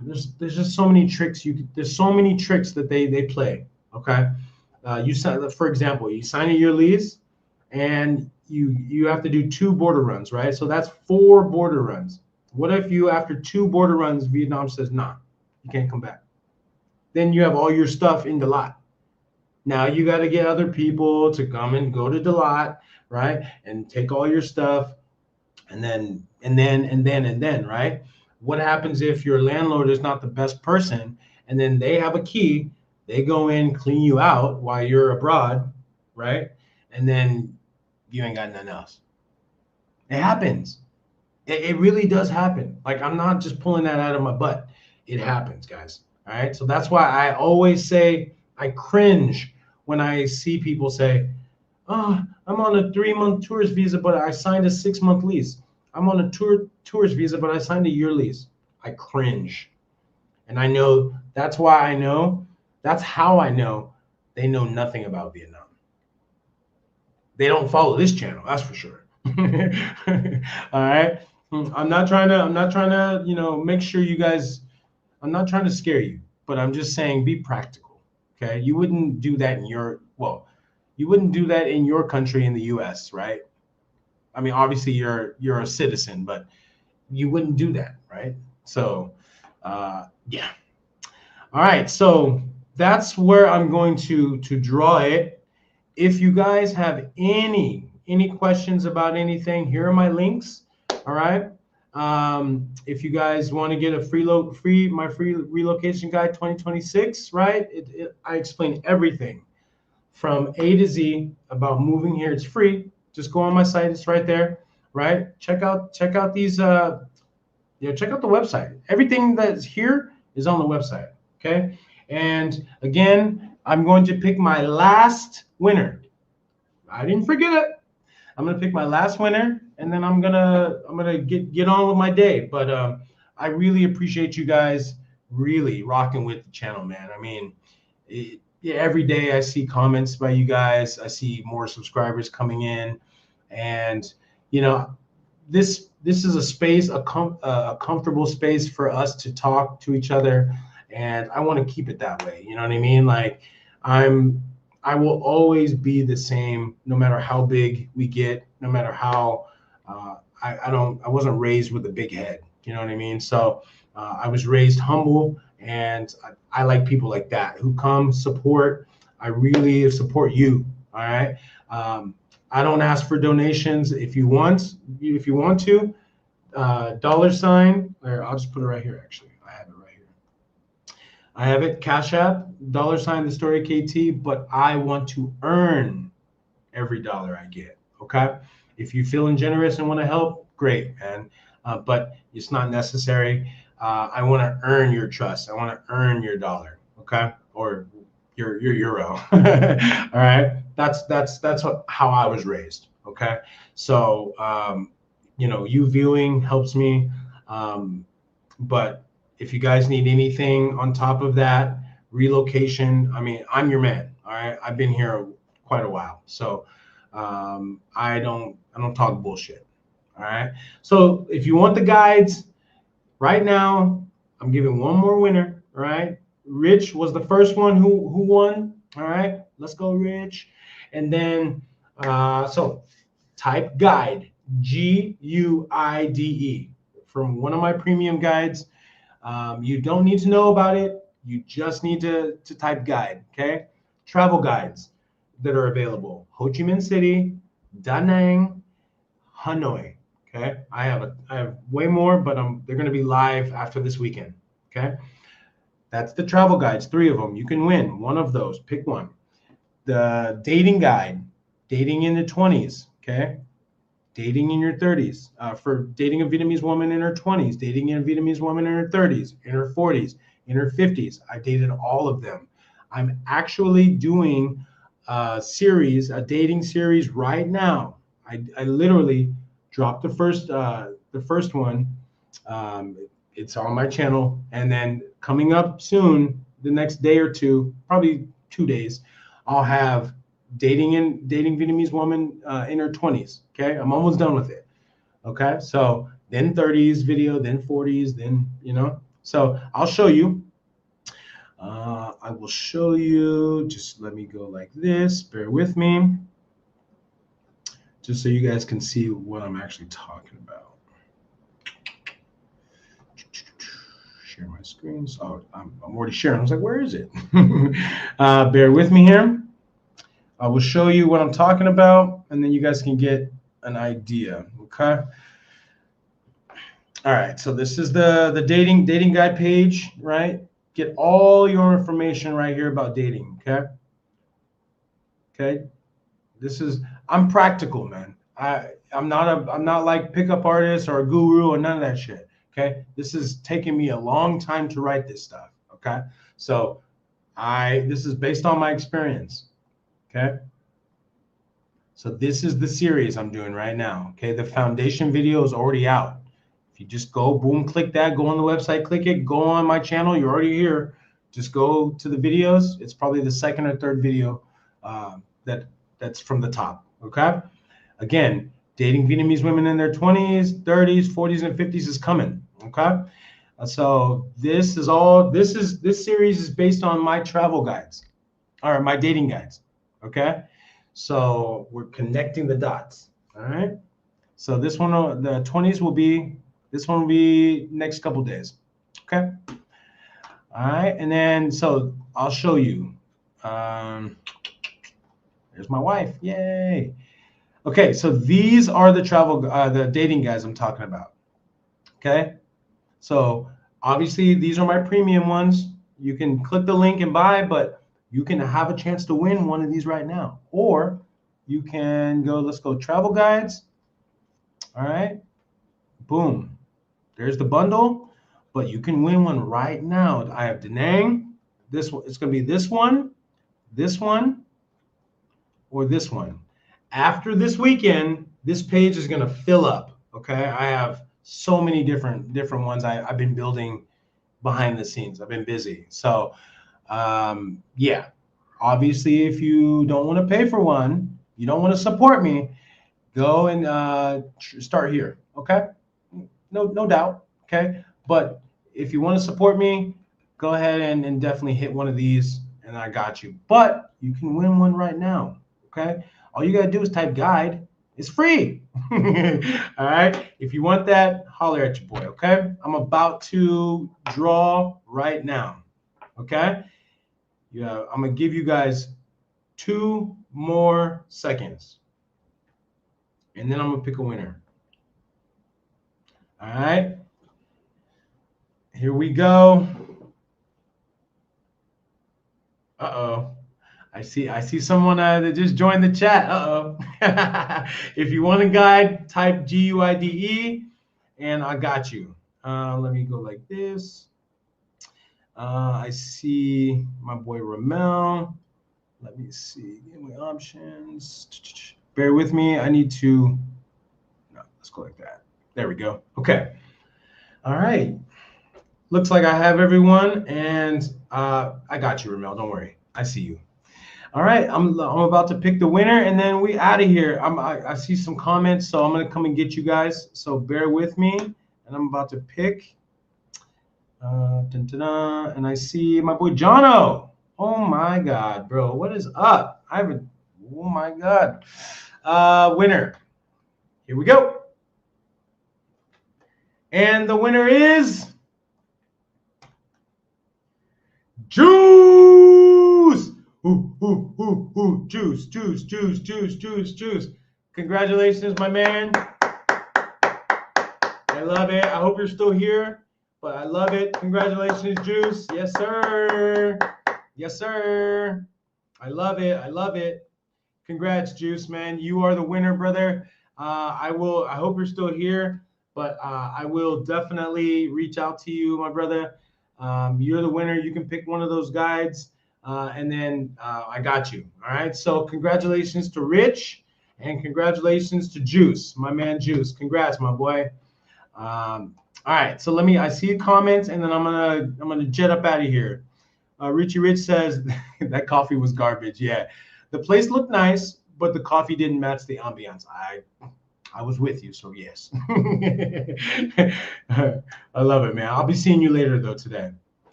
there's just so many tricks. There's so many tricks that they play. Okay. For example, you sign a year lease and you have to do 2 border runs, right? So that's 4 border runs. What if after 2 border runs, Vietnam says, nah, you can't come back? Then you have all your stuff in the lot. Now you got to get other people to come and go to the lot, right? And take all your stuff and then, right? What happens if your landlord is not the best person and then they have a key, they go in, clean you out while you're abroad, right? And then you ain't got nothing else. It happens. It really does happen. Like, I'm not just pulling that out of my butt. It happens, guys. All right. So that's why I always say I cringe when I see people say, oh, I'm on a 3-month tourist visa, but I signed a 6-month lease. I'm on a tourist visa, but I signed a year lease. I cringe. And I know that's how I know they know nothing about Vietnam. They don't follow this channel, that's for sure. All right. I'm not trying to, make sure you guys, I'm not trying to scare you, but I'm just saying be practical. Okay. You wouldn't do that you wouldn't do that in your country in the US, right? I mean, obviously you're a citizen, but you wouldn't do that, right? So, yeah. All right. So that's where I'm going to draw it. If you guys have any questions about anything, here are my links. All right. If you guys want to get a free relocation guide 2026, right? I explain everything from A to Z about moving here. It's free. Just go on my site. It's right there, right? Check out these check out the website. Everything that's here is on the website. Okay. And again, I'm going to pick my last winner. I didn't forget it. I'm gonna pick my last winner, and then I'm gonna get on with my day. But I really appreciate you guys really rocking with the channel, man. I mean, yeah, every day I see comments by you guys. I see more subscribers coming in, and you know, this is a space, a comfortable space for us to talk to each other, and I want to keep it that way. You know what I mean? Like, I'm I will always be the same, no matter how big we get, no matter how I wasn't raised with a big head. You know what I mean? So I was raised humble, and I like people like that who come support. I really support you. All right. I don't ask for donations. If you want to, dollar sign, or I'll just put it right here. Actually, I have it right here. I have it, Cash App, dollar sign the story KT, but I want to earn every dollar I get. Okay. If you're feeling generous and want to help, great, man. But it's not necessary. I want to earn your trust. I want to earn your dollar. Okay. Or your euro. All right. That's how I was raised. Okay. So, you viewing helps me. But if you guys need anything on top of that, relocation, I mean, I'm your man. All right. I've been here quite a while. So I don't talk bullshit. All right. So if you want the guides right now, I'm giving one more winner. All right. Rich was the first one who won. All right. Let's go, Rich. And then so type guide, GUIDE, from one of my premium guides. You don't need to know about it. You just need to type guide, okay? Travel guides that are available. Ho Chi Minh City, Da Nang, Hanoi, okay? I have way more, but they're going to be live after this weekend, okay? That's the travel guides, 3 of them. You can win one of those. Pick one. The dating guide, dating in the 20s, okay? Dating in your 30s, for dating a Vietnamese woman in her 20s, dating a Vietnamese woman in her 30s, in her 40s, in her 50s. I dated all of them. I'm actually doing a dating series right now. I literally dropped the first one. It's on my channel, and then coming up soon, the next day or two, probably 2 days, I'll have dating Vietnamese woman in her 20s. Okay, I'm almost done with it. Okay, so then 30s video, then 40s, then So I'll show you. I will show you. Just let me go like this. Bear with me, just so you guys can see what I'm actually talking about. Share my screen. So I'm already sharing. I was like, where is it? Bear with me here. I will show you what I'm talking about, and then you guys can get an idea. Okay. All right. So this is the dating guide page, right? Get all your information right here about dating. Okay. Okay. I'm practical, man. I'm not like pickup artist or a guru or none of that shit. Okay. This is taking me a long time to write this stuff. Okay. So this is based on my experience. Okay. So this is the series I'm doing right now. Okay, the foundation video is already out. If you just go, boom, click that, go on the website, click it, go on my channel, you're already here. Just go to the videos. It's probably the second or third video that's from the top. Okay. Again, dating Vietnamese women in their 20s, 30s, 40s, and 50s is coming. Okay. So this series is based on my travel guides, or my dating guides. Okay. So we're connecting the dots. All right. So this one, the 20s this one will be next couple days. Okay. All right. And then, so I'll show you. There's my wife. Yay. Okay. So these are the dating guides I'm talking about. Okay. So obviously these are my premium ones. You can click the link and buy, but you can have a chance to win one of these right now. Or you can go, let's go travel guides. All right. Boom. There's the bundle, but you can win one right now. I have Da Nang, this one. It's going to be this one, or this one. After this weekend, this page is going to fill up. Okay, I have so many different ones I've been building behind the scenes. I've been busy. So yeah, obviously, if you don't want to pay for one, you don't want to support me, go and start here. Okay, no doubt. Okay, but if you want to support me, go ahead and definitely hit one of these, and I got you. But you can win one right now. Okay, all you gotta do is type guide. It's free. All right. If you want that, holler at your boy. Okay. I'm about to draw right now. Okay. Yeah, I'm gonna give you guys 2 more seconds, and then I'm gonna pick a winner. All right. Here we go. Uh-oh. I see someone that just joined the chat. Uh-oh. If you want a guide, type GUIDE, and I got you. Let me go like this. I see my boy Ramel. Let me see. Give me options. Bear with me. I need to. No, let's go like that. There we go. Okay. All right. Looks like I have everyone, and I got you, Ramel. Don't worry. I see you. All right. I'm about to pick the winner, and then we out of here. I see some comments, so I'm gonna come and get you guys. So bear with me, and I'm about to pick. And I see my boy Jono. Oh my God, bro, what is up? Oh my God. Winner. Here we go. And the winner is Juice. Juice. Congratulations, my man. I love it. I hope you're still here, but I love it. Congratulations, Juice. Yes, sir. Yes, sir. I love it. Congrats, Juice, man. You are the winner, brother. I hope you're still here, but I will definitely reach out to you, my brother. You're the winner. You can pick one of those guides, and then I got you. All right. So congratulations to Rich, and congratulations to Juice, my man, Juice. Congrats, my boy. All right. So I see comments, and then I'm gonna jet up out of here. Richie Rich says that coffee was garbage. Yeah, the place looked nice, but the coffee didn't match the ambiance. I was with you, so yes. I love it, man. I'll be seeing you later though today.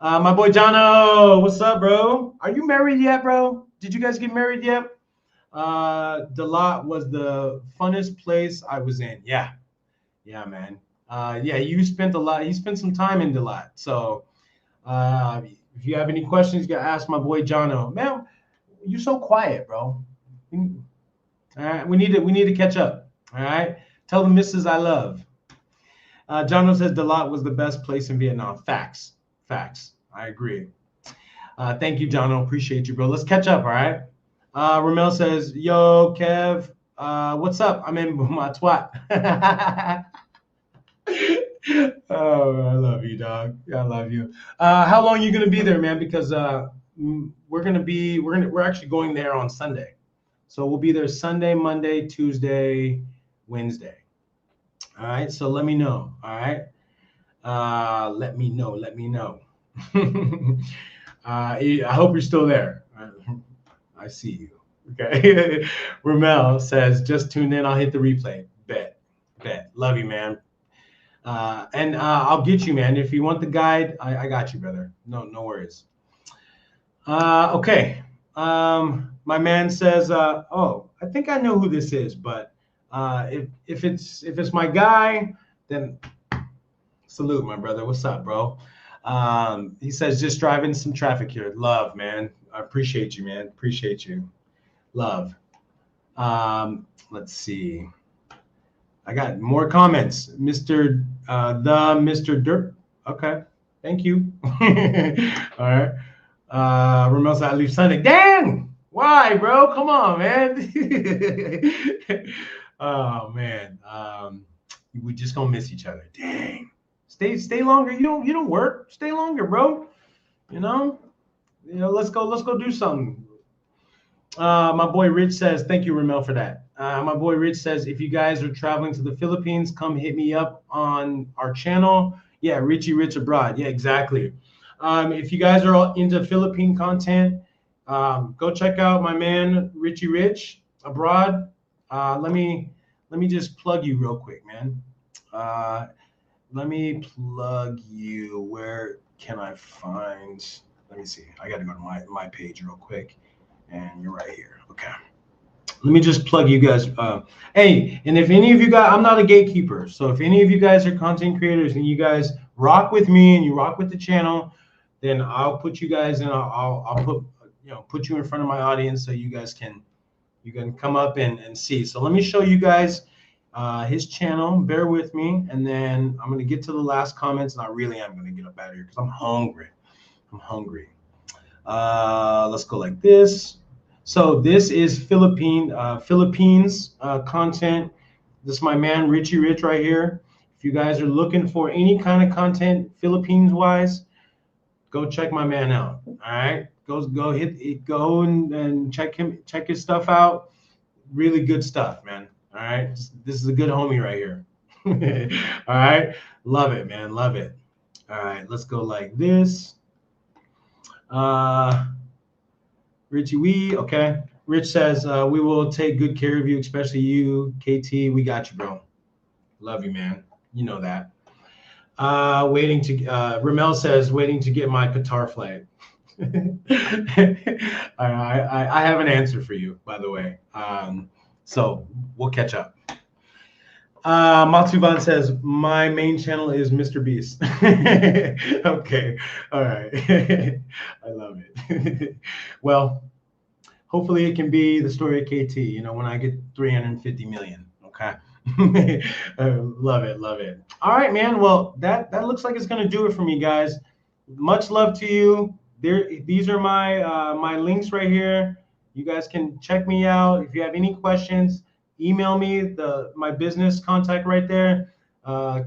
My boy Jono, what's up, bro? Are you married yet, bro? Did you guys get married yet? Delot was the funnest place I was in. Yeah, man. Yeah, you spent some time in Delot. So if you have any questions, you gotta ask my boy Jono. Man, you're so quiet, bro. All right, we need to catch up. All right, tell the missus I love. Jono says Delot was the best place in Vietnam. Facts. I agree. Thank you, Jono. Appreciate you, bro. Let's catch up. All right. Ramel says, "Yo, Kev, what's up? I'm in my twat." Oh, I love you, dog. I love you. How long are you gonna be there, man? Because we're actually going there on Sunday, so we'll be there Sunday, Monday, Tuesday, Wednesday. All right. So let me know. All right. Let me know. I hope you're still there. I see you. Okay. Ramel says, just tune in. I'll hit the replay. Bet. Love you, man. And I'll get you, man. If you want the guide, I got you, brother. No worries. Okay. My man says, oh, I think I know who this is, but if it's my guy, then salute, my brother. What's up, bro? He says, just driving some traffic here. Love, man. I appreciate you, man. Appreciate you. Love. Let's see. I got more comments. Mr. Derp. Okay. Thank you. All right. Ramel said, I leave Sunday. Dang! Why, bro? Come on, man. Oh, man. We just gonna miss each other. Dang. Stay longer. You don't work. Stay longer, bro. You know? let's go do something. My boy Rich says, thank you, Ramel, for that. My boy Rich says, if you guys are traveling to the Philippines, come hit me up on our channel. Yeah, Richie Rich Abroad. Yeah, exactly. If you guys are all into Philippine content, go check out my man Richie Rich Abroad. Let me just plug you real quick, man. Uh, Let me plug you. Where can I find? Let me see. I got to go to my page real quick, and you're right here. Okay. Let me just plug you guys. Hey, and if any of you guys, I'm not a gatekeeper, so if any of you guys are content creators and you guys rock with me and you rock with the channel, then I'll put you guys in. I'll put put you in front of my audience so you can come up and see. So let me show you guys his channel. Bear with me, and then I'm gonna get to the last comments, and I really am gonna get up out of here because I'm hungry. I'm hungry. Let's go like this. So this is Philippines content. This is my man Richie Rich right here. If you guys are looking for any kind of content Philippines wise, go check my man out. All right, go and check his stuff out. Really good stuff, man. All right, this is a good homie right here. All right, love it, man, love it. All right, let's go like this. Richie Wee, okay. Rich says, we will take good care of you, especially you, KT. We got you, bro. Love you, man. You know that. Ramel says, waiting to get my Qatar flight. I have an answer for you, by the way. So we'll catch up. Matsuban says, my main channel is Mr. Beast. Okay. All right. I love it. Well, hopefully it can be the story of KT, when I get 350 million. Okay. Love it. Love it. All right, man. Well, that looks like it's going to do it for me, guys. Much love to you. These are my links right here. You guys can check me out. If you have any questions, email me my business contact right there,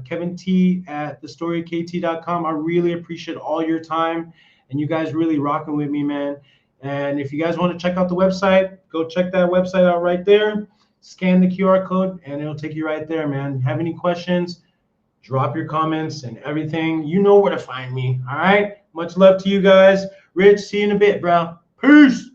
Kevin T at thestorykt.com. I really appreciate all your time, and you guys really rocking with me, man. And if you guys want to check out the website, go check that website out right there. Scan the QR code, and it'll take you right there, man. Have any questions? Drop your comments and everything. You know where to find me. All right. Much love to you guys. Rich, see you in a bit, bro. Peace.